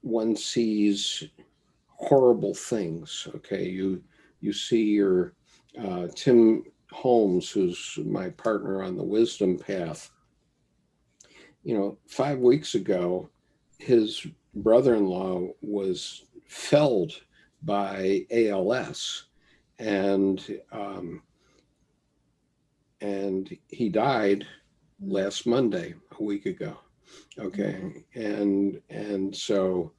one sees horrible things. Okay, you see your Tim Holmes, who's my partner on the wisdom path. You know, 5 weeks ago, his brother-in-law was felled by ALS, and he died last Monday, a week ago. Okay, and so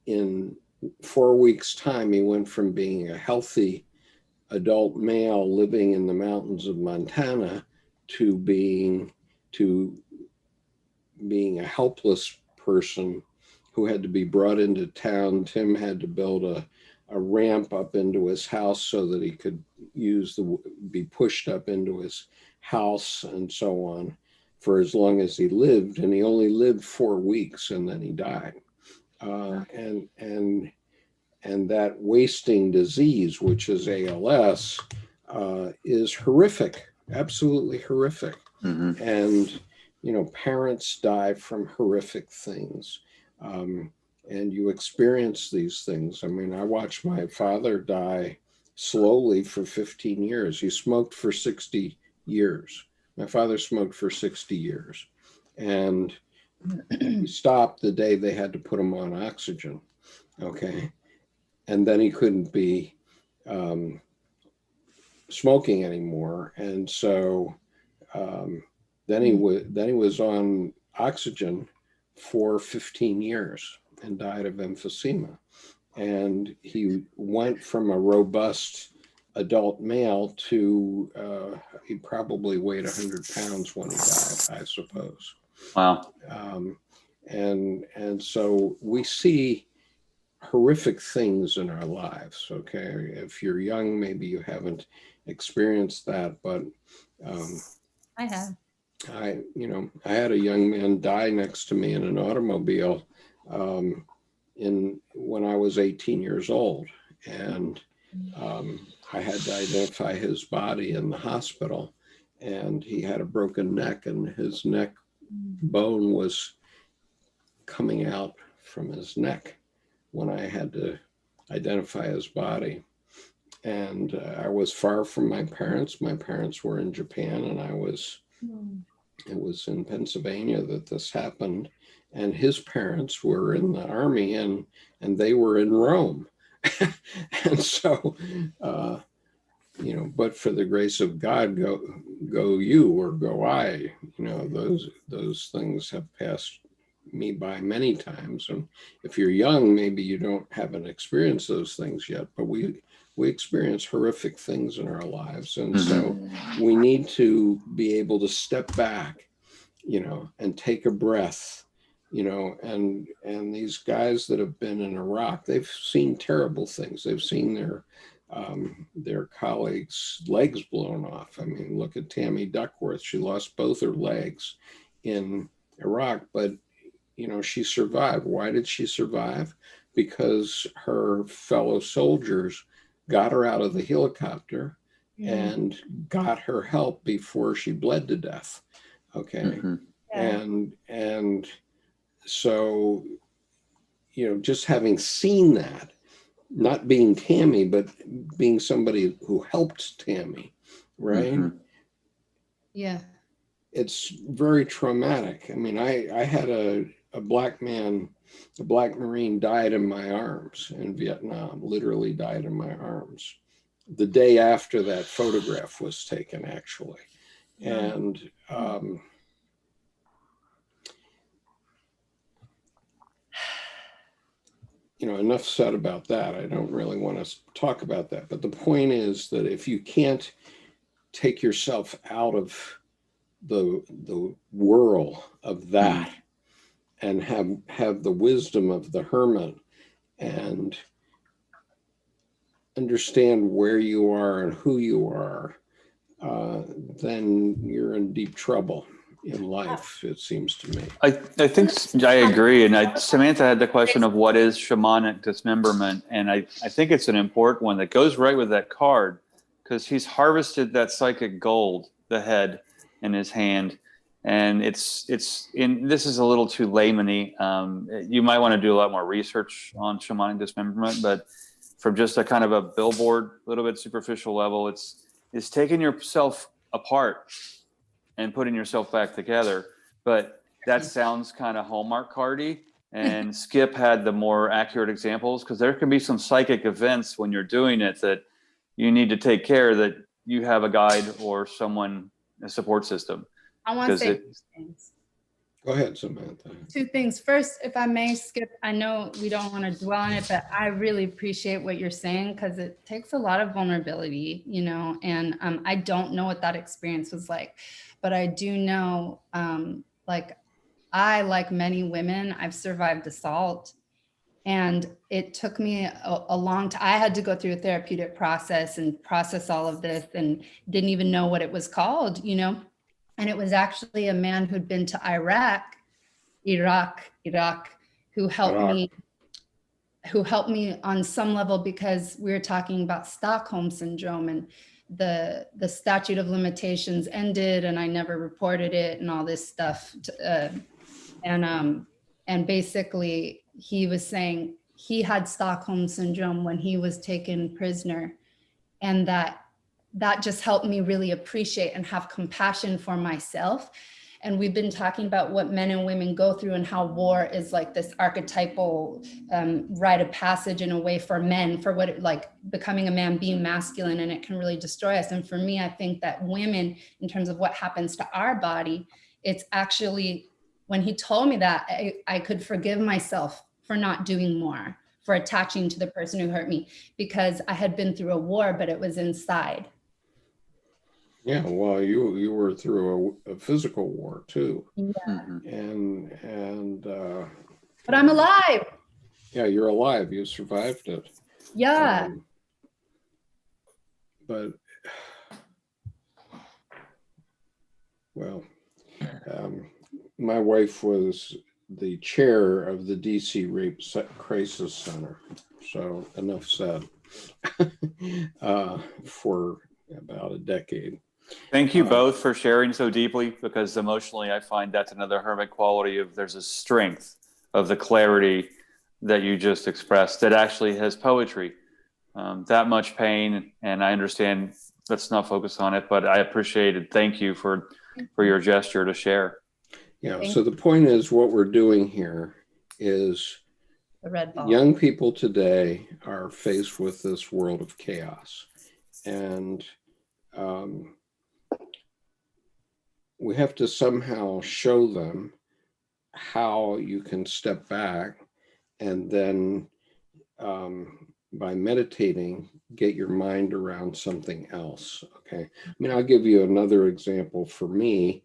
in 4 weeks' time, he went from being a healthy adult male living in the mountains of Montana to being a helpless person who had to be brought into town. Tim had to build a ramp up into his house so that he could be pushed up into his house and so on for as long as he lived. And he only lived 4 weeks and then he died. And that wasting disease, which is ALS, is horrific, absolutely horrific. And, you know, parents die from horrific things. And you experience these things. I mean, I watched my father die slowly for 15 years. He smoked for 60 years. My father smoked for 60 years. And he stopped the day they had to put him on oxygen. Okay. And then he couldn't be smoking anymore. And so then he was on oxygen for 15 years and died of emphysema. And he went from a robust adult male to he probably weighed 100 pounds when he died, I suppose. Wow. And so we see horrific things in our lives. Okay, if you're young, maybe you haven't experienced that, but I have. I had a young man die next to me in an automobile when I was 18 years old, and I had to identify his body in the hospital, and he had a broken neck, and his neck bone was coming out from his neck when I had to identify his body. And I was far from my parents. My parents were in Japan, and it was in Pennsylvania that this happened. And his parents were in the army, and they were in Rome. And so, you know, but for the grace of God, go you or go I. You know, those things have passed me by many times. And if you're young, maybe you haven't experienced those things yet, but we experience horrific things in our lives. And so we need to be able to step back, you know, and take a breath, you know, and these guys that have been in Iraq, they've seen terrible things. They've seen their colleagues' legs blown off. I mean, look at Tammy Duckworth. She lost both her legs in Iraq, but you know, she survived. Why did she survive? Because her fellow soldiers got her out of the helicopter and got her help before she bled to death. Okay. And so, you know, just having seen that, not being Tammy, but being somebody who helped Tammy, right? Yeah. It's very traumatic. I mean, I had a black man, a black Marine died in my arms in Vietnam, literally died in my arms. The day after that photograph was taken, actually. And you know, enough said about that. I don't really want to talk about that. But the point is that if you can't take yourself out of the whirl of that and have the wisdom of the hermit and understand where you are and who you are, then you're in deep trouble in life, it seems to me. I think I agree. And Samantha had the question of what is shamanic dismemberment. And I think it's an important one that goes right with that card, because he's harvested that psychic gold, the head in his hand. And this is a little too layman-y. You might want to do a lot more research on shamanic dismemberment, but from just a kind of a billboard, a little bit superficial level, it's taking yourself apart and putting yourself back together. But that sounds kind of Hallmark cardy. And Skip had the more accurate examples, because there can be some psychic events when you're doing it that you need to take care that you have a guide or someone, a support system. I want to say two things. Go ahead, Samantha. Two things. First, if I may, Skip, I know we don't want to dwell on it, but I really appreciate what you're saying, because it takes a lot of vulnerability, you know, and I don't know what that experience was like, but I do know, like many women, I've survived assault, and it took me a long time. I had to go through a therapeutic process and process all of this, and didn't even know what it was called, you know. And it was actually a man who'd been to Iraq, who helped me on some level, because we were talking about Stockholm syndrome, and the statute of limitations ended and I never reported it and all this stuff. And basically he was saying he had Stockholm syndrome when he was taken prisoner, and that just helped me really appreciate and have compassion for myself. And we've been talking about what men and women go through, and how war is like this archetypal rite of passage in a way for men, for what it, like becoming a man, being masculine, and it can really destroy us. And for me, I think that women, in terms of what happens to our body, it's actually, when he told me that, I could forgive myself for not doing more, for attaching to the person who hurt me, because I had been through a war, but it was inside. Yeah, well, you were through a physical war too. Yeah. And but I'm alive. Yeah, you're alive. You survived it. Yeah. But well, my wife was the chair of the DC Rape Crisis Center. So enough said. For about a decade. Thank you both for sharing so deeply, because emotionally I find that's another hermit quality of, there's a strength of the clarity that you just expressed that actually has poetry. That much pain, and I understand, let's not focus on it, but I appreciate it. Thank you for your gesture to share. Yeah, so the point is, what we're doing here is the red ball. Young people today are faced with this world of chaos, and we have to somehow show them how you can step back and then by meditating, get your mind around something else. Okay. I mean, I'll give you another example. For me,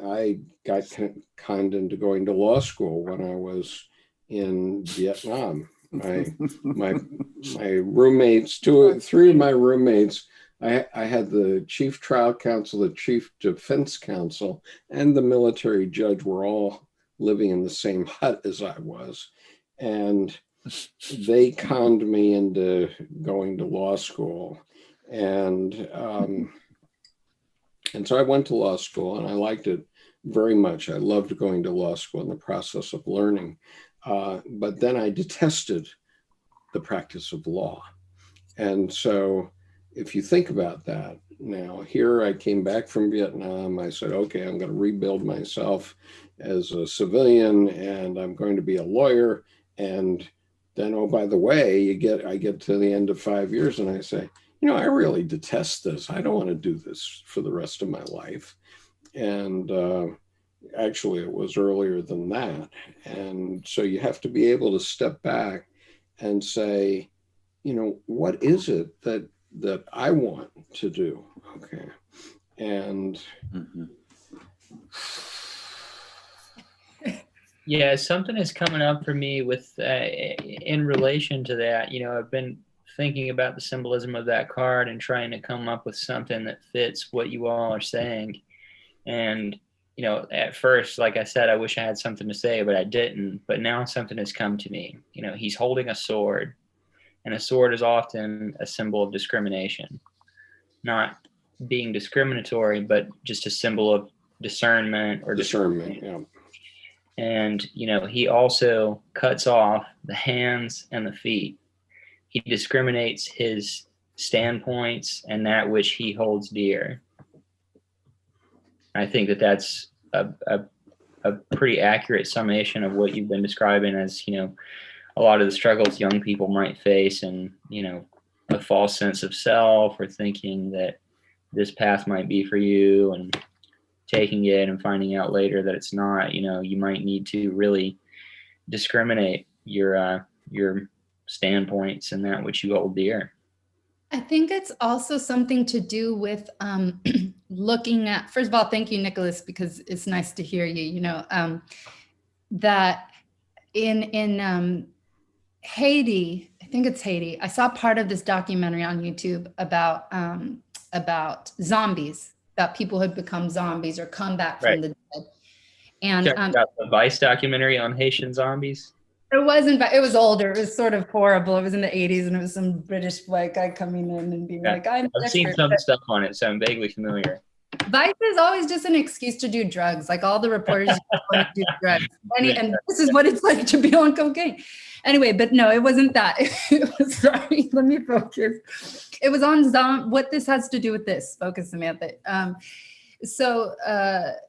I got conned into going to law school when I was in Vietnam. My roommates, three of my roommates, I had the chief trial counsel, the chief defense counsel, and the military judge were all living in the same hut as I was. And they conned me into going to law school. And so I went to law school, and I liked it very much. I loved going to law school and the process of learning. But then I detested the practice of law. And so if you think about that, now here I came back from Vietnam. I said, okay, I'm going to rebuild myself as a civilian, and I'm going to be a lawyer. And then, oh, by the way, I get to the end of 5 years and I say, I really detest this. I don't want to do this for the rest of my life. And actually, it was earlier than that. And so you have to be able to step back and say, what is it that I want to do? Okay. And yeah, something is coming up for me with in relation to that. I've been thinking about the symbolism of that card and trying to come up with something that fits what you all are saying. And at first, like I said, I wish I had something to say, but I didn't. But now something has come to me. He's holding a sword, and a sword is often a symbol of discrimination, not being discriminatory, but just a symbol of discernment or discernment. Yeah. And he also cuts off the hands and the feet. He discriminates his standpoints and that which he holds dear. I think that that's a pretty accurate summation of what you've been describing as, a lot of the struggles young people might face, and, a false sense of self, or thinking that this path might be for you and taking it and finding out later that it's not. You might need to really discriminate your standpoints and that which you hold dear. I think it's also something to do with looking at, first of all, thank you, Nicholas, because it's nice to hear you, that in Haiti, I think it's Haiti, I saw part of this documentary on YouTube about zombies, that people had become zombies or come back from the dead. And about the Vice documentary on Haitian zombies. It wasn't, but it was older. It was sort of horrible. It was in the 80s, and it was some British white guy coming in and being like, I've seen some stuff on it, so I'm vaguely familiar. Vice is always just an excuse to do drugs. Like all the reporters want to do drugs. And this is what it's like to be on cocaine. Anyway, but no, it wasn't that. It was, sorry, let me focus. It was on what this has to do with this. Focus, Samantha. So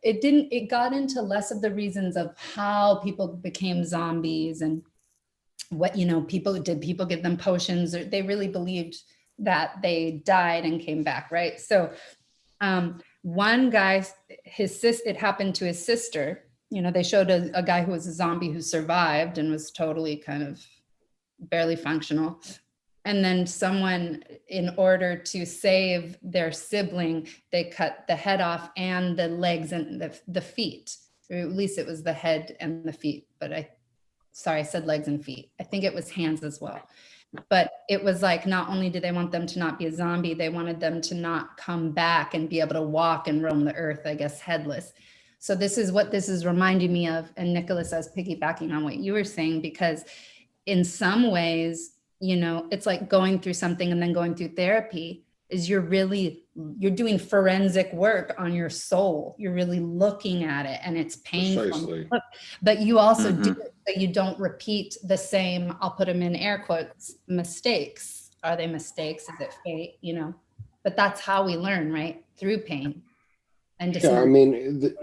it got into less of the reasons of how people became zombies and what, people give them potions, or they really believed that they died and came back, right? So one guy, it happened to his sister. They showed a guy who was a zombie who survived and was totally kind of barely functional. And then someone, in order to save their sibling, they cut the head off and the legs and the feet. Or at least it was the head and the feet. But I said legs and feet. I think it was hands as well. But it was like, not only did they want them to not be a zombie, they wanted them to not come back and be able to walk and roam the earth, I guess, headless. So this is what this is reminding me of. And Nicholas, I was piggybacking on what you were saying, because in some ways, it's like going through something and then going through therapy is you're doing forensic work on your soul. You're really looking at it, and it's painful. But you also do it so you don't repeat the same, I'll put them in air quotes, mistakes. Are they mistakes? Is it fate? But that's how we learn, right? Through pain. And yeah, I mean,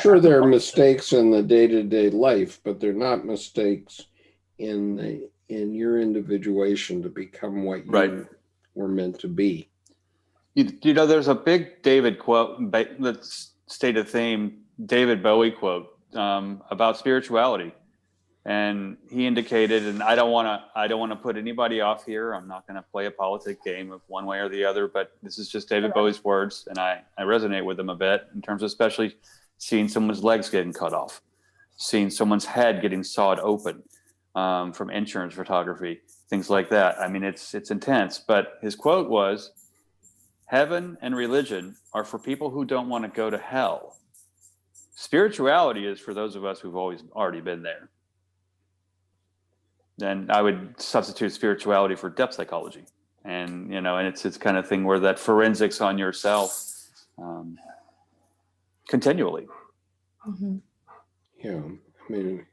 sure, there are mistakes in the day-to-day life, but they're not mistakes in your individuation to become what you were meant to be. There's a big David quote, let's state a theme, David Bowie quote about spirituality. And he indicated, and I don't want to put anybody off here. I'm not going to play a politic game of one way or the other, but this is just David Bowie's words. And I resonate with them a bit in terms of especially seeing someone's legs getting cut off, seeing someone's head getting sawed open from insurance photography, things like that. I mean, it's intense, but his quote was, "Heaven and religion are for people who don't want to go to hell. Spirituality is for those of us who've already been there. Then I would substitute spirituality for depth psychology. And, and it's kind of thing where that forensics on yourself continually. Mm-hmm. Yeah. I mean,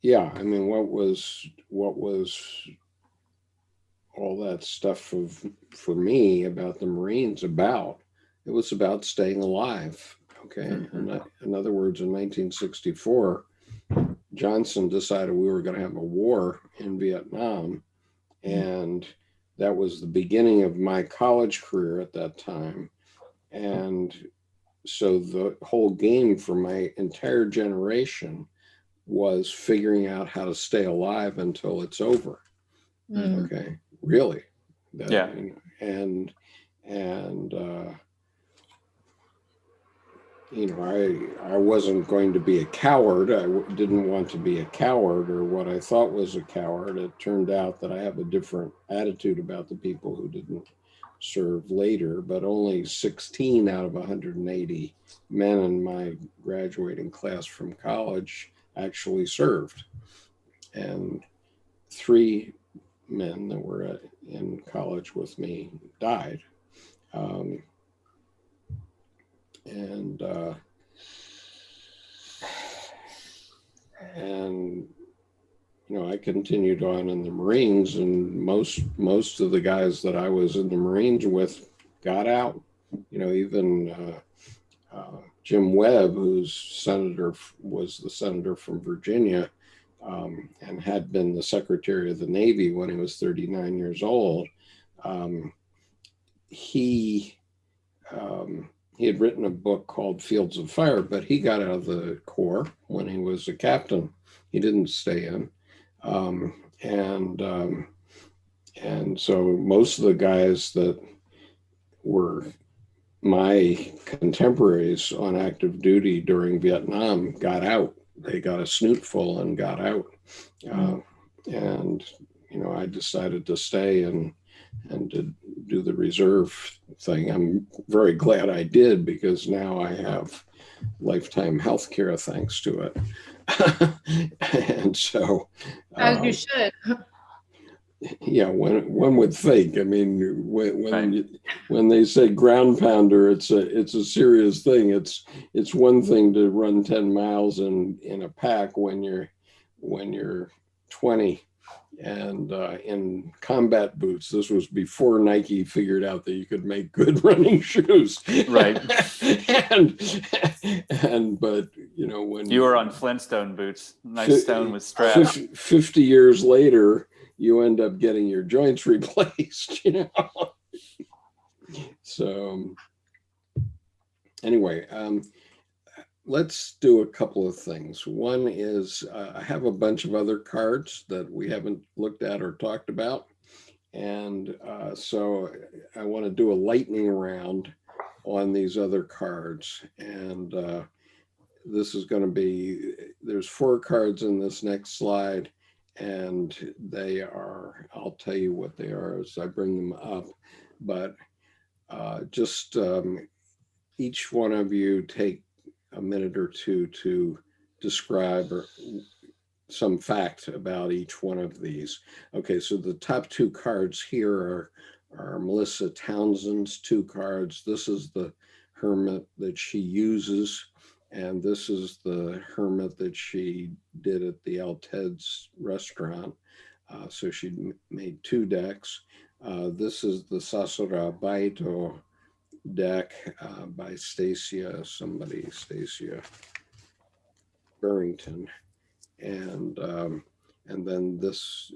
yeah. I mean, what was all that stuff for me about the Marines about? It was about staying alive. Okay. Mm-hmm. In other words, in 1964, Johnson decided we were going to have a war in Vietnam. And that was the beginning of my college career at that time. And so the whole game for my entire generation was figuring out how to stay alive until it's over. Mm. Okay. Really. Yeah. And I wasn't going to be a coward. I didn't want to be a coward or what I thought was a coward. It turned out that I have a different attitude about the people who didn't serve later, but only 16 out of 180 men in my graduating class from college actually served. And 3 men that were in college with me died. And I continued on in the Marines, and most of the guys that I was in the Marines with got out. Even Jim Webb, who's was the senator from Virginia, and had been the Secretary of the Navy when he was 39 years old. He had written a book called Fields of Fire, but he got out of the Corps when he was a captain. He didn't stay in. And so most of the guys that were my contemporaries on active duty during Vietnam got out. They got a snootful and got out. And I decided to stay and to do the reserve thing. I'm very glad I did, because now I have lifetime health care thanks to it. And so As you should. Yeah, one would think. I mean, Right. when they say ground pounder, it's a serious thing. It's one thing to run 10 miles in a pack when you're 20 and in combat boots. This was before Nike figured out that you could make good running shoes. Right. But when You were on Flintstone boots, nice stone with straps. 50 years later, you end up getting your joints replaced, So anyway, let's do a couple of things. One is I have a bunch of other cards that we haven't looked at or talked about. And so I want to do a lightning round on these other cards. And this is going to be, there's 4 cards in this next slide. And they are, I'll tell you what they are as I bring them up, but just each one of you take a minute or two to describe some fact about each one of these. Okay, so the top 2 cards here are Melissa Townsend's 2 cards. This is the Hermit that she uses. And this is the Hermit that she did at the El Ted's restaurant. So she made 2 decks. This is the Sasura Baito deck by Stacia Burrington. And then this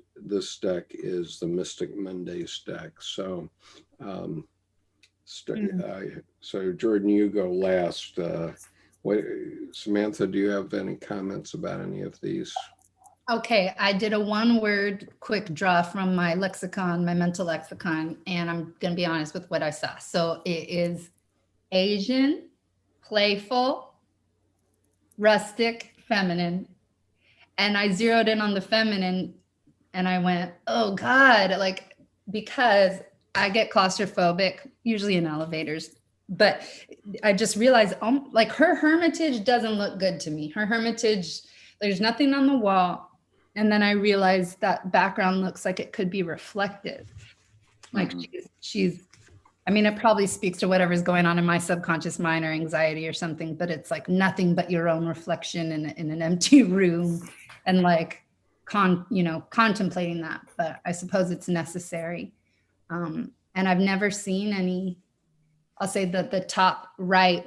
deck is the Mystic Mondays deck. So so Jordan, you go last. Samantha, do you have any comments about any of these? Okay, I did a 1-word quick draw from my lexicon, my mental lexicon, and I'm going to be honest with what I saw. So it is Asian, playful, rustic, feminine. And I zeroed in on the feminine and I went, oh God, because I get claustrophobic, usually in elevators. but I just realized, like her hermitage doesn't look good to me. Her hermitage, there's nothing on the wall. And then I realized that background looks like it could be reflective. Like she's, I mean, it probably speaks to whatever's going on in my subconscious mind or anxiety or something, but it's like nothing but your own reflection in an empty room, and like, contemplating that. But I suppose it's necessary. And I've never seen any, I'll say that the top right,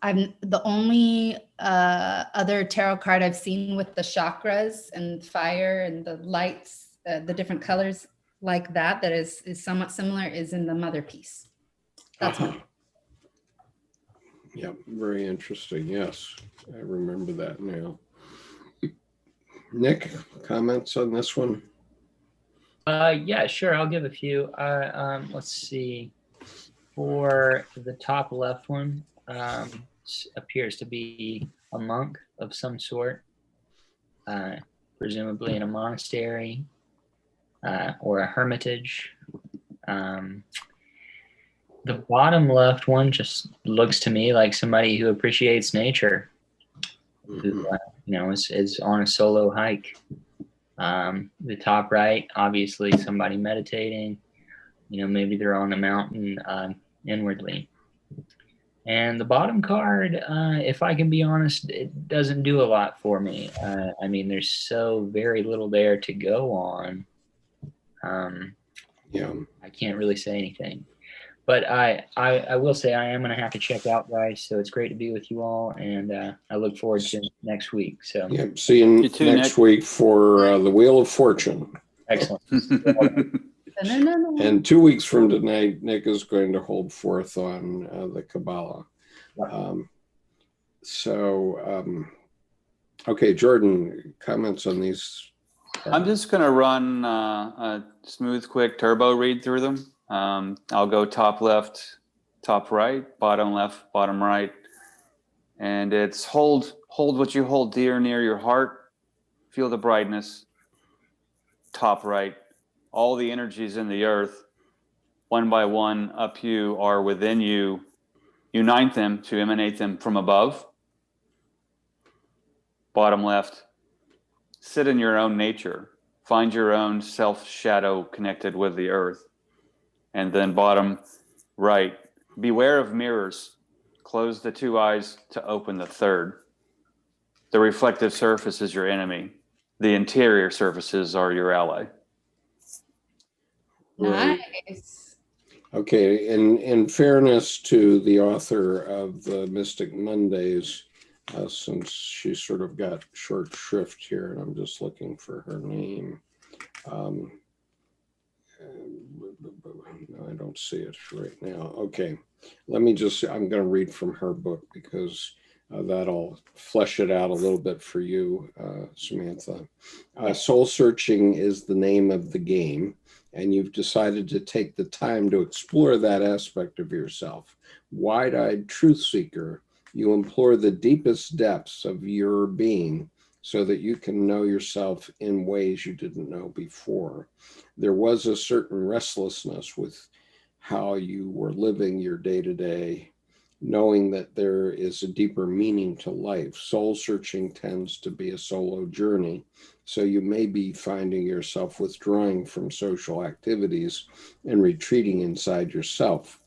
I'm the only other tarot card I've seen with the chakras and fire and the lights, the different colors like that is somewhat similar, is in the mother piece. That's Yeah, very interesting. Yes, I remember that now. Nick, comments on this one? Yeah, sure. I'll give a few. Let's see. For the top left one, appears to be a monk of some sort, presumably in a monastery or a hermitage. The bottom left one just looks to me like somebody who appreciates nature, who is on a solo hike. The top right, obviously somebody meditating. Maybe they're on a mountain inwardly. And the bottom card, if I can be honest, it doesn't do a lot for me. I mean, there's so very little there to go on. I can't really say anything. But I will say I am going to have to check out, guys. So it's great to be with you all. And I look forward to next week. So see you next week for the Wheel of Fortune. Excellent. And 2 weeks from tonight, Nick is going to hold forth on the Kabbalah. Okay, Jordan, comments on these? I'm just going to run a smooth, quick turbo read through them. I'll go top left, top right, bottom left, bottom right. And it's hold what you hold dear near your heart. Feel the brightness. Top right. All the energies in the earth, one by one, up you are within you. Unite them to emanate them from above. Bottom left. Sit in your own nature. Find your own self-shadow connected with the earth. And then bottom right, beware of mirrors. Close the two eyes to open the third. The reflective surface is your enemy. The interior surfaces are your ally. Nice. Okay, in fairness to the author of the Mystic Mondays, since she sort of got short shrift here, and I'm just looking for her name. No, I don't see it right now. Okay, I'm going to read from her book because that'll flesh it out a little bit for you, Samantha. Soul searching is the name of the game, and you've decided to take the time to explore that aspect of yourself. Wide-eyed truth seeker, you implore the deepest depths of your being so that you can know yourself in ways you didn't know before. There was a certain restlessness with how you were living your day-to-day, knowing that there is a deeper meaning to life. Soul searching tends to be a solo journey, so you may be finding yourself withdrawing from social activities and retreating inside yourself.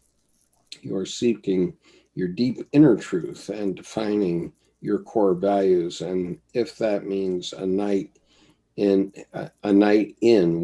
You are seeking your deep inner truth and defining your core values, and if that means a night in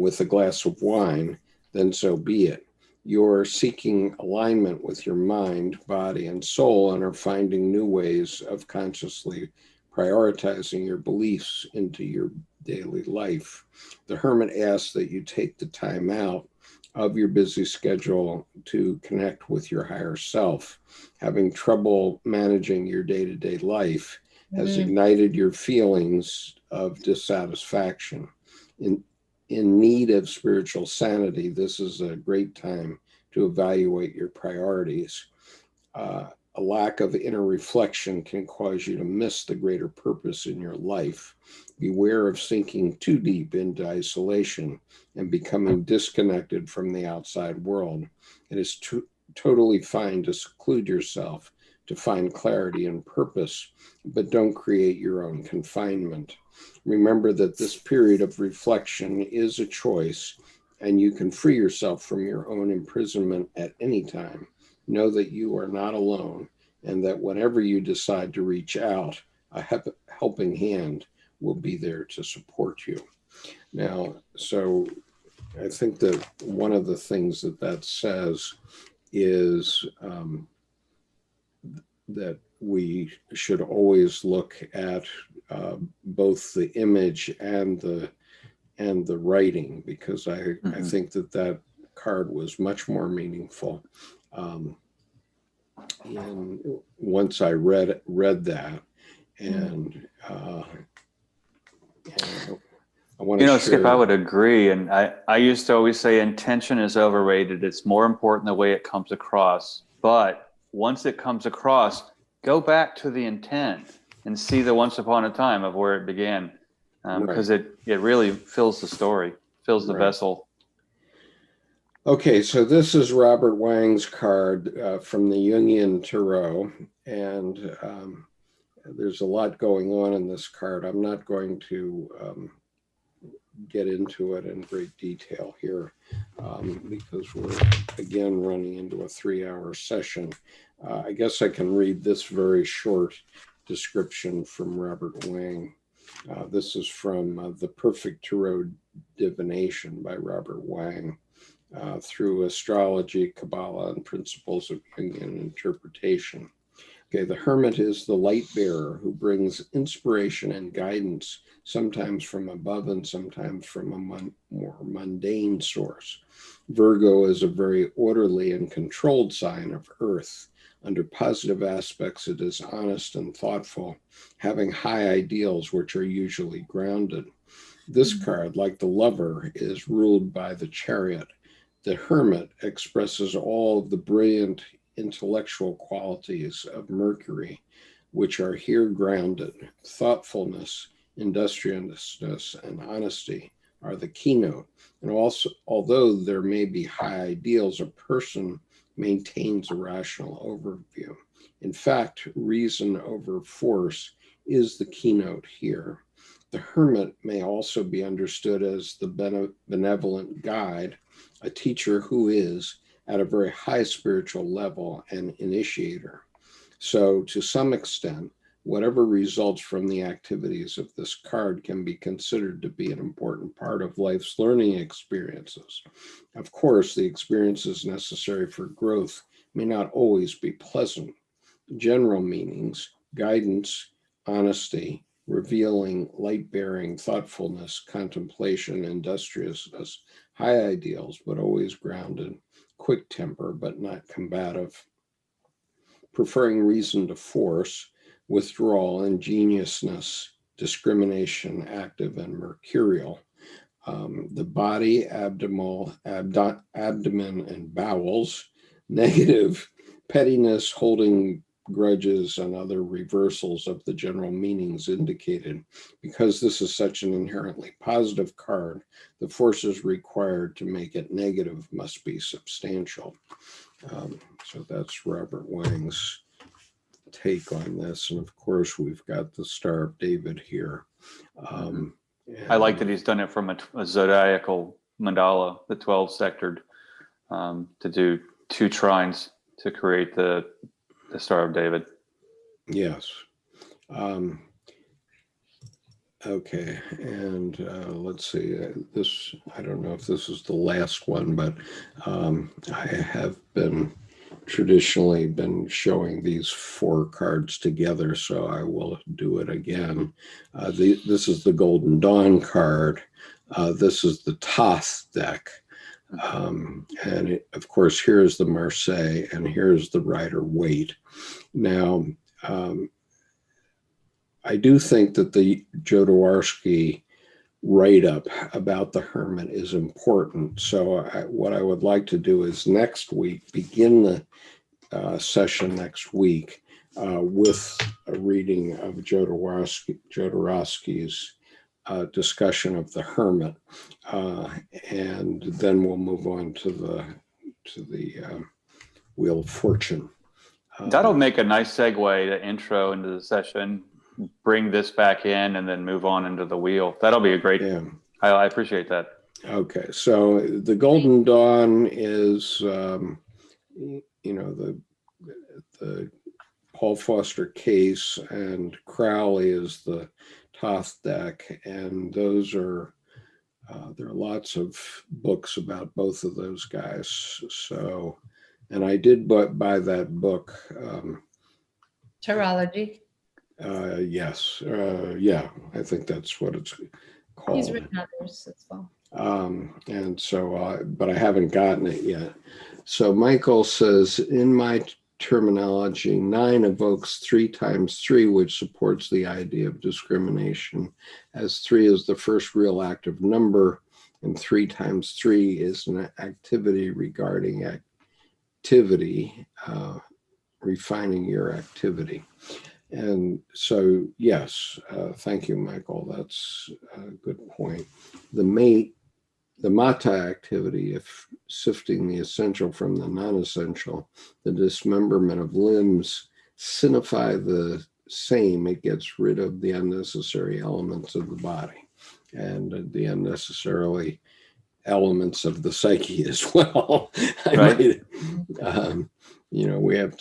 with a glass of wine, then so be it. You're seeking alignment with your mind, body, and soul, and are finding new ways of consciously prioritizing your beliefs into your daily life. The Hermit asks that you take the time out of your busy schedule to connect with your higher self. Having trouble managing your day-to-day life has ignited your feelings of dissatisfaction. In need of spiritual sanity, this is a great time to evaluate your priorities. A lack of inner reflection can cause you to miss the greater purpose in your life. Beware of sinking too deep into isolation and becoming disconnected from the outside world. It is totally fine to seclude yourself, to find clarity and purpose, but don't create your own confinement. Remember that this period of reflection is a choice, and you can free yourself from your own imprisonment at any time. Know that you are not alone, and that whenever you decide to reach out, a helping hand will be there to support you. Now, so I think that one of the things that that says is that we should always look at both the image and the writing, because I think that that card was much more meaningful. And once I read that, and I want to share. Skip, I would agree. And I used to always say intention is overrated. It's more important the way it comes across. But once it comes across, go back to the intent and see the once upon a time of where it began. Because it really fills the story, fills the vessel. Okay, so this is Robert Wang's card from the Jungian Tarot. And there's a lot going on in this card. I'm not going to get into it in great detail here because we're again running into a 3-hour session. I guess I can read this very short description from Robert Wang. This is from The Perfect Tarot Divination by Robert Wang, through astrology, Kabbalah, and principles of Jungian interpretation. Okay, the Hermit is the light bearer who brings inspiration and guidance, sometimes from above and sometimes from a more mundane source. Virgo is a very orderly and controlled sign of Earth. Under positive aspects, it is honest and thoughtful, having high ideals which are usually grounded. This card, like the Lover, is ruled by the Chariot. The Hermit expresses all of the brilliant intellectual qualities of Mercury, which are here grounded. Thoughtfulness, industriousness, and honesty are the keynote. And also, although there may be high ideals, a person maintains a rational overview. In fact, reason over force is the keynote here. The Hermit may also be understood as the benevolent guide, a teacher who is at a very high spiritual level an initiator. So to some extent, whatever results from the activities of this card can be considered to be an important part of life's learning experiences. Of course, the experiences necessary for growth may not always be pleasant. General meanings, guidance, honesty, revealing, light-bearing, thoughtfulness, contemplation, industriousness, high ideals, but always grounded, quick temper, but not combative, preferring reason to force, withdrawal, ingenuousness, discrimination, active and mercurial. The body, abdomen, and bowels, negative, pettiness, holding grudges, and other reversals of the general meanings indicated. Because this is such an inherently positive card, the forces required to make it negative must be substantial. So that's Robert Wang's take on this. And of course, we've got the Star of David here. I like that he's done it from a zodiacal mandala, the 12-sectored, to do 2 trines to create the Star of David. Yes. Okay, and let's see, this, I don't know if this is the last one, but I have traditionally been showing these 4 cards together, so I will do it again. This is the Golden Dawn card. This is the Thoth deck. And of course, here's the Marseille, and here's the Rider Waite. Now, I do think that the Jodorowski write-up about the Hermit is important. So what I would like to do is next week, begin the session next week with a reading of Jodorowsky's discussion of the Hermit, and then we'll move on to the Wheel of Fortune. That'll make a nice segue to intro into the session. Bring this back in and then move on into the wheel. That'll be a great. Yeah. I appreciate that. Okay, so the Golden Dawn is, the Paul Foster Case, and Crowley is the Thoth deck, and those are there are lots of books about both of those guys. So, and I did buy that book. Tarology. Yes, yeah, I think that's what it's called. He's written others as well. And so, but I haven't gotten it yet. So Michael says, in my terminology, 9 evokes 3 times 3, which supports the idea of discrimination, as 3 is the first real active number, and 3 times 3 is an activity regarding activity, refining your activity. And so, yes, thank you, Michael. That's a good point. The mata activity, if sifting the essential from the non-essential, the dismemberment of limbs signify the same. It gets rid of the unnecessary elements of the body and the unnecessarily elements of the psyche as well. Right. We have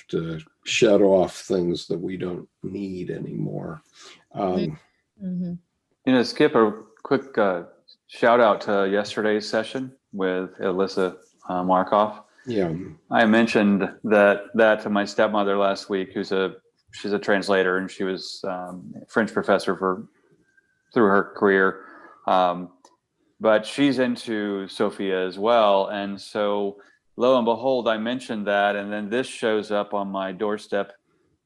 to shut off things that we don't need anymore. Skip, a quick shout out to yesterday's session with Alyssa Markoff. Yeah, I mentioned that to my stepmother last week, she's a translator, and she was a French professor through her career. But she's into Sophia as well. And so lo and behold, I mentioned that, and then this shows up on my doorstep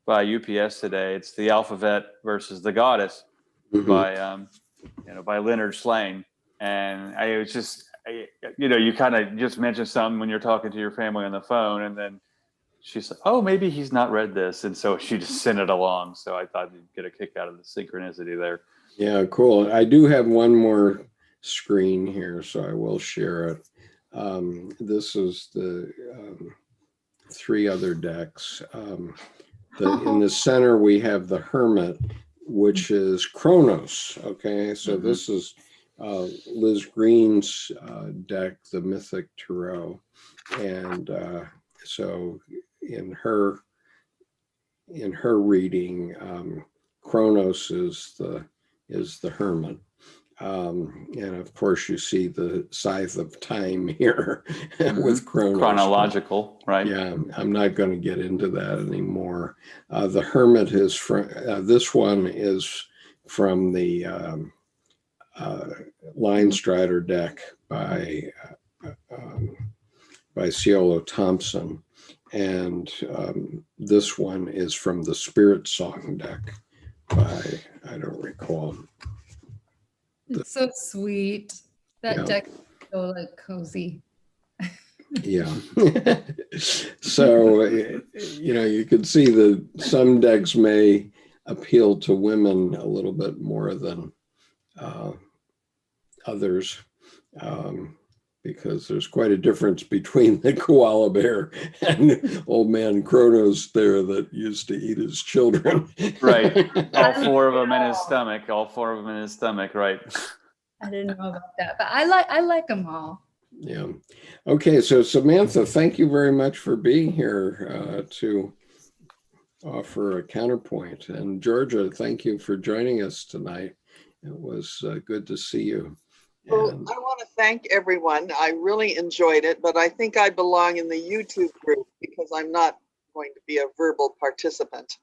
by UPS today. It's The Alphabet versus the Goddess by Leonard Slane. And I was just, you kind of just mention something when you're talking to your family on the phone, and then she's like, oh, maybe he's not read this. And so she just sent it along. So I thought you'd get a kick out of the synchronicity there. Yeah, cool. I do have one more screen here, so I will share it. This is the 3 other decks. In the center, we have the Hermit, which is Kronos. Okay, so this is Liz Greene's deck, the Mythic Tarot, and so in her reading, Kronos is the Hermit. And of course, you see the scythe of time here with Kronos. Chronological, right? Yeah, I'm not going to get into that anymore. The Hermit is from, this one is from the Linestrider deck by Siolo Thompson. And this one is from the Spirit Song deck by, I don't recall. It's so sweet. That deck is so cozy. Yeah. So, you can see that some decks may appeal to women a little bit more than others, because there's quite a difference between the koala bear and old man Kronos there that used to eat his children. Right. All 4 of them in his stomach. Right. I didn't know about that, but I like them all. Yeah. Okay. So Samantha, thank you very much for being here to offer a counterpoint. And Georgia, thank you for joining us tonight. It was good to see you. Well, I want to thank everyone. I really enjoyed it, but I think I belong in the YouTube group because I'm not going to be a verbal participant.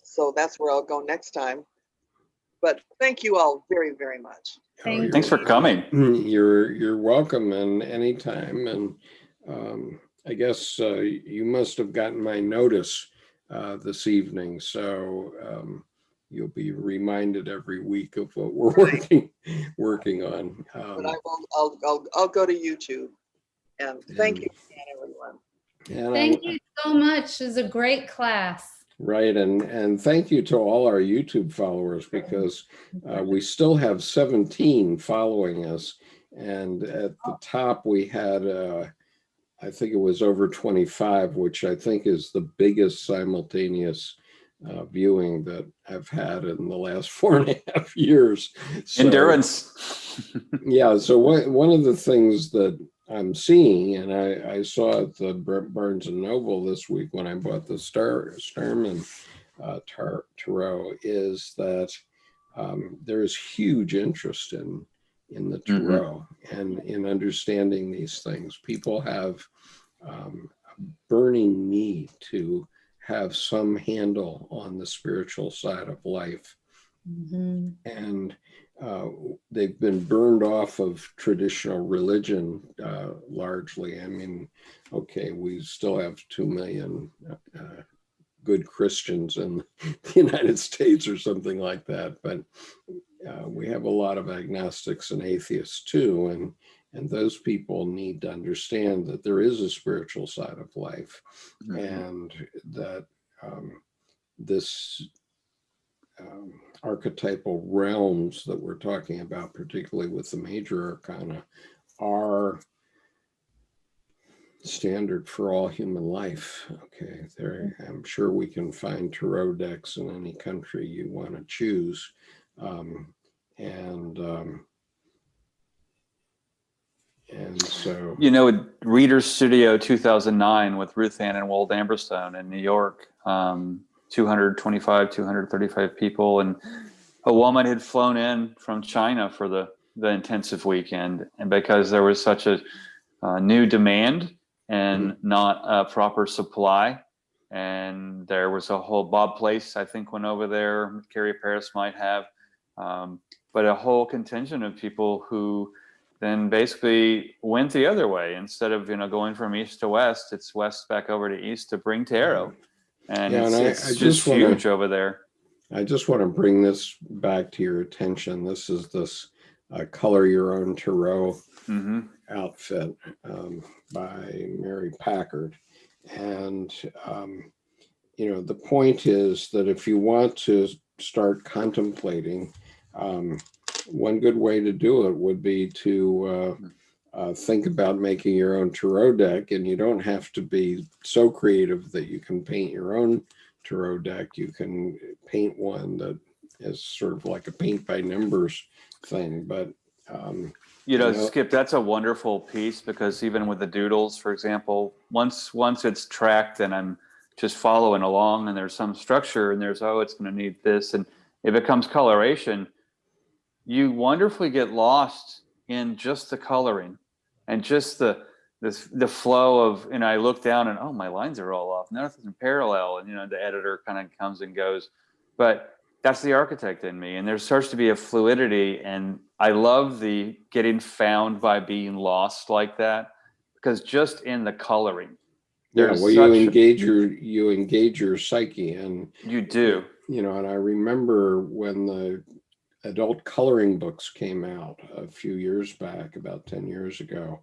So that's where I'll go next time. But thank you all very, very much. Thanks for coming. You're welcome, and anytime. And I guess you must have gotten my notice this evening, so you'll be reminded every week of what we're working on. But I'll go to YouTube. And thank you again, everyone. Thank you so much. It was a great class. Right, and thank you to all our YouTube followers, because we still have 17 following us, and at the top we had I think it was over 25, which I think is the biggest simultaneous viewing that I've had in the last 4.5 years. So, Endurance. yeah, so one of the things that I'm seeing, and I saw at the Barnes and Noble this week when I bought the Starman Tarot, is that there is huge interest in the Tarot and in understanding these things. People have a burning need to have some handle on the spiritual side of life. And they've been burned off of traditional religion largely. I mean, okay, we still have 2 million good Christians in the United States or something like that, but we have a lot of agnostics and atheists too, and those people need to understand that there is a spiritual side of life, and that this archetypal realms that we're talking about, particularly with the major arcana, are standard for all human life. Okay, I'm sure we can find tarot decks in any country you want to choose, and so, you know, Reader Studio 2009 with Ruth Ann and Walt Amberstone in New York, 235 people, and a woman had flown in from China for the intensive weekend, and because there was such a new demand and not a proper supply, and there was a whole Bob Place, I think, went over there. Carrie Paris might have, but a whole contingent of people who then basically went the other way. Instead of, you know, going from east to west, it's west back over to east to bring tarot, and yeah, it's just huge over there. I just want to bring this back to your attention. This is this Color Your Own Tarot outfit by Mary Packard. And, you know, the point is that if you want to start contemplating, one good way to do it would be to think about making your own tarot deck. And you don't have to be so creative that you can paint your own tarot deck. You can paint one that is sort of like a paint by numbers thing, but you know, Skip, that's a wonderful piece, because even with the doodles, for example, once it's tracked and I'm just following along and there's some structure and there's, oh, it's going to need this, and it becomes coloration, you wonderfully get lost in just the coloring and just the flow of, and I look down and, oh, my lines are all off, nothing's parallel, and, you know, the editor kind of comes and goes, but that's the architect in me, and there starts to be a fluidity, and I love the getting found by being lost like that, because just in the coloring, well, you engage your psyche, and you do, you know. And I remember when the adult coloring books came out a few years back, about 10 years ago,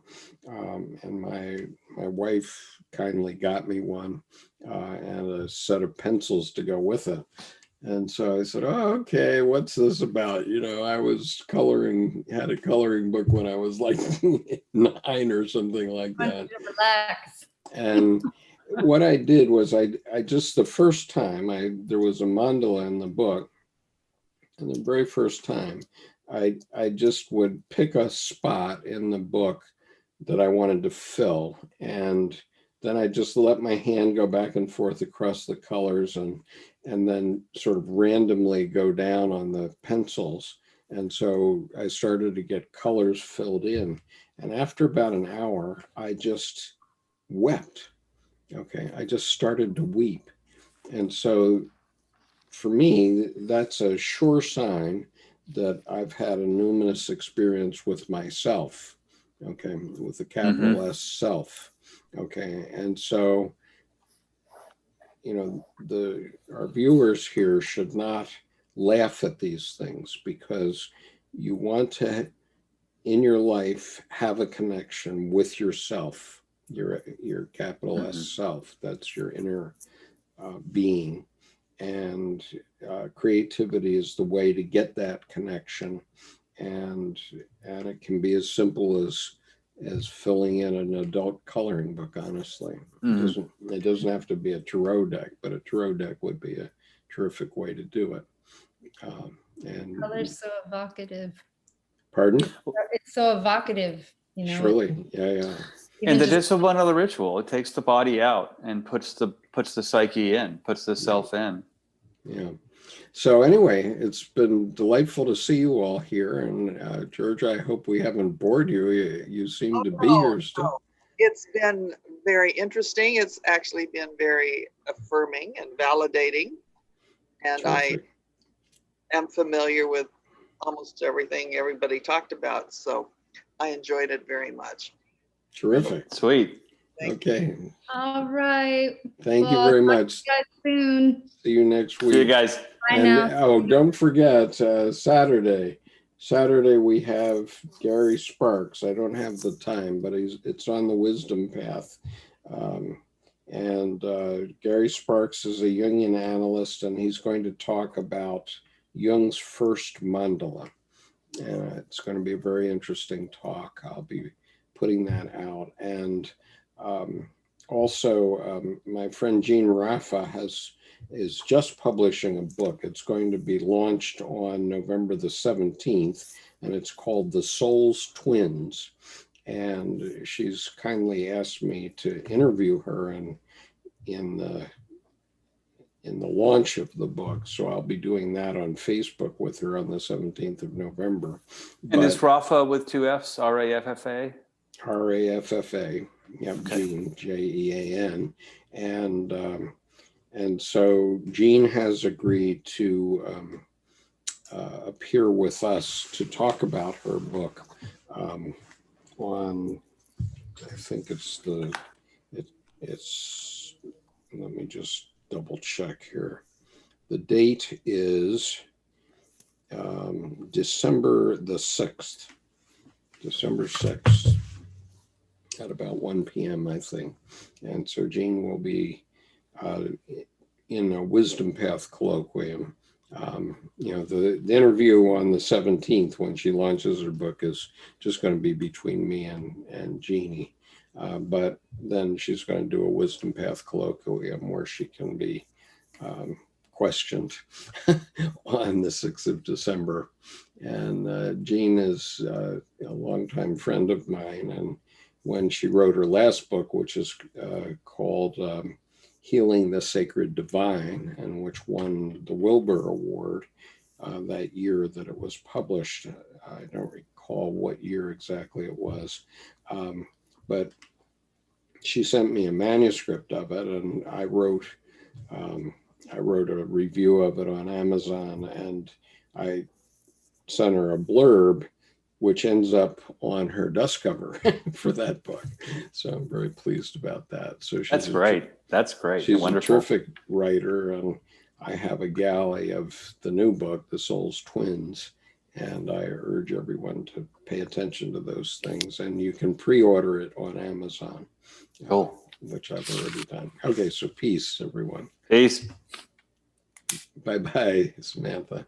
and my wife kindly got me one and a set of pencils to go with it. And so I said, oh, okay, what's this about? You know, I was had a coloring book when I was like 9 or something like that. Relax. And what I did was I just, the first time there was a mandala in the book, and the very first time I just would pick a spot in the book that I wanted to fill. And then I just let my hand go back and forth across the colors, and then sort of randomly go down on the pencils. And so I started to get colors filled in. And after about an hour, I just wept. Okay, I just started to weep. And so for me, that's a sure sign that I've had a numinous experience with myself. Okay, with the capital S, self. Okay, and so, you know, our viewers here should not laugh at these things, because you want to, in your life, have a connection with yourself, your capital S self. That's your inner being, and creativity is the way to get that connection. And it can be as simple as as filling in an adult coloring book, honestly. Mhm. It doesn't have to be a tarot deck, but a tarot deck would be a terrific way to do it. And Color's so evocative. pardon? It's so evocative, you know. Surely, yeah. even And the just- discipline of the ritual, it takes the body out and puts the psyche in, puts the self in. Yeah. So anyway, it's been delightful to see you all here. And George, I hope we haven't bored you. You seem to be here still. No. It's been very interesting. It's actually been very affirming and validating. And Terrific. I am familiar with almost everything everybody talked about. So I enjoyed it very much. Terrific. Sweet. Okay. All right. Thank you Well, very talk to much. you guys soon. See you next week. See you guys. Bye And now. oh, don't forget Saturday. Saturday we have Gary Sparks. I don't have the time, but it's on the wisdom path. Gary Sparks is a Jungian analyst, and he's going to talk about Jung's first mandala. And it's going to be a very interesting talk. I'll be putting that out. And also, my friend Jean Raffa is just publishing a book. It's going to be launched on November the 17th, and it's called The Soul's Twins. And she's kindly asked me to interview her in the launch of the book. So I'll be doing that on Facebook with her on the 17th of November. And it's Rafa with two F's, R-A-F-F-A? R-A-F-F-A. Yep, Jean, J-E-A-N. And so Jean has agreed to appear with us to talk about her book on, I think it's let me just double check here. The date is December the 6th. December 6th at about 1 p.m., I think. And so Jean will be in a Wisdom Path colloquium. The interview on the 17th when she launches her book is just going to be between me and Jeannie. But then she's going to do a Wisdom Path colloquium where she can be questioned on the 6th of December. And Jean is a longtime friend of mine. And when she wrote her last book, which is called Healing the Sacred Divine, and which won the Wilbur Award that year that it was published. I don't recall what year exactly it was, but she sent me a manuscript of it, and I wrote a review of it on Amazon, and I sent her a blurb, which ends up on her dust cover for that book. So I'm very pleased about that. So That's great. That's great. She's Wonderful. a terrific writer, and I have a galley of the new book, The Soul's Twins, and I urge everyone to pay attention to those things. And you can pre-order it on Amazon, Cool. which I've already done. Okay, so peace, everyone. Peace. Bye-bye, Samantha.